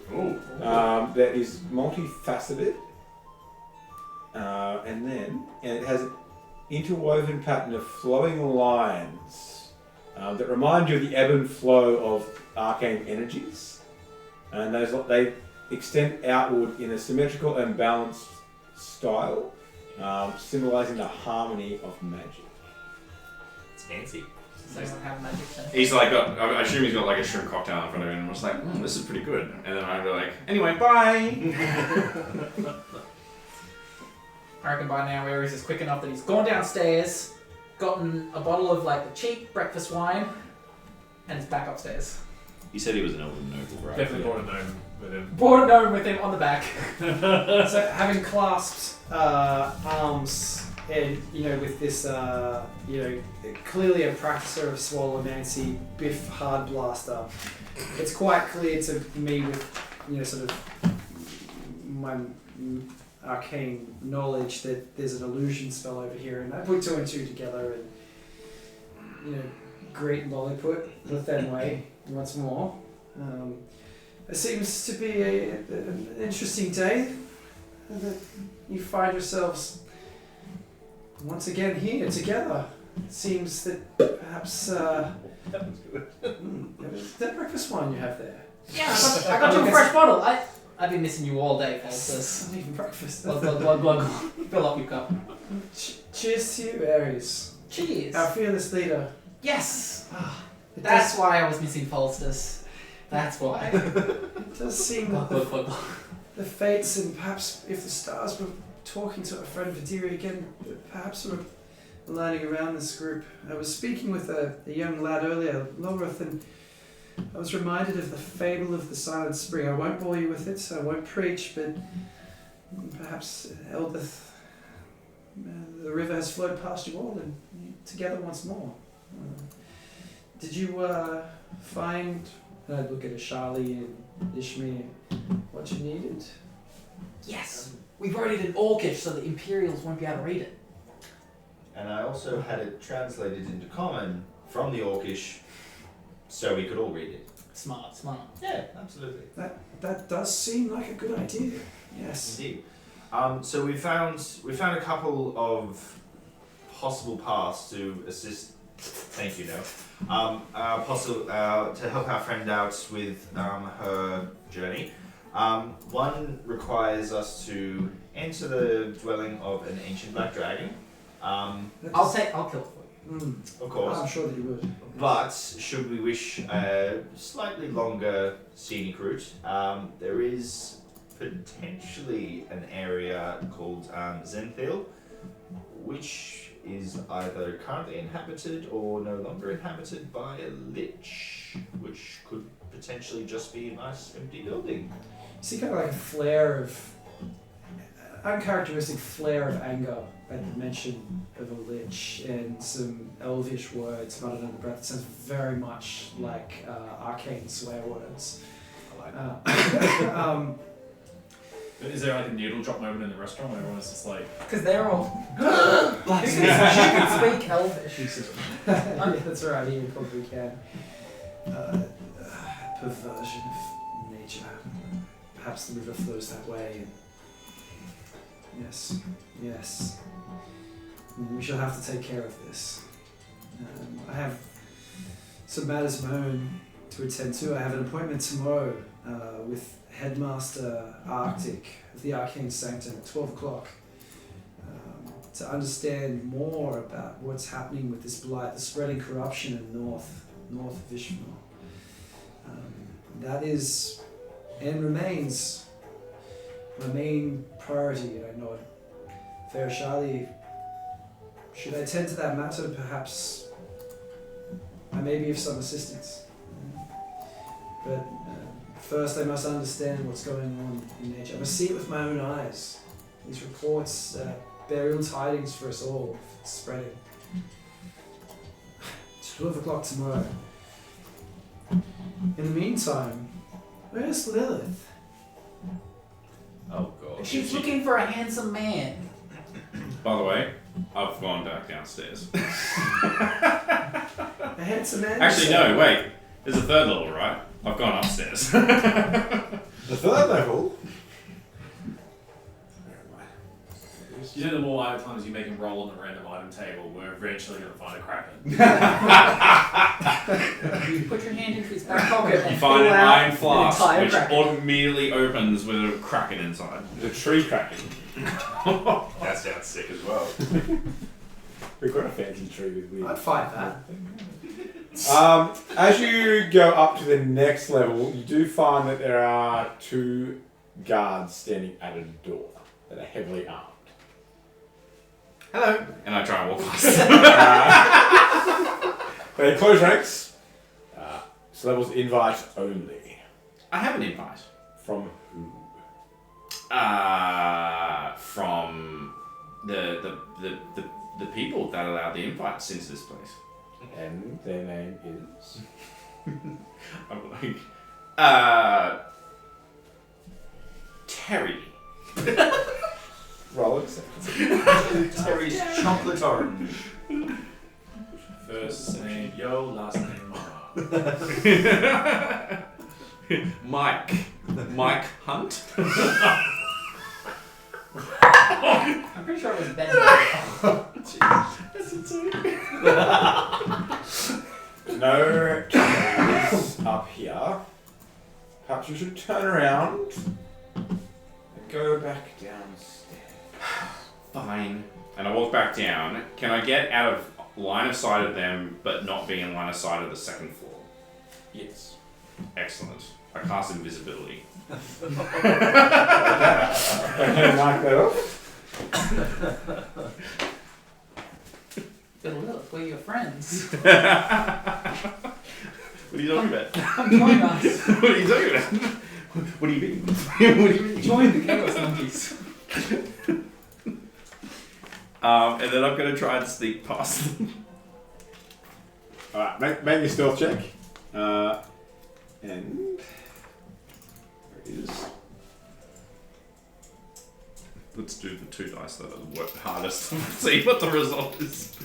that is multifaceted, and it has an interwoven pattern of flowing lines that remind you of the ebb and flow of arcane energies, and they extend outward in a symmetrical and balanced style, symbolizing the harmony of magic. It's fancy. Does anyone have magic sense? He's I assume he's got a shrimp cocktail in front of him, and I was like, this is pretty good. And then I'd be like, anyway, bye. I reckon by now Ares is quick enough that he's gone downstairs, gotten a bottle of the cheap breakfast wine, and is back upstairs. He said he was an elven noble, right? Definitely bought a gnome. with him. Brought gnome with him on the back. So having clasped arms and with this clearly a practicer of swallomancy, Biff Hardblaster, it's quite clear to me with sort of my arcane knowledge that there's an illusion spell over here, and I put 2 and 2 together and greet Lolliput the Fenway once more. It seems to be an interesting day that you find yourselves once again here together. It seems that perhaps that breakfast wine you have there. Yeah, I got you a fresh bottle. I've been missing you all day, Falsus. Not even breakfast. Glug, glug, glug, glug. Fill up your cup. Cheers to you, Ares. Cheers. Our fearless leader. Yes. It That's why I was missing Falsus. That's why. It does seem Glug, that glug, glug. the fates and perhaps if the stars were talking to our friend Vidiri again, perhaps we're aligning around this group. I was speaking with a young lad earlier, Loreth, and I was reminded of the fable of the Silent Spring. I won't bore you with it, I won't preach, but perhaps Eldith, the river has flowed past you all and together once more. Did you find, and I'd look at Ashali and Ishmi, what you needed? Yes. We wrote it in Orcish so the Imperials won't be able to read it. And I also had it translated into Common from the Orcish so we could all read it. Smart. Yeah, absolutely. That does seem like a good idea. Yes. Indeed. So we found a couple of possible paths to assist. Thank you, No. Possible to help our friend out with her journey. One requires us to enter the dwelling of an ancient black dragon. I'll kill it for you. Of course. I'm sure that you would. But should we wish a slightly longer scenic route, there is potentially an area called Zenthil, which is either currently inhabited or no longer inhabited by a lich, which could potentially just be a nice empty building. See kind of like a flare of, uncharacteristic flare of anger at the mention of a lich and some elvish words muttered under the breath. It sounds very much like arcane swear words. I like that. But is there like a needle drop moment in the restaurant where everyone's just like... Because they're all... Black. You can speak Elvish. Yeah, that's right, you probably can. Perversion of nature. Perhaps the river flows that way. Yes. We shall have to take care of this. I have some matters of my own to attend to. I have an appointment tomorrow with Headmaster Arctic of the Arcane Sanctum at 12 o'clock to understand more about what's happening with this blight, the spreading corruption in north of Vishnu. That is and remains my main priority, I nod. Fair Shali, should I tend to that matter, perhaps I may be of some assistance. But first I must understand what's going on in nature. I must see it with my own eyes. These reports bear ill tidings for us all. It's spreading. It's 12 o'clock tomorrow. In the meantime, where's Lilith? Oh god. She's looking for a handsome man. By the way, I've gone back downstairs. A handsome man? Actually, no, wait. There's a third level, right? I've gone upstairs. The third level? You know, the more times you make him roll on the random item table, we're eventually going to find a kraken. You put your hand into his back pocket and You find an pull out iron flask, entire which kraken. immediately opens with a kraken inside. The tree cracking. That sounds sick as well. We've got a fancy tree with weird. I'd fight that. As you go up to the next level, you do find that there are 2 guards standing at a door that are heavily armed. Hello. And I try and walk past. They close ranks. This level's invite only. I have an invite. From who? From the people that allowed the invites into this place. And their name is? I'm like, Terry. Roll acceptance. Terry's chocolate orange. First name Yo, last name Ma. Mike Hunt. I'm pretty sure it was Ben. No cameras up here. Perhaps you should turn around and go back downstairs. Fine. And I walk back down. Can I get out of line of sight of them, but not be in line of sight of the second floor? Yes. Excellent. I cast invisibility. Okay, mark that off. But look, we're your friends. What are you talking about? Come join us. What are you talking about? What do you mean? What do you mean? Join the Chaos Monkeys. And then I'm going to try and sneak past them. Alright, make your stealth check. And there it is. Let's do the 2 dice that have worked hardest and see what the result is.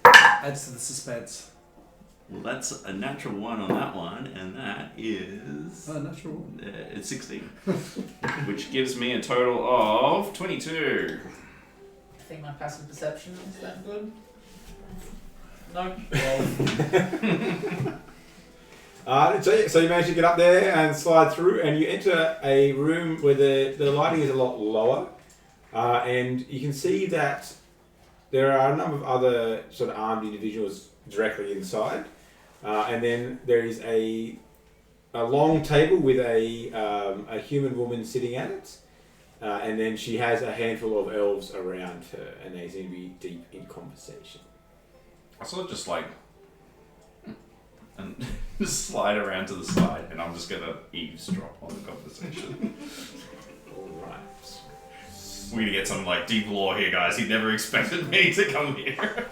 Adds to the suspense. Well, that's a natural 1 on that one, and that is... natural one. It's 16. Which gives me a total of 22. I think my passive perception is that good. No. So you manage to get up there and slide through, and you enter a room where the lighting is a lot lower, and you can see that there are a number of other sort of armed individuals directly inside, and then there is a long table with a human woman sitting at it, and then she has a handful of elves around her, and they seem to be deep in conversation. I sort of just like... and just slide around to the side, and I'm just going to eavesdrop on the conversation. Alright. We're going to get some like deep lore here, guys. He never expected me to come here.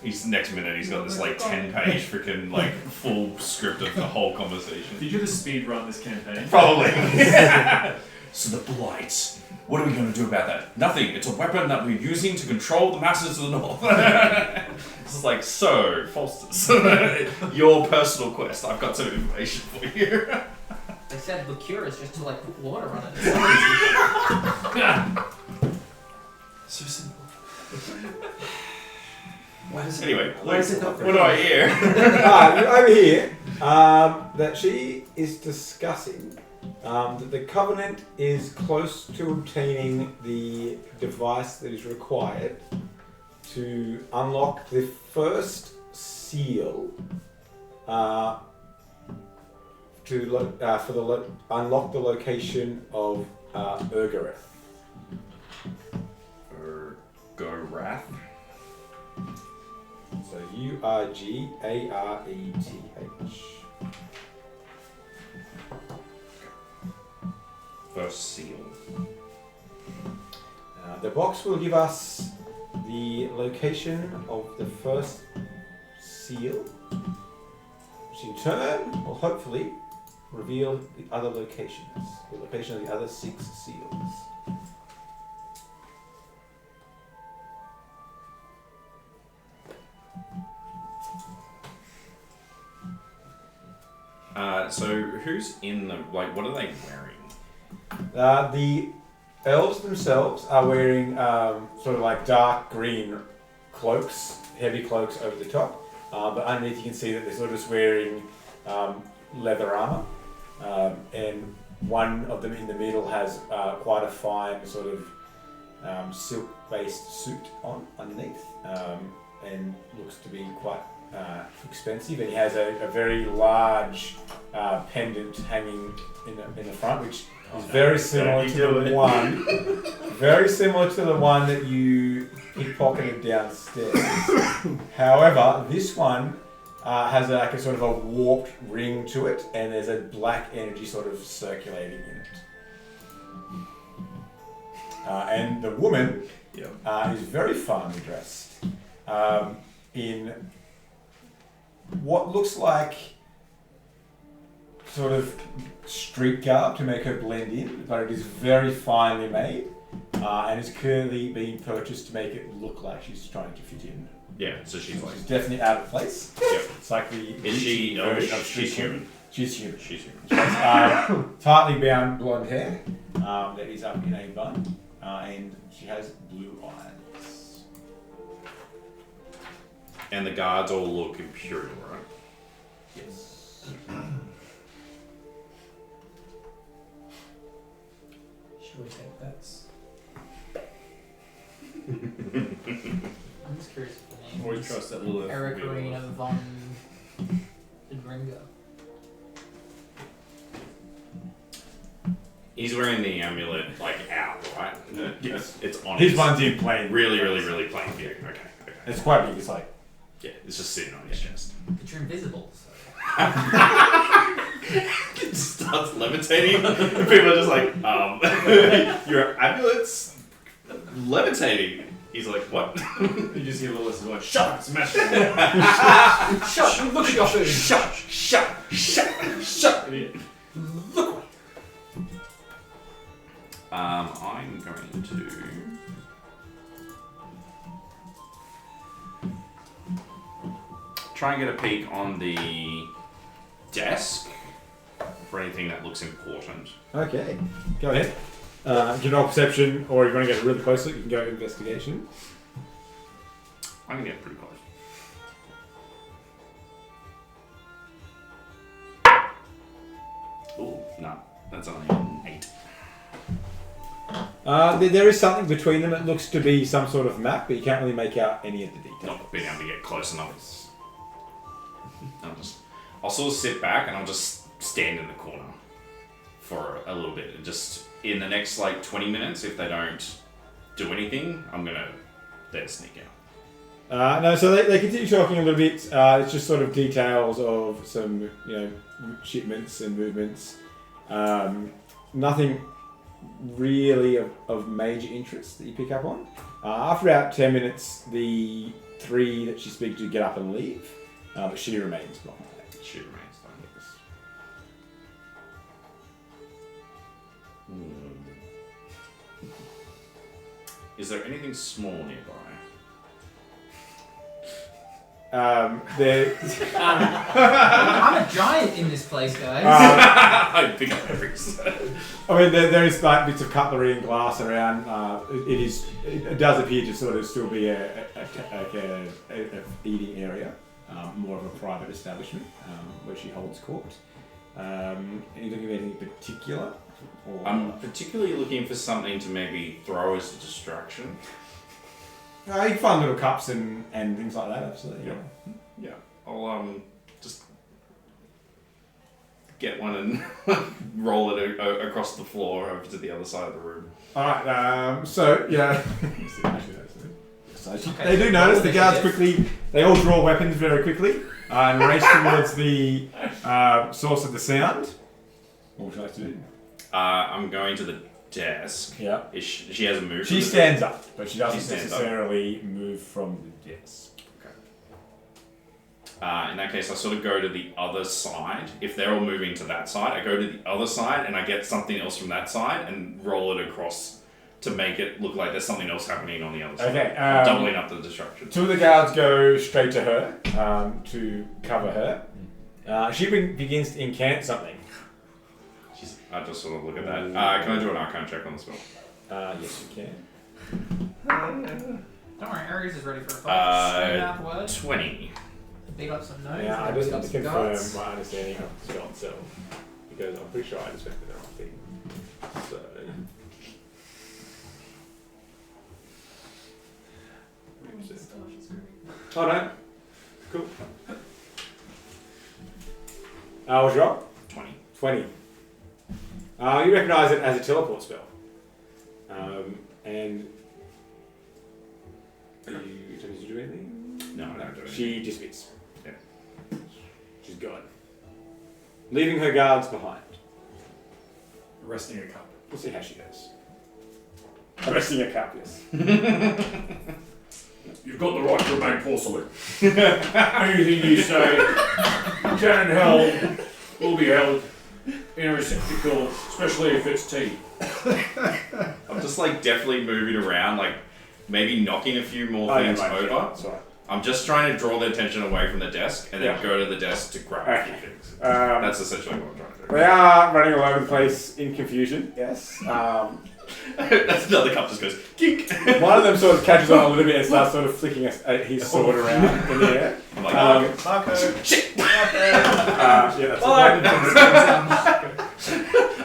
He's next minute. He's got this like 10-page freaking like full script of the whole conversation. Did you just speed run this campaign? Probably. So the blight. What are we going to do about that? Nothing. It's a weapon that we're using to control the masses of the north. It's like, so, Falsters, your personal quest. I've got some information for you. They said the cure is just to like put water on it. So simple. Anyway, Why is it not what do I hear? Over here, that she is discussing that the Covenant is close to obtaining the device that is required to unlock the first seal unlock the location of Urgareth. Urgarath? So Urgareth. First seal. The box will give us the location of the first seal, which in turn will hopefully reveal the other locations, the location of the other 6 seals. So who's in the, like, what are they wearing? The elves themselves are wearing sort of like dark green cloaks, heavy cloaks over the top, but underneath you can see that they're sort of just wearing leather armor, and one of them in the middle has quite a fine sort of silk-based suit on underneath, and looks to be quite expensive, and he has a very large pendant hanging in the front, which is very similar to the one, that you pickpocketed downstairs. However, this one has like a sort of a warped ring to it, and there's a black energy sort of circulating in it. And the woman is very finely dressed in what looks like sort of street garb to make her blend in, but it is very finely made and is clearly being purchased to make it look like she's trying to fit in. Yeah, so she's like. She's definitely out of place. Yep. It's like the Is she? Oh, version of she's street human. She's human. She's human. She has tightly bound blonde hair that is up in a bun, and she has blue eyes. And the guards all look imperial, right? Yes. Should we take bets? I'm just curious if the name Always is trust that Lilith. Eric will be Arena Lilith. von Dringo. He's wearing the amulet like out, right? Yes. It's on. His one's in plain. Really plain. Yeah. Okay. It's quite big. It's like Yeah, it's just sitting on his chest. But you're invisible, so. It starts levitating. People are just like, your amulet's levitating. He's like, what? You just hear Lilith going, shut up, smash it. Shut! Look at your food! Shut. Idiot. Look! I'm going to try and get a peek on the desk for anything that looks important. okay. Go ahead. If you roll perception, or if you want to get really close, you can go investigation. I can get pretty close. Ooh, no, that's only an 8. There is something between them. It looks to be some sort of map, but you can't really make out any of the details. Not being able to get close enough. I'll sort of sit back and I'll just stand in the corner for a little bit. Just in the next like 20 minutes, if they don't do anything, I'm gonna then sneak out. No, so they continue talking a little bit. It's just sort of details of some, shipments and movements. Nothing really of major interest that you pick up on. After about 10 minutes, the three that she speaks to get up and leave, but she remains behind. She remains fine. Is there anything small nearby? There. I'm a giant in this place, guys. I pick up every. I mean, there is like bits of cutlery and glass around. It does appear to sort of still be a eating area, more of a private establishment where she holds court. Are you looking at anything in particular? Or? I'm particularly looking for something to maybe throw as a distraction. You can find little cups and things like that, absolutely. Yeah. I'll just get one and roll it across the floor over to the other side of the room. Alright, so, yeah. Okay, they do so notice roll the guards initiative. quickly, they all draw weapons very quickly and race towards the source of the sound. What would you like to do? I'm going to the desk. Yeah. She hasn't moved. She from the stands up, but she doesn't She stands up. necessarily move from the desk. In that case, I sort of go to the other side. If they're all moving to that side, I go to the other side and I get something else from that side and roll it across to make it look like there's something else happening on the other side. Okay, I'm doubling up the distraction. Two of the guards go straight to her to cover her. She begins to incant something. I just sort of look at that. Can I do an Arcana check on the spell? Yes, you can. Don't worry, Aries is ready for a fight. Straight out the word. 20. Beat up some nodes. Yeah, I beat just up need to some confirm guts. my understanding of the spell itself, because I'm pretty sure I just went for the wrong thing. So. Oh no. Cool. What's your roll? 20. 20. You recognise it as a teleport spell. And did you do anything? No, I don't do it. She dissipates. Yeah. gone. Leaving her guards behind. Resting a cup. We'll see how she goes. Resting a cup, yes. You've got the right to remain porcelain. Anything you say can and held will be held in a receptacle, especially if it's tea. I'm just like definitely moving around, like maybe knocking a few more things over. Sorry. I'm just trying to draw their attention away from the desk and then go to the desk to grab a few things. That's essentially what I'm trying to do. They are running all over the place in confusion, yes. That's another cup just goes, kink. One of them sort of catches on a little bit and starts sort of flicking his sword around in the air. I'm like, Marco. shit! Yeah, that's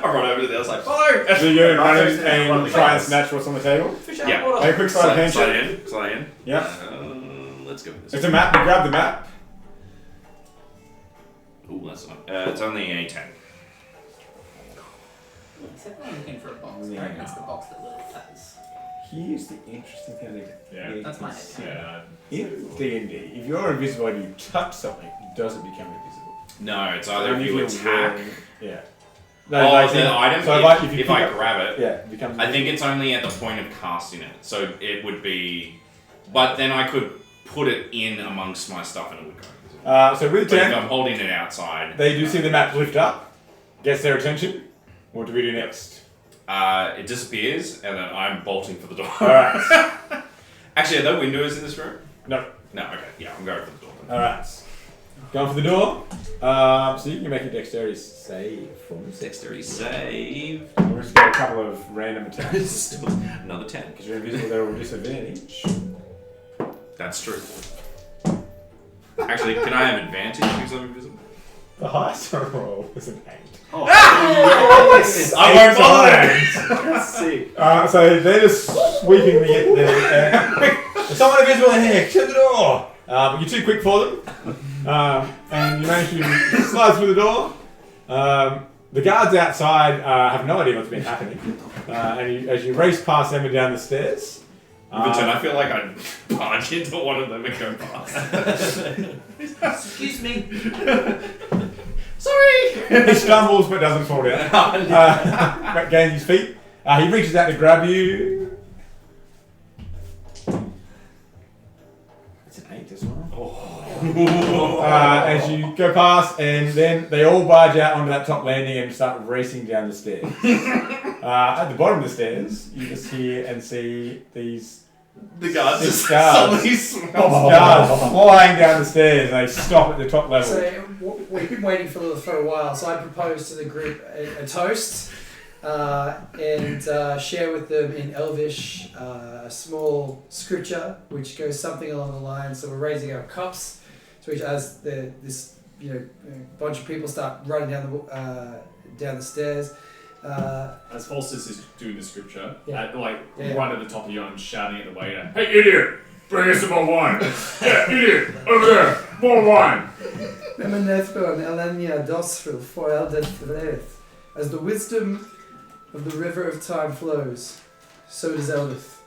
I run over to the other side, follow! So you go and run in and try and snatch what's on the table. Yeah. Make a quick sleight of hand check. Slide in. Yeah. Let's go with this. It's a map. You grab the map. Ooh, that's not. It's only a 10. Except I'm looking for a box. I reckon it's the box that Lilith has. Here's the interesting thing. Yeah. That's my head. Yeah. In D&D, if you're invisible and you touch something, it doesn't become invisible. No, it's either Only if you you're attack. wearing- Yeah. Oh, like, the item, so if you I pick up- grab it, Yeah, it becomes. I think it's only at the point of casting it. So it would be. But then I could put it in amongst my stuff and it would go invisible. So with But if 10, I'm holding it outside, they do see the map lift up, gets their attention. What do we do next? it disappears and then I'm bolting for the door. Alright. Actually, are there windows in this room? No. No, okay. Yeah, I'm going for the door then. Alright. Going for the door. So you can make a dexterity save for me. Dexterity save. We're just got a couple of random attacks. Still another 10. Because you're invisible, they're all disadvantage. That's true. Actually, can I have advantage because I'm invisible? The highest roll is an 8. Oh, yes! I won't bother! Let's see. So they're just sweeping the someone invisible in here, shut the door! But you're too quick for them. And you manage to slide through the door. The guards outside have no idea what's been happening. As you race past them and down the stairs. I feel like I'd barge into one of them and go past. Excuse me. Sorry! He stumbles but doesn't fall down. But gains his feet. He reaches out to grab you. It's an 8 as well. As you go past, and then they all barge out onto that top landing and start racing down the stairs. At the bottom of the stairs, you just hear and see these The guards Six just guards. suddenly smells. guards flying down the stairs, and they stop at the top level. So we've been waiting for Lilith for a while, so I propose to the group a toast and share with them in Elvish a small scripture which goes something along the lines. So we're raising our cups, to which as this bunch of people start running down the stairs. As Faustus is doing the scripture, Yeah. right at the top of you, I'm shouting at the waiter, "Hey, idiot! Bring us some more wine! Yeah, idiot! Over there! More wine!" As the wisdom of the river of time flows, so does Eldith.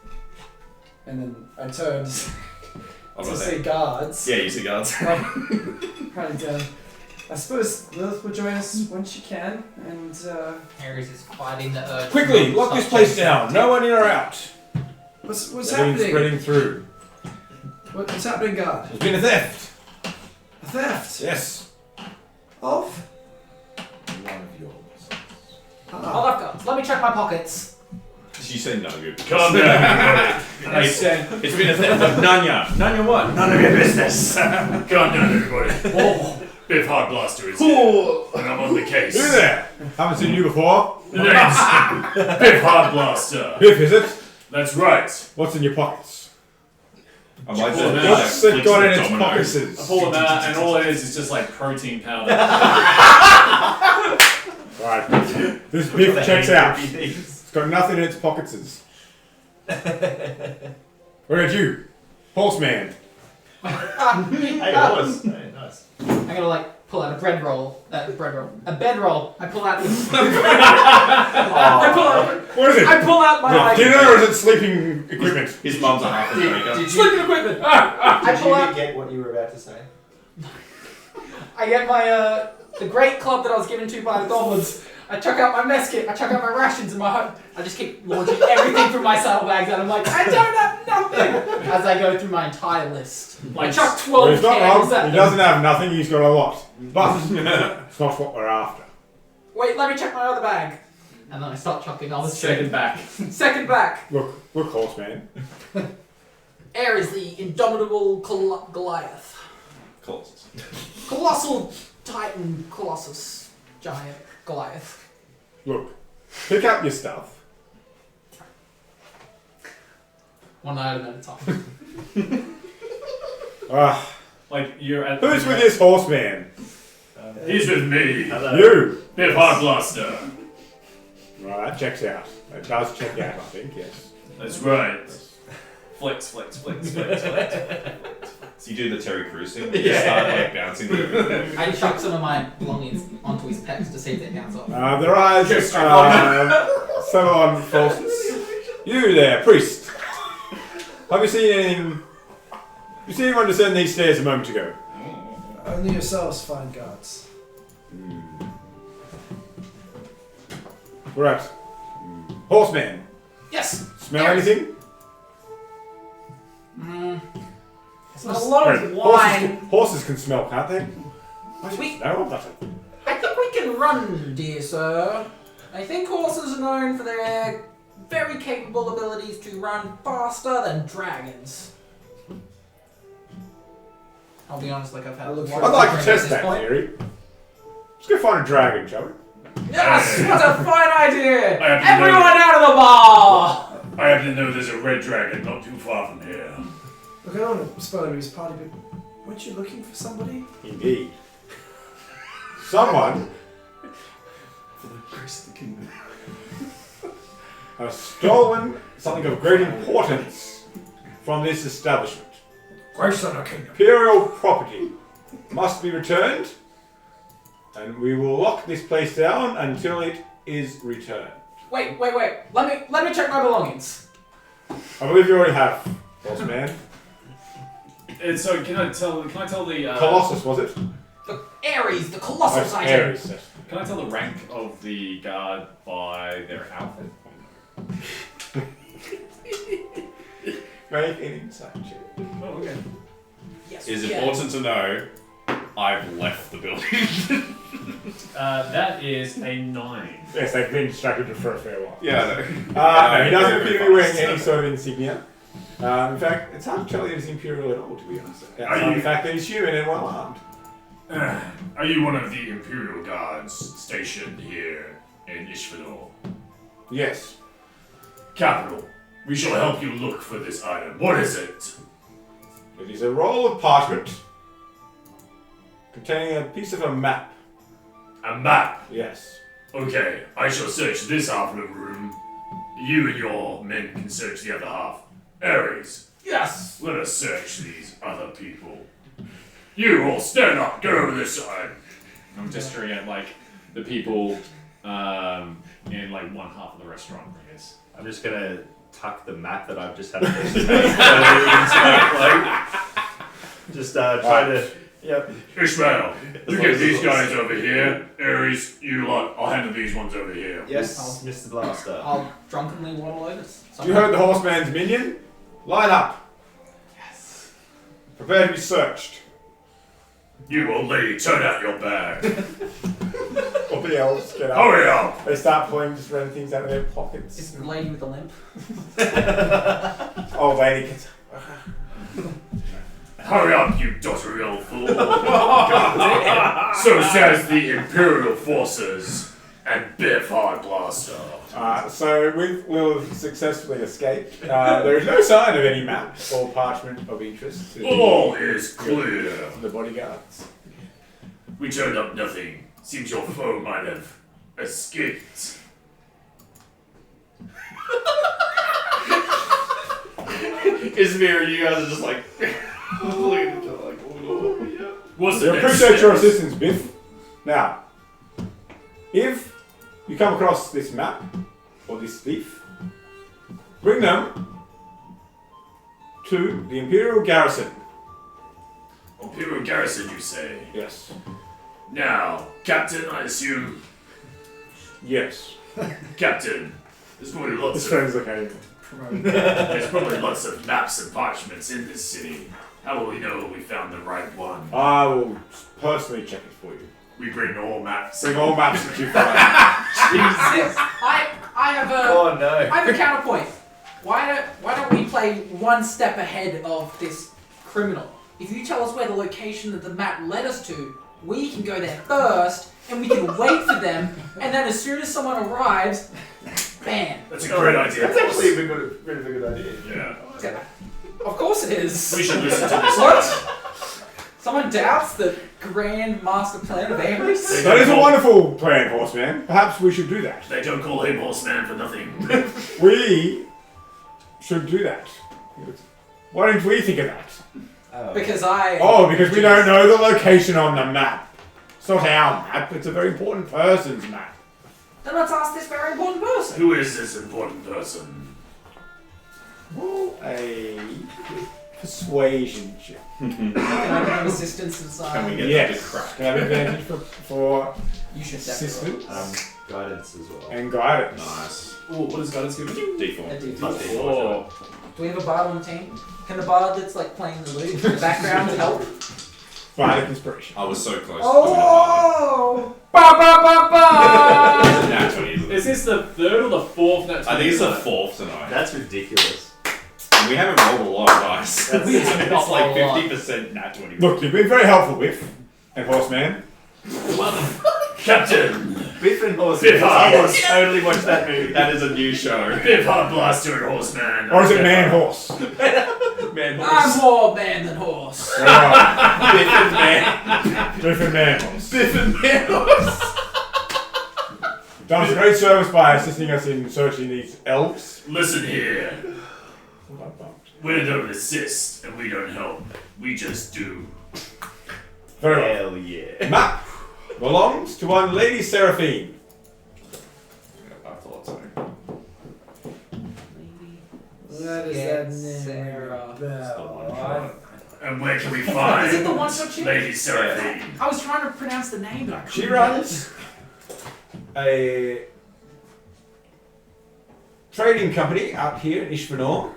And then I turned to see guards. Yeah, you see guards. Running down. I suppose Lilith will join us when she can, and Ares is fighting the urge. Quickly, lock this place down. No one in or out. what's Everything's happening? spreading through. What's happening, guard? There's been a theft. A theft Yes. of? One of yours. Hold up, guards. Let me check my pockets. You say no, good. Calm down, It's been a theft of Nanya. Nanya what? none of your business. Calm down, everybody. Oh, Biff Hardblaster is here, and I'm on the case. Who there? Haven't seen you before. The name's Biff Hardblaster. Biff, is it? That's right. What's in your pockets? I like Pull them that. out. What's it got in its pockets? I pull them out, and all it is just like protein powder. Right. This Biff checks out. It's got nothing in its pockets. What about you? Horseman. Hey, horse. Hey, nice. I'm gonna pull out a a bedroll. I pull out. What is it? I pull out my Dinner or is it sleeping equipment? His mum's a half a maker. Did sleeping equipment. I pull out. you get what you were about to say? I get my the great club that I was given to by the goblins. I chuck out my mess kit, I chuck out my rations and my hut. I just keep launching everything from my saddlebags and I'm like, I don't have nothing! As I go through my entire list. I chuck 12 Well, he's not cans wrong. at He them. doesn't have nothing, he's got a lot. But it's not what we're after. Wait, let me check my other bag. And then I start chucking other Second back. Second back. Look, horseman. Ares, the indomitable Goliath. Colossus. Colossal Titan Colossus. Giant Goliath. Look, pick up your stuff. One item at a time. Ah, Like you're at. who's with this horseman? He's with me. Hello. You! Biff Hardblaster. Right, that checks out. It does check out, I think, yes. That's right. Flex, flex, flex, flex, flex. So you do the Terry Crews thing? You start like bouncing. I chuck some of my belongings onto his pecs to see if they bounce off. Their eyes settle on Faustus. You there, priest. Have you seen anything? Have you seen anyone descend these stairs a moment ago? Only yourselves find guards. Right. Horseman, Yes! smell Yes. anything? There's a lot of Right, wine. Horses can smell, can't they? We- No, but I think we can run, dear sir. I think horses are known for their very capable abilities to run faster than dragons. I'll be honest, like I've had. I look one for- I'd like to drink at test this that point. theory. Let's go find a dragon, shall we? Yes, what a fine idea! I have to Everyone know- out of the bar! I happen to know there's a red dragon not too far from here. Look, I don't want to spoil his party, but weren't you looking for somebody? Indeed. Someone For the rest of the kingdom. has stolen something of great importance from this establishment. Grace on our kingdom. Imperial property must be returned, and we will lock this place down until it is returned. Wait. Let me check my belongings. I believe you already have, horseman. And so can I tell the Colossus, was it? The Ares, the Colossus Oh, item. Ares, yes. Can I tell the rank of the guard by their outfit? Make an insight check. Oh, okay. Yes, It's we can. important to know I've left the building. That is a 9. Yes, they've been distracted for a fair while. Yeah, No, he doesn't appear to be wearing any sort of insignia. In fact, it's hard to tell he's Imperial at all, to be honest. Outside the fact that he's human and well armed. Are you one of the Imperial Guards stationed here in Ishvador? Yes. Capital. We shall help you look for this item. What is it? It is a roll of parchment containing a piece of a map. A map. Yes. Okay, I shall search this half of the room. You and your men can search the other half. Ares, Yes. let us search these other people. You all stand up, get over this side. I'm gesturing at like the people in like one half of the restaurant, I guess. I'm just gonna tuck the map that I've just had into just try to. Yep. Ishmael, you get these guys over here. Ares, you lot, I'll handle these ones over here. Yes, Mr. Blaster. I'll drunkenly waddle over. You heard the horseman's minion? Line up. Yes. Prepare to be searched. You old lady, turn out your bag. All the elves get up. Hurry up! They start pulling just random things out of their pockets. Is the lady with the limp? Old lady gets Hurry up, you dotterial fool. So says the Imperial forces and Biff Hardblaster. So we'll successfully escape. There is no sign of any map or parchment of interest to All is clear. the bodyguards. We turned up nothing. Seems your foe might have escaped. Ismir, you guys are just like looking at each other like, oh, yeah. What's the We next appreciate your steps? assistance, Biff. Now, if you come across this map or this thief, bring them to the Imperial garrison. Imperial Imperial garrison, you say? Yes. Now, Captain, I assume. Yes. Captain, there's probably lots His of friends look at him. there's probably lots of maps and parchments in this city. How will we know we found the right one? I will personally check it for you. We bring all maps. Bring all maps that you find. I have a Oh no. I have a counterpoint. Why don't we play one step ahead of this criminal? If you tell us where the location that the map led us to, we can go there first, and we can wait for them, and then as soon as someone arrives, bam. That's a great idea. That's actually a bit of a good idea. Yeah. Of course it is. We should listen to this What? guy. Someone doubts the grand master plan of Ares? That is a wonderful plan, Horseman. Perhaps we should do that. They don't call him Horseman for nothing. We should do that. Why didn't we think of that? Because Because we don't know the location on the map. It's not our map, it's a very important person's map. Then let's ask this very important person. Who is this important person? Roll a persuasion check. Can I get assistance inside? Can we get Yes. them to crack? Can I have advantage for You should definitely. assistance Guidance as well. and guidance? Nice. Ooh, what does guidance give you? D4. Plus D4. Oh, Do we have a bard on the team? Can the bard that's like playing the lute in the background help? Bardic inspiration. I was so close. Oh! Ba ba ba ba! That's what it is. is this the third or the fourth? That's I think it's the fourth tonight. That's ridiculous. And we haven't rolled a lot of dice. We have It's not like rolled a lot. 50% nat 20. Look, you've been very helpful, Biff and Horseman. Captain! Biff and Horse. Biff I Hardblaster. would totally watch that movie. That is a new show. Biff Hardblaster and Horseman. Or is it Man Horse? Man, I'm more man than horse. Right. Biff and Man. Biff and Man Horse. Biff and Man Horse. Done us a great service by assisting us in searching these elves. Listen here. We don't assist and we don't help. We just do. Very well. Hell yeah. Map belongs to one Lady Seraphine. I thought so. What is Yeah, that name? Sarah. And where can we Is it find the one so cheap? Lady Seraphine? I was trying to pronounce the name, but I couldn't. She runs a trading company out here in Ishvanor.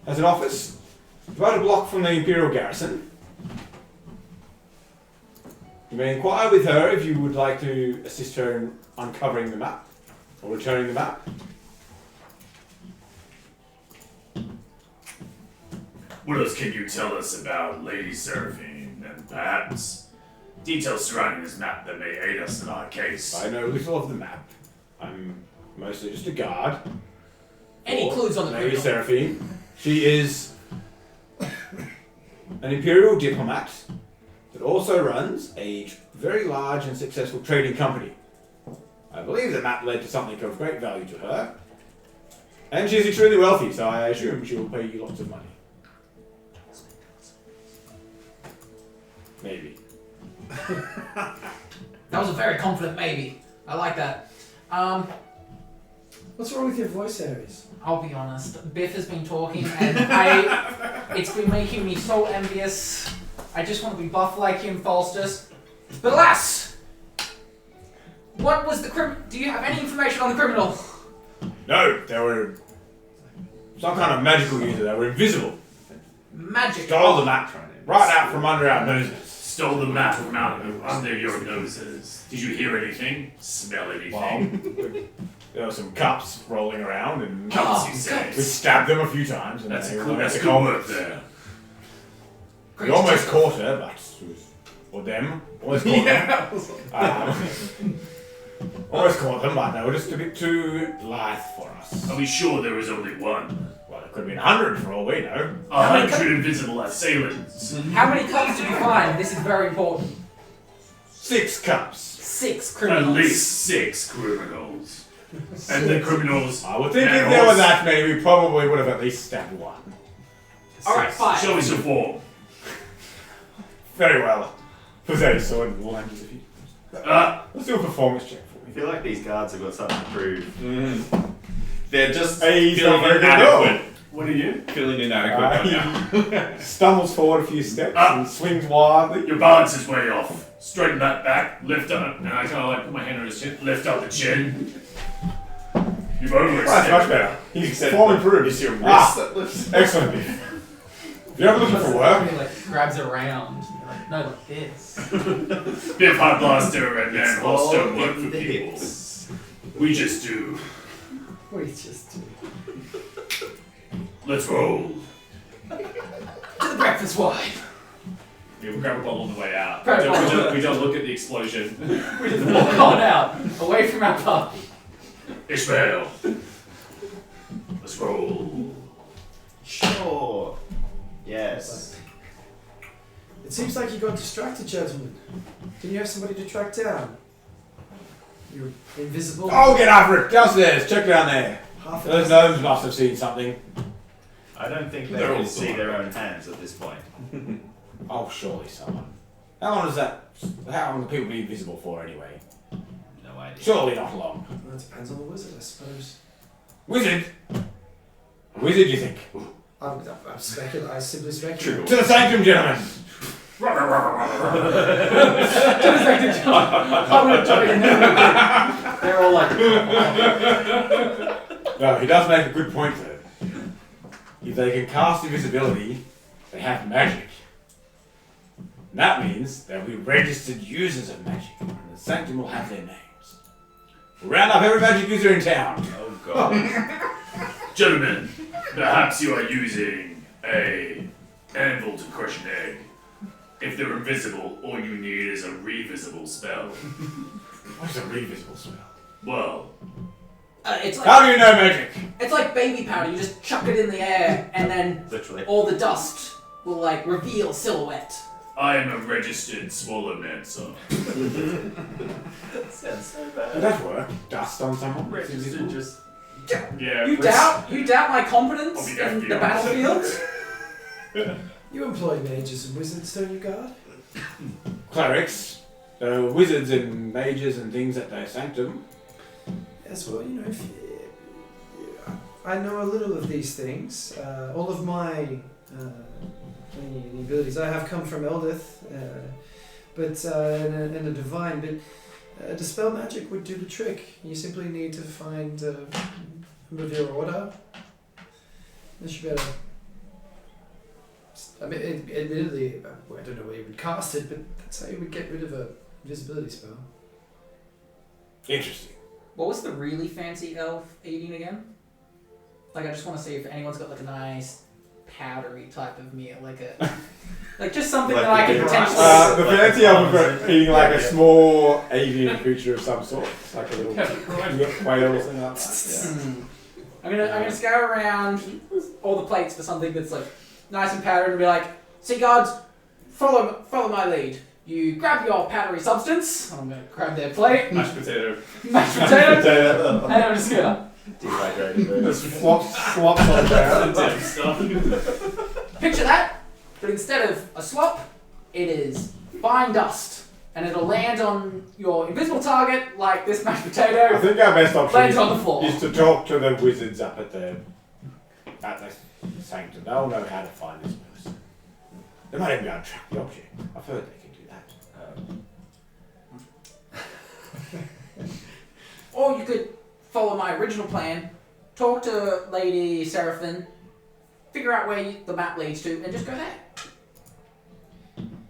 Has an office about a block from the Imperial garrison. You may inquire with her if you would like to assist her in uncovering the map or returning the map. What else can you tell us about Lady Seraphine and perhaps details surrounding this map that may aid us in our case? I know little of the map. I'm mostly just a guard. Any for clues on the Lady criminal? Seraphine. She is an imperial diplomat that also runs a very large and successful trading company. I believe the map led to something of great value to her. And she's extremely wealthy, so I assume she will pay you lots of money. Maybe. That was a very confident maybe. I like that. What's wrong with your voice, Aries? I'll be honest. Biff has been talking, and it's been making me so envious. I just want to be buff like him, Falstus. But alas, what was the do you have any information on the criminal? No, they were some kind of magical user. They were invisible. Magic. Stole the map right out from under our noses. Stole the map from under your noses. Did you hear anything? Smell anything? Well, there were some cups rolling around, and Cups, you say? we stabbed them a few times. And That's they cool. were That's the good work culprits. there. We almost caught her, but it was, or them, almost caught them. Almost caught them, but they were just a bit too lithe for us. Are we sure there was only one? Well, it could have been 100 for all we know. 100 invisible assailants. How many cups did you find? This is very important. 6 cups. 6 At criminals. least 6 criminals. And the criminals. I would think Man, if there were horse. that many, we probably would have at least stabbed one. Alright, 5. Show us your form. Very well. Possess sword and lunges if you. Let's do a performance check for I me. feel like these guards have got something to prove. They're just Hey, he's not feeling very good at all. inadequate. What are you? Feeling inadequate right now. Stumbles forward a few steps and swings wildly. Your balance is way off. Straighten that back, lift up, and I kind of like put my hand on his chin, lift up the chin. You've overextended. That's much better. He's falling through. It's your wrist that lifts. Excellent. If you're ever looking for work, He like grabs around. You're like, no, like this. Biff, Hardblaster, and man Walls don't work for people. We just do. We just do. Let's roll. To the breakfast wine. Yeah, we'll grab a bottle on the way out. Grab a bottle. We don't look at the explosion. We just walk on out, away from our party. Ishmael. Let's roll. Sure. Yes. It seems like you got distracted, gentlemen. Didn't you have somebody to track down? You're invisible. oh, get after it. Downstairs. Check down there. Half Those gnomes must have seen something. I don't think they They're all can see gone. their own hands at this point. Oh, surely someone. How long does that? How long do people be invisible for anyway? No idea. Surely not long. Well, it depends on the wizard, I suppose. Wizard. Wizard, you think? I'm speculating. I simply speculate. To the sanctum, gentlemen. They're all like, No, he does make a good point though. If they can cast invisibility, they have magic. And that means they'll be registered users of magic, and the sanctum will have their names. We'll round up every magic user in town. Oh god. Gentlemen, perhaps you are using a anvil to crush an egg. If they're invisible, all you need is a revisible spell. What's a revisible spell? Well, it's How like do you know magic? it's like baby powder. You just chuck it in the air, and then Literally. all the dust will like reveal silhouette. I am a registered swallowmancer. Sounds so Would bad. that work? Dust on someone? Registered just. Yeah, You doubt my competence I'll be in FBI. the battlefield? You employ mages and wizards, don't you, guard? Clerics. Wizards and mages and things at their sanctum. Yes, well, you know, I know a little of these things. All of my any abilities I have come from Eldith, and a divine, but dispel magic would do the trick. You simply need to find a member of your order. Unless you better. I mean, admittedly, I don't know where you would cast it, but that's how you would get rid of a invisibility spell. Interesting. What was the really fancy elf eating again? Like, I just want to see if anyone's got like a nice powdery type of meal, like a like just something Like that I the could big potentially. rice. The fancy elf is eating like a small avian creature of some sort. It's like a little whale or something like that. I'm gonna scour around all the plates for something that's like nice and powdered and be like, "See, guards, follow my lead. You grab your powdery substance." I'm gonna grab their plate, Mashed potato. mashed potato, and I'm just gonna Dehydrated bird. Just flops on the ground. Dip stuff. picture that, but instead of a slop, it is fine dust, and it'll land on your invisible target like this mashed I potato think our best option lands on the floor. is to talk to the wizards up at the sanctum. They'll know how to find this person. They might even be able to track the object. I've heard they can do that. Or you could follow my original plan, talk to Lady Seraphine, figure out where the map leads to, and just go there.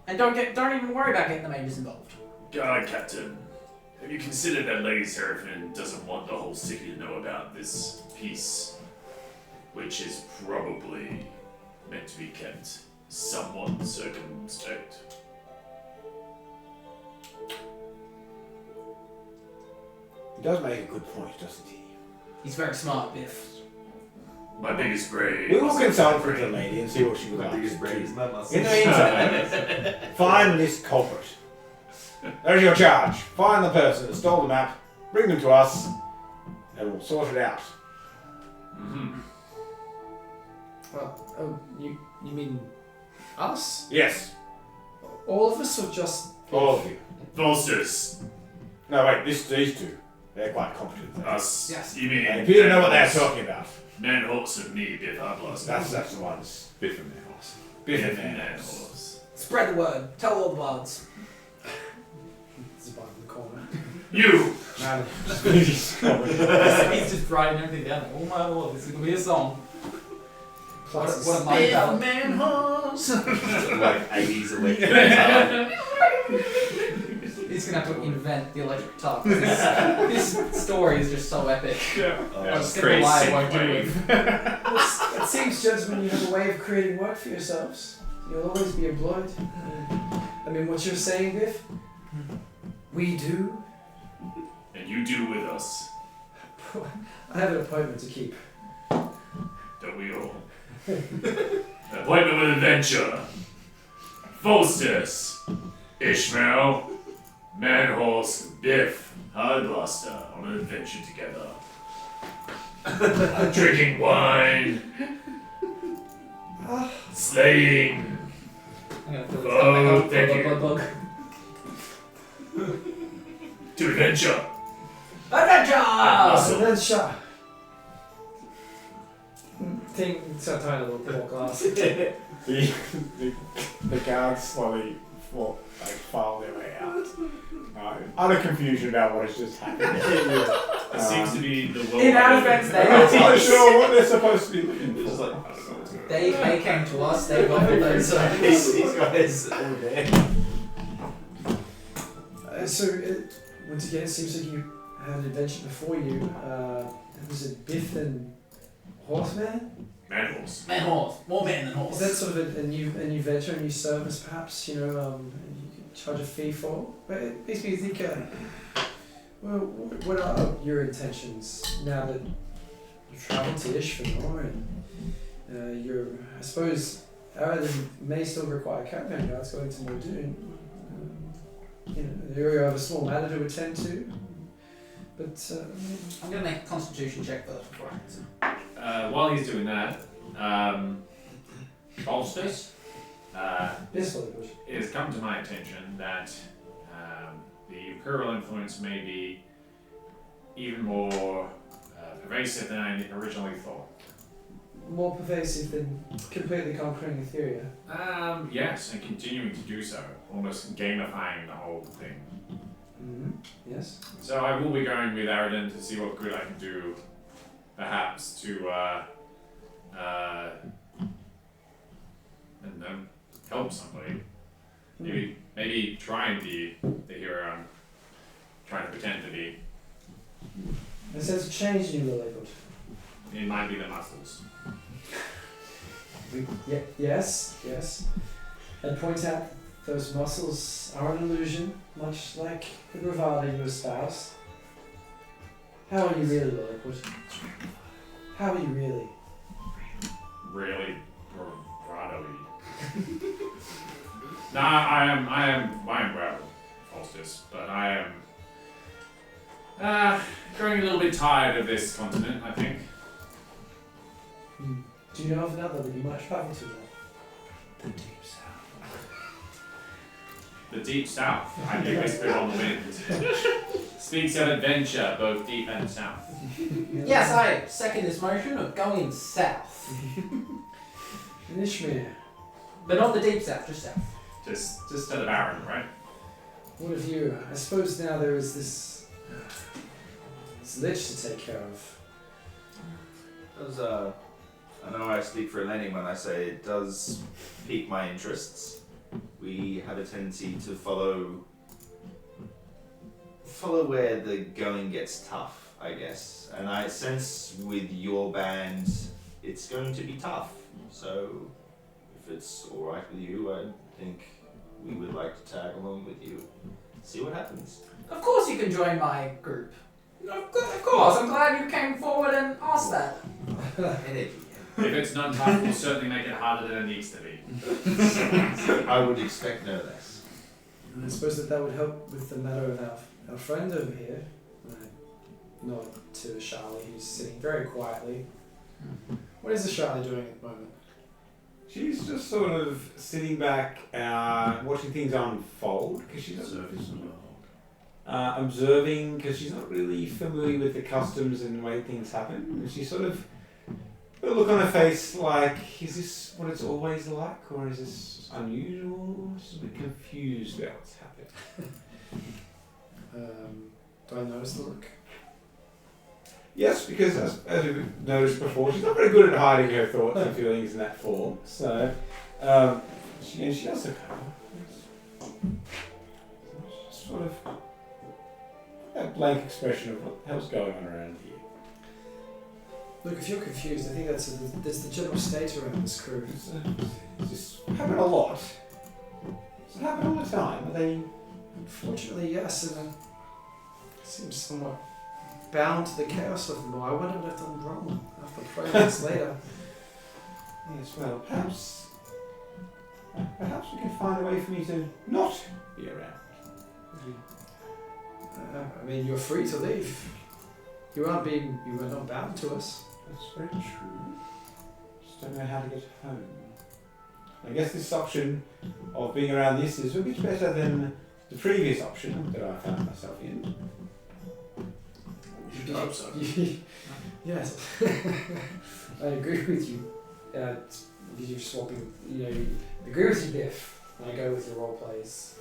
And don't even worry about getting the mages involved. Guard Captain, have you considered that Lady Seraphine doesn't want the whole city to know about this piece, which is probably meant to be kept somewhat circumspect? He does make a good point, doesn't he? He's very smart, Biff. My biggest brain. We will wasn't consult my with the brain. lady and see what she would My like. biggest brain is my muscle. In the meantime, find this culprit. There's your charge. Find the person that stole the map, bring them to us, and we'll sort it out. Mm-hmm. Well, oh, you mean us? Yes, All of us, or just? all of you. Bolsters. No, wait, these two. They're quite competent. Us. Yes. You mean? They appear to know what they're animals. talking about. Man Horse and me, Biff Hardblaster. That's the one. It's Biff and Man Horse. Biff and Man Horse. Spread the word. Tell all the bards. It's above the corner. You! Man, He's just writing everything down. Oh my lord, this is gonna be a song. plus What a mind ballad. Man Horse. Like 80s electric guitar. He's gonna have to invent the electric guitar. This story is just so epic. I was gonna Pretty lie, I sick won't do wave. it. it seems, gentlemen, you have a way of creating work for yourselves. You'll always be employed. I mean, what you're saying, Biff? We do. And you do with us. I have an appointment to keep. Don't we all? Appointment with adventure. Faustus, Ishmael, Man Horse, Biff, Hardblaster on an adventure together. Drinking wine, slaying. I'm gonna feel this Oh, coming up. thank you. Bug. To adventure. Adventure! Awesome. And then shot. So tiny little poor glass. The guards slowly file their way out. Utter confusion about what has just happened. It seems to be the world. In our defense, I'm not sure what they're supposed to be looking It's for. like, I don't know what's going on. They came to us, they got all those. He's got his over there. Once again, it seems like you had an adventure before you. Was it Biff and Horseman? Man Horse. Man horse, more man than Is horse. that sort of a new venture, a new service, perhaps? You can charge a fee for. But it makes me think. Well, what are your intentions now that you've travelled to Ishvanor and I suppose Aradan may still require caravan guards going to Muldoon. You have a small matter to attend to. But I'm gonna make a constitution check first before I answer. While he's doing that, Faustus, this way, Bush. it has come to my attention that the Imperial influence may be even more pervasive than I originally thought. More pervasive than completely conquering Etheria. Yes, and continuing to do so, almost gamifying the whole thing. Mm-hmm. Yes. So I will be going with Aradan to see what good I can do, perhaps to and help somebody. Maybe try and be the hero I'm trying to pretend to be. A sense of change in your label. It might be the muscles. Yes. And point out those muscles are an illusion, much like the bravado you espouse. How are you really, Lilliput? How are you really? Really bravado-y. No, I am bravo, Faustus, but I am growing a little bit tired of this continent, I think. Do you know of another that you might travel to now? The deep south. The deep south, I hear whispered on the wind. Speaks of adventure, both deep and south. Yes, I second this motion of going south. In Ishmael, But not the deep south, just south. Just to the Baron, right? what of you? I suppose now there is this lich to take care of. I know I speak for Eleni when I say it does pique my interests. We have a tendency to follow where the going gets tough, I guess. And I sense with your band, it's going to be tough. So, if it's alright with you, I think we would like to tag along with you. See what happens. Of course you can join my group. Of course, I'm glad you came forward and asked that. If it's not tough, we'll certainly make it harder than it needs to be. I would expect no less. And I suppose that would help with the matter of our friend over here. I nod to Charlie, who's sitting very quietly. What is the Charlie doing at the moment? She's just sort of sitting back, watching things unfold because she's observing because she's not really familiar with the customs and the way things happen. And she's sort of Got a look on her face like, is this what it's always like, or is this unusual? She's a bit confused about what's happening. Do I notice the look? Yes, because as we've noticed before, she's not very good at hiding her thoughts and feelings in that form. So, she does look over. Sort of a blank expression of what the hell's going on around here. Look, if you're confused, I think that's the general state around this crew. Does this happen a lot? Does it happen all the time? Are they... Unfortunately, yes, and it seems somewhat bound to the chaos of them all. I wonder what I've done wrong after praying this later. Yes, well, perhaps we can find a way for me to not be around. I mean, you're free to leave. You are not bound to us. That's very true. Just don't know how to get home. I guess this option of being around this is a bit better than the previous option that I found myself in. You should hope so. Yes, I agree with you. You're swapping. I agree with you, Biff. And I go with your role plays,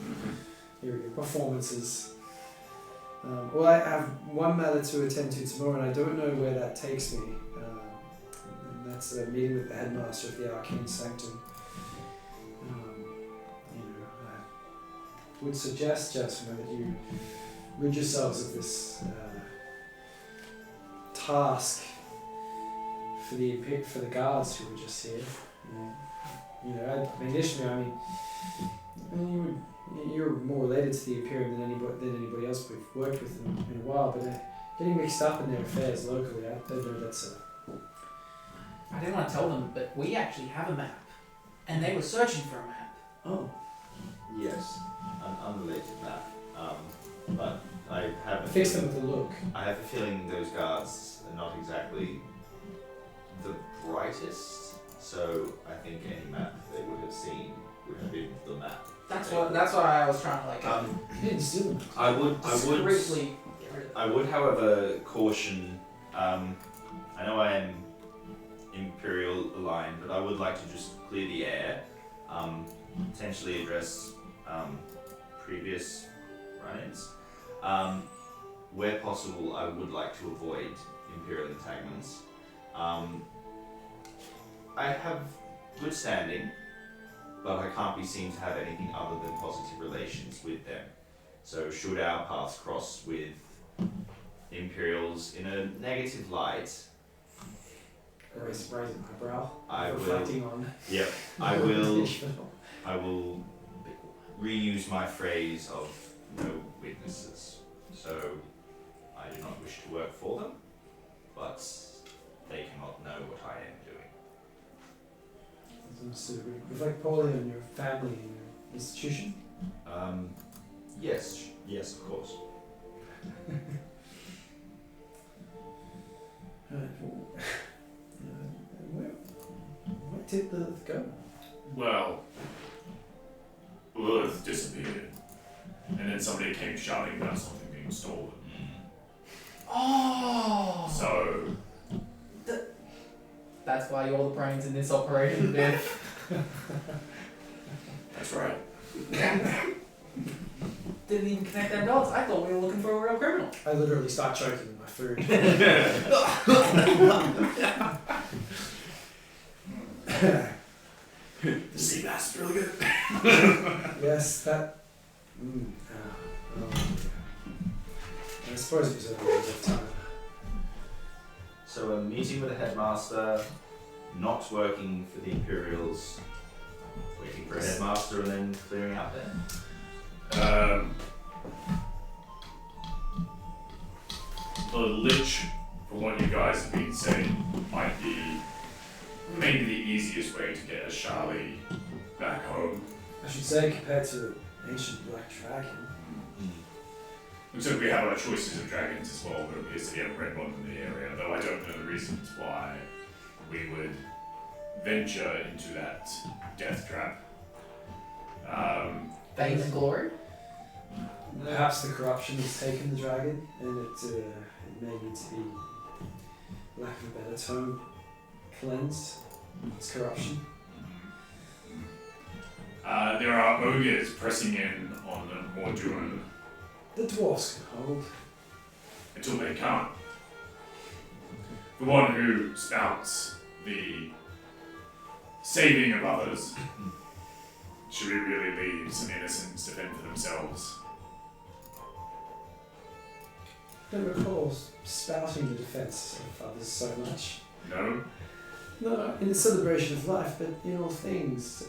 your performances. Well, I have one matter to attend to tomorrow, and I don't know where that takes me. And that's a meeting with the headmaster of the Arcane Sanctum. I would suggest, gentlemen, that you rid yourselves of this task for the guards who were just here. Initially, you're more related to the Imperium than anybody else we've worked with in a while, but getting mixed up in their affairs locally, I don't know that's I didn't want to tell them, but we actually have a map, and they were searching for a map. Oh. Yes, an unrelated map. But I have Fix them with the look. I have a feeling those guards are not exactly the brightest, so I think any map they would have seen would have been the map. That's what I was trying to like. I would, discreetly get rid of. I would, however, caution. I know I am Imperial aligned, but I would like to just clear the air, potentially address previous run-ins. Where possible, I would like to avoid Imperial entanglements. I have good standing, but I can't be seen to have anything other than positive relations with them. So should our paths cross with Imperials in a negative light, Raising my brow. I reflecting will. on. Yep, I will. I will reuse my phrase of no witnesses. So I do not wish to work for them, but they cannot know what I am doing. Reflect poorly on your family and your institution. Yes, of course. Where did Lilith go? Well, Lilith disappeared, and then somebody came shouting about something being stolen. Oh. So That's why you're the brains in this operation, Biff. that's right. Didn't even connect their dots. I thought we were looking for a real criminal. I literally start choking my food. The sea bass is really good. Yes, that. I suppose it was a waste of time. So a meeting with the headmaster, not working for the Imperials, waiting for a headmaster, and then clearing out there. The Lich, from what you guys have been saying, might be maybe the easiest way to get a Charlie back home. I should say, compared to ancient black dragon. Looks like we have our choices of dragons as well, but it appears to be a red one in the area, though I don't know the reasons why we would venture into that death trap. Fame and glory? Perhaps the corruption has taken the dragon, and it may need to be, lack of a better term, cleansed its corruption? There are ogres pressing in on Mordun The dwarves can hold. until they can't. The one who spouts the saving of others, should we really leave some innocents to fend for themselves? I don't recall spouting the defense of others so much. No? No, in the celebration of life, but in all things,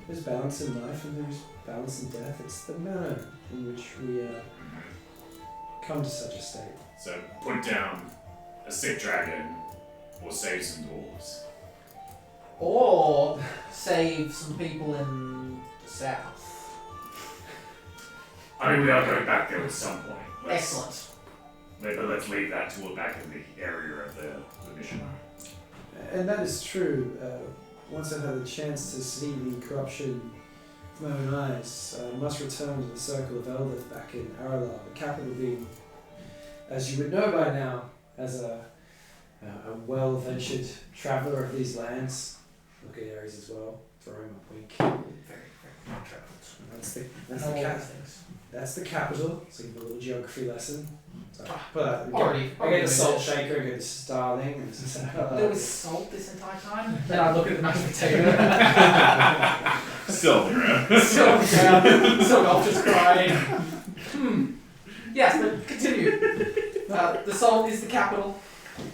there's balance in life and there's balance in death. It's the manner in which we come to such a state. So put down a sick dragon or save some dwarves. Or save some people in the south. I mean, we are going back there at some point. Excellent. But let's leave that toward back in the area of the mission. And that is true. Once I've had the chance to see the corruption with my own eyes, I must return to the Circle of Eldith back in Aralar, the capital being, as you would know by now, as a well-ventured traveller of these lands. Look at Ares as well, throwing up wink. Very well travelled. That's the capital. So give a little geography lesson. So, Already. I get a salt shaker, I go, this is Darling. And this is, There was salt this entire time. Then I look at the mashed potato. Still on the ground. Still on the ground. Still off just crying. Yes, but continue. The salt is the capital.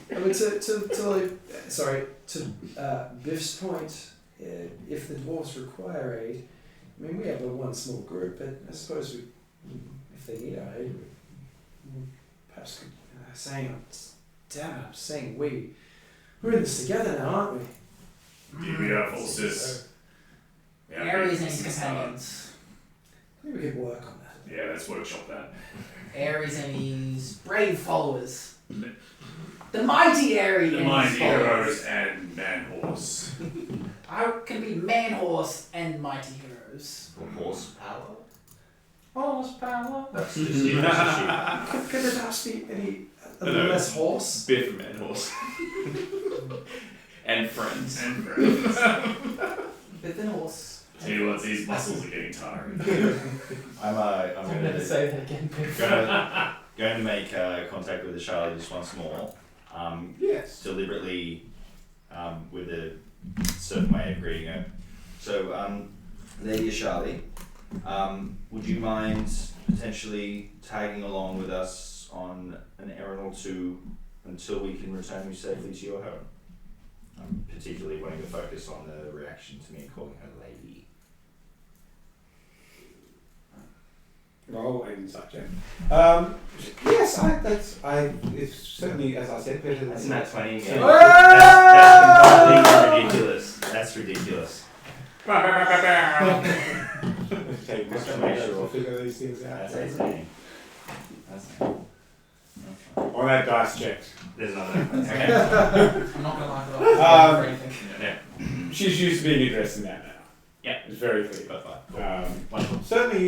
But to Biff's point, if the dwarves require aid, I mean, we have one small group, but I suppose if they need our aid, we perhaps could, I'm saying we're in this together now, aren't we? We are forces. Yeah, Ares and this his is companions. I think we could work on that. Yeah, let's workshop that. Ares and his brave followers. The mighty Ares The and mighty his followers. heroes and man horse. I can be man horse and mighty heroes. Horsepower. Horsepower. That's just you. That's just you. Could there perhaps be any a little less horse? Biff man horse. And friends. And friends. Biff and horse. Tell you what, these muscles are getting tired. I'm I'll going never to say that again, Biff. going to make contact with the Charlie just once more. Yes. Deliberately, with a certain way of greeting her. So, Lady Charlie, would you mind potentially tagging along with us on an errand or two until we can return you safely to your home? I'm particularly wanting to focus on the reaction to me calling her lady. Roll and such. Yes, it's certainly, as I said, better than That's not 20 again. So- That's ridiculous. That's ridiculous. Take much Just to longer make sure. to figure these things out. That's insane. That's okay. On that dice check. There's another. I'm Okay. not gonna laugh it off for anything. She's used to being addressed in that now. Yeah. It's very clear. That's fine. Wonderful. Certainly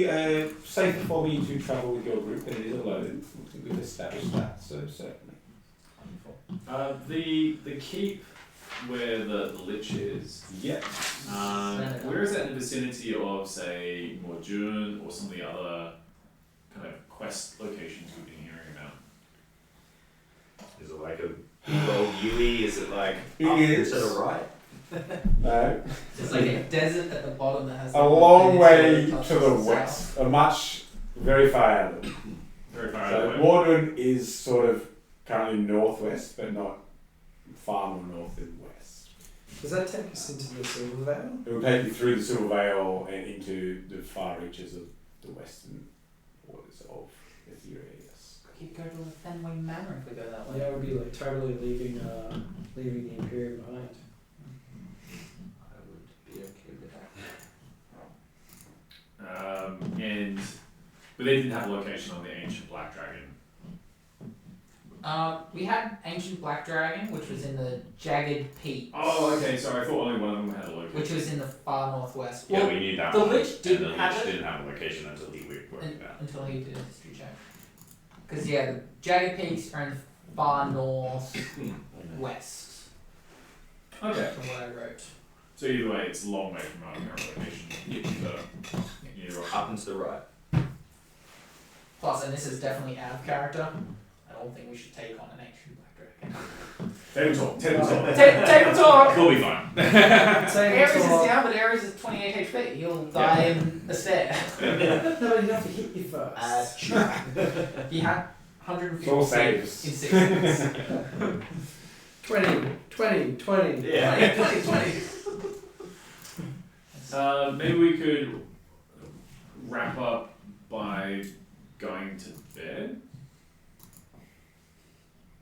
safe for me to travel with your group, and it is alone. I think we've established that, so certainly. The keep where the lich is. Yes. Where is that in the vicinity of, say, Morjun or some of the other kind of quest locations we've been hearing about? Is it like a big old Yui? Is it like It up is. to the right? No. It's like a desert at the bottom that has A long way touches to the south. west. Very far out. Very far So away. Mordun is sort of currently northwest, but not far more north than west. Does that take us into the Silver Vale? It will take you through the Silver Vale and into the far reaches of the western waters of Etheria. Yes. We could go to the Fenway Manor if we go that way. Yeah, it would be like totally leaving the Imperium behind. I would be okay with that. But they didn't have a location on the ancient black dragon. We had Ancient Black Dragon, which was in the Jagged Peak. Oh, okay. Sorry, I thought only one of them had a location. Which was in the far northwest. Yeah, Well, we knew that the one. Lich didn't and the have Lich it. didn't have a location until he worked it out. Until he did a history check. Because, yeah, the Jagged Peaks are in the far north west. Okay. from what I wrote. So either way, it's a long way from our current location. You're right. Up and to the right. Plus, and this is definitely out of character, I don't think we should take on an ancient black dragon. Table talk. Table talk. Table talk! We'll be fine. Ares is down, but Ares is 28 HP. He'll die in a stare. No, but you have to hit you first. He had 150 All saves saves. in 6 minutes. 20. Yeah. 20. Maybe we could wrap up by going to bed.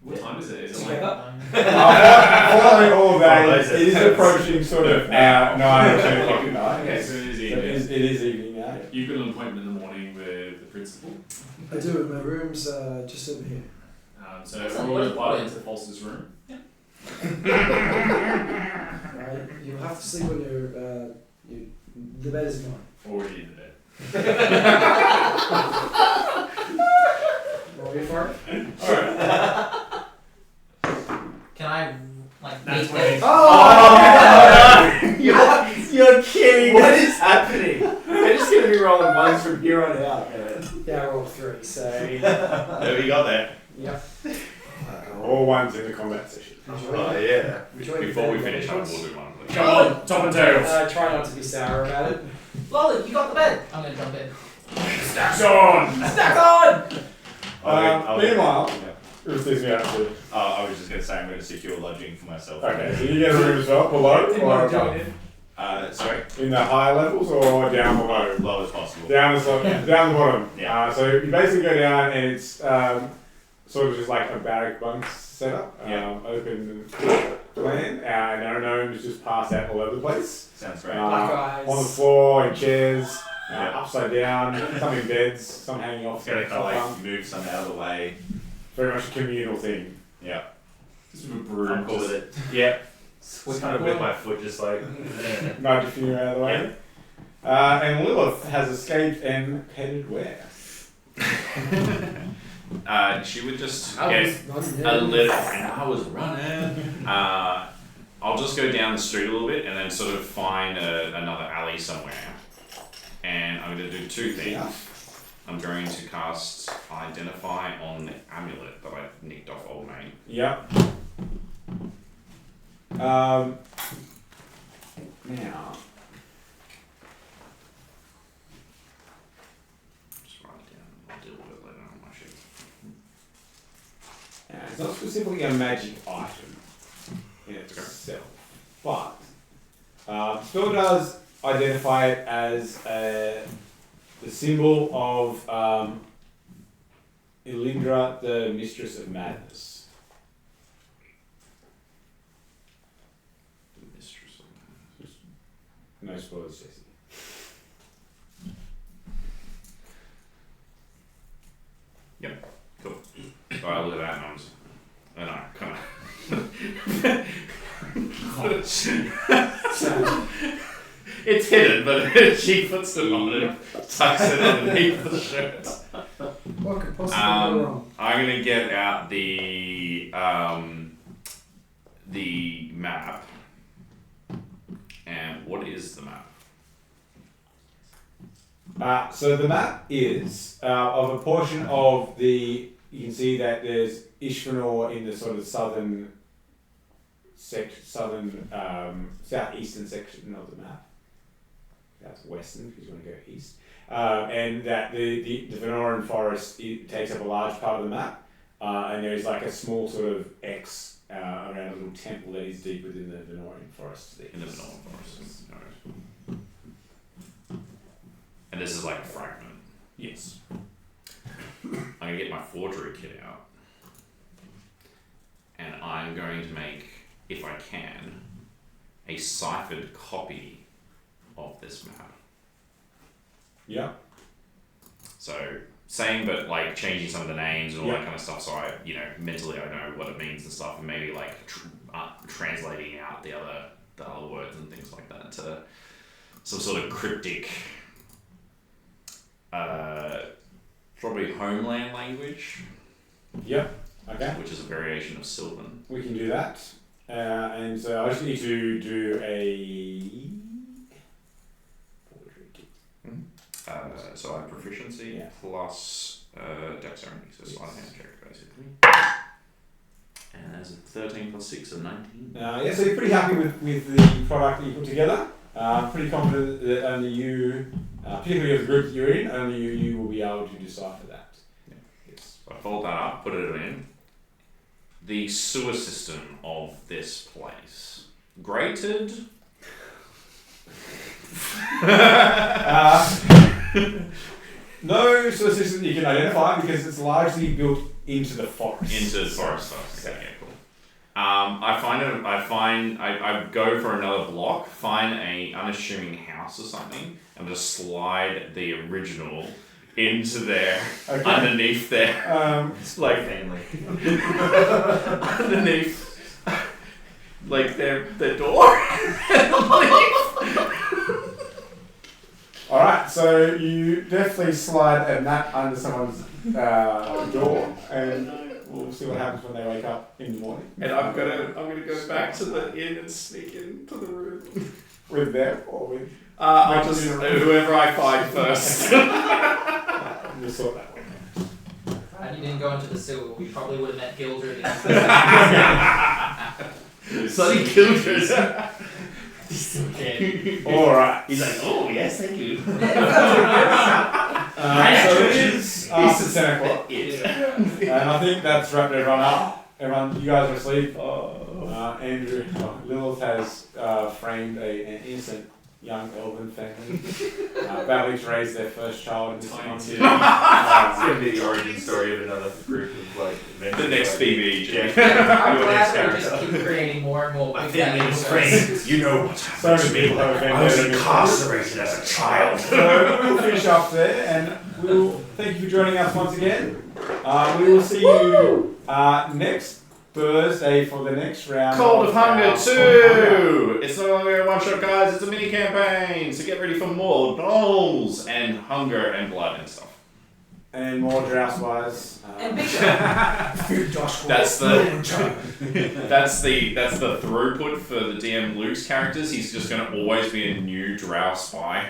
What time is it? Is it like Following all of that, Follow it is approaching sort of 9 or 10 o'clock at night. okay? So it is So evening. it is evening now. You've got an appointment in the morning with the principal. I do. My room's just over here. So That's we're not all what invited it into Falster's room. Right? You'll have to sleep when the bed is gone. Already in the bed. Roll for it. Alright. Can I, like, That's make when that? it- You're kidding. What is happening? They're just going to be rolling ones from here on out, man. Yeah, I rolled 3, so. There we go there. Yep. All ones in the combat session. Oh, yeah. Before we finish up, we'll do one, please. Come on, top and tails. Try not to be sour about it. Lolly, you got the bed. I'm gonna jump in. Stacks on! Stack on! Meanwhile, it was me out to. I was just going to say I'm going to secure lodging for myself. Okay, so you get a room as well, below or above? Sorry? In the higher levels or down below? Low as possible. Down the bottom. Yeah. So you basically go down and it's sort of just like a barrack bunk setup. Yeah. Open plan. And our gnomes just pass out all over the place. Sounds great. Black eyes. On the floor, in chairs, Yeah. upside down, some in beds, some hanging off. It's going to kind of like move some out of the way. Very much a communal thing. Yeah. Just with a broom. I'm cool with it. Yeah. Just kind of with my foot just like. Nudge a few out of the way. And Lilith has escaped and headed where? She would just I get was a little. And I was running. I'll just go down the street a little bit and then sort of find another alley somewhere. And I'm going to do 2 things. Yeah. I'm going to cast Identify on the amulet that I nicked off Old Mate. Yep. Now. Just write it down. I'll deal with it later on my sheet. It's not specifically a magic item in itself, but the spell does identify it as the symbol of Elindra, the Mistress of Madness. Mistress of Madness. No spoilers, Jesse. Cool. So I look at that and I'm just, and I kind of. It's hidden, but she puts it on and tucks it underneath the shirt. What could possibly go wrong? I'm gonna get out the map. And what is the map? So the map is of a portion of the. You can see that there's Ishvanor in the sort of southern southeastern section of the map. That's western because you want to go east. And that the Venoran forest takes up a large part of the map. And there's like a small sort of X around a little temple that is deep within the Venoran forest. In the Venoran forest. Alright. And this is like a fragment. Yes. I'm gonna get my forgery kit out. And I'm going to make, if I can, a ciphered copy of this map. Yeah. So, same but like changing some of the names and all Yeah. that kind of stuff so I, mentally I know what it means and stuff and maybe like translating out the other words and things like that to some sort of cryptic probably homeland language, Yep. Okay. which is a variation of Sylvan. We can do that. And so I just need to do a. So I have proficiency Yeah. plus dexterity, so sleight of hand check basically. And that's a 13 plus 6, so 19. Yeah, so you're pretty happy with the product that you put together. Pretty confident that only you, particularly of the group that you're in, only you will be able to decipher that. Yeah. Yes. I fold that up, put it in. The sewer system of this place. Grated? No sewer system you can identify because it's largely built into the forest. Into the forest. Okay, yeah, cool. I go for another block, find a unassuming house or something, and just slide the original into there, Okay. underneath there, Like family. underneath, like their door. Alright, so you definitely slide a nut under someone's door, and we'll see what happens when they wake up in the morning. And I'm gonna go back to the inn and sneak into the room. With them or with. I'll just whoever I find first. We'll sort that one. And you didn't go into the sewer, we probably would have met Gildred. Bloody Gildred. Alright. He's like, oh yes, thank you. So it is after 10 o'clock. And I think that's wrapped everyone up. Everyone, you guys are asleep. Andrew, Lilith has framed an innocent young elven family, battling to raise their first child in this It's country. gonna be the origin story of another group of like The next BB. I'm Your glad next we just character. keep creating more and more. My big family bad was universe. framed. You know what So happened to many me. people have been I was doing it. incarcerated as a child. So we'll finish up there, and we'll thank you for joining us once again. We will see you next Thursday for the next round. Cold of Hunger our Cold of Hunger. 2! It's no longer a one shot, guys, it's a mini campaign, so get ready for more dolls and hunger and blood and stuff. And more Drouse wise. And big That's the throughput for the DM Luke's characters. He's just gonna always be a new drow spy.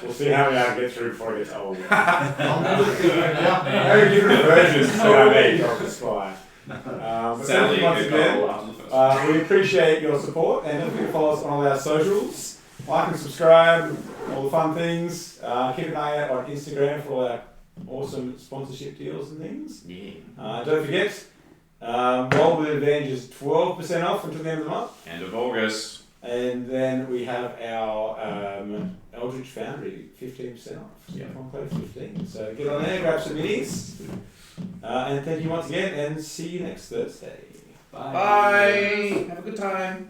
We'll see how we get through before it gets old. I'll never figure it out, man. Very different versions that I made of the spy. But Sadly, thank you once good again. goal after the first. We appreciate your support, and don't forget to follow us on all our socials. Like and subscribe, all the fun things. Keep an eye out on Instagram for all our awesome sponsorship deals and things. Yeah. Don't forget, Roll with Advantage is 12% off until the end of the month. End of August. And then we have our Eldritch Foundry, 15% off. Yeah. From Code 15. So get on there, grab some minis. And thank you once again, and see you next Thursday. Bye. Have a good time.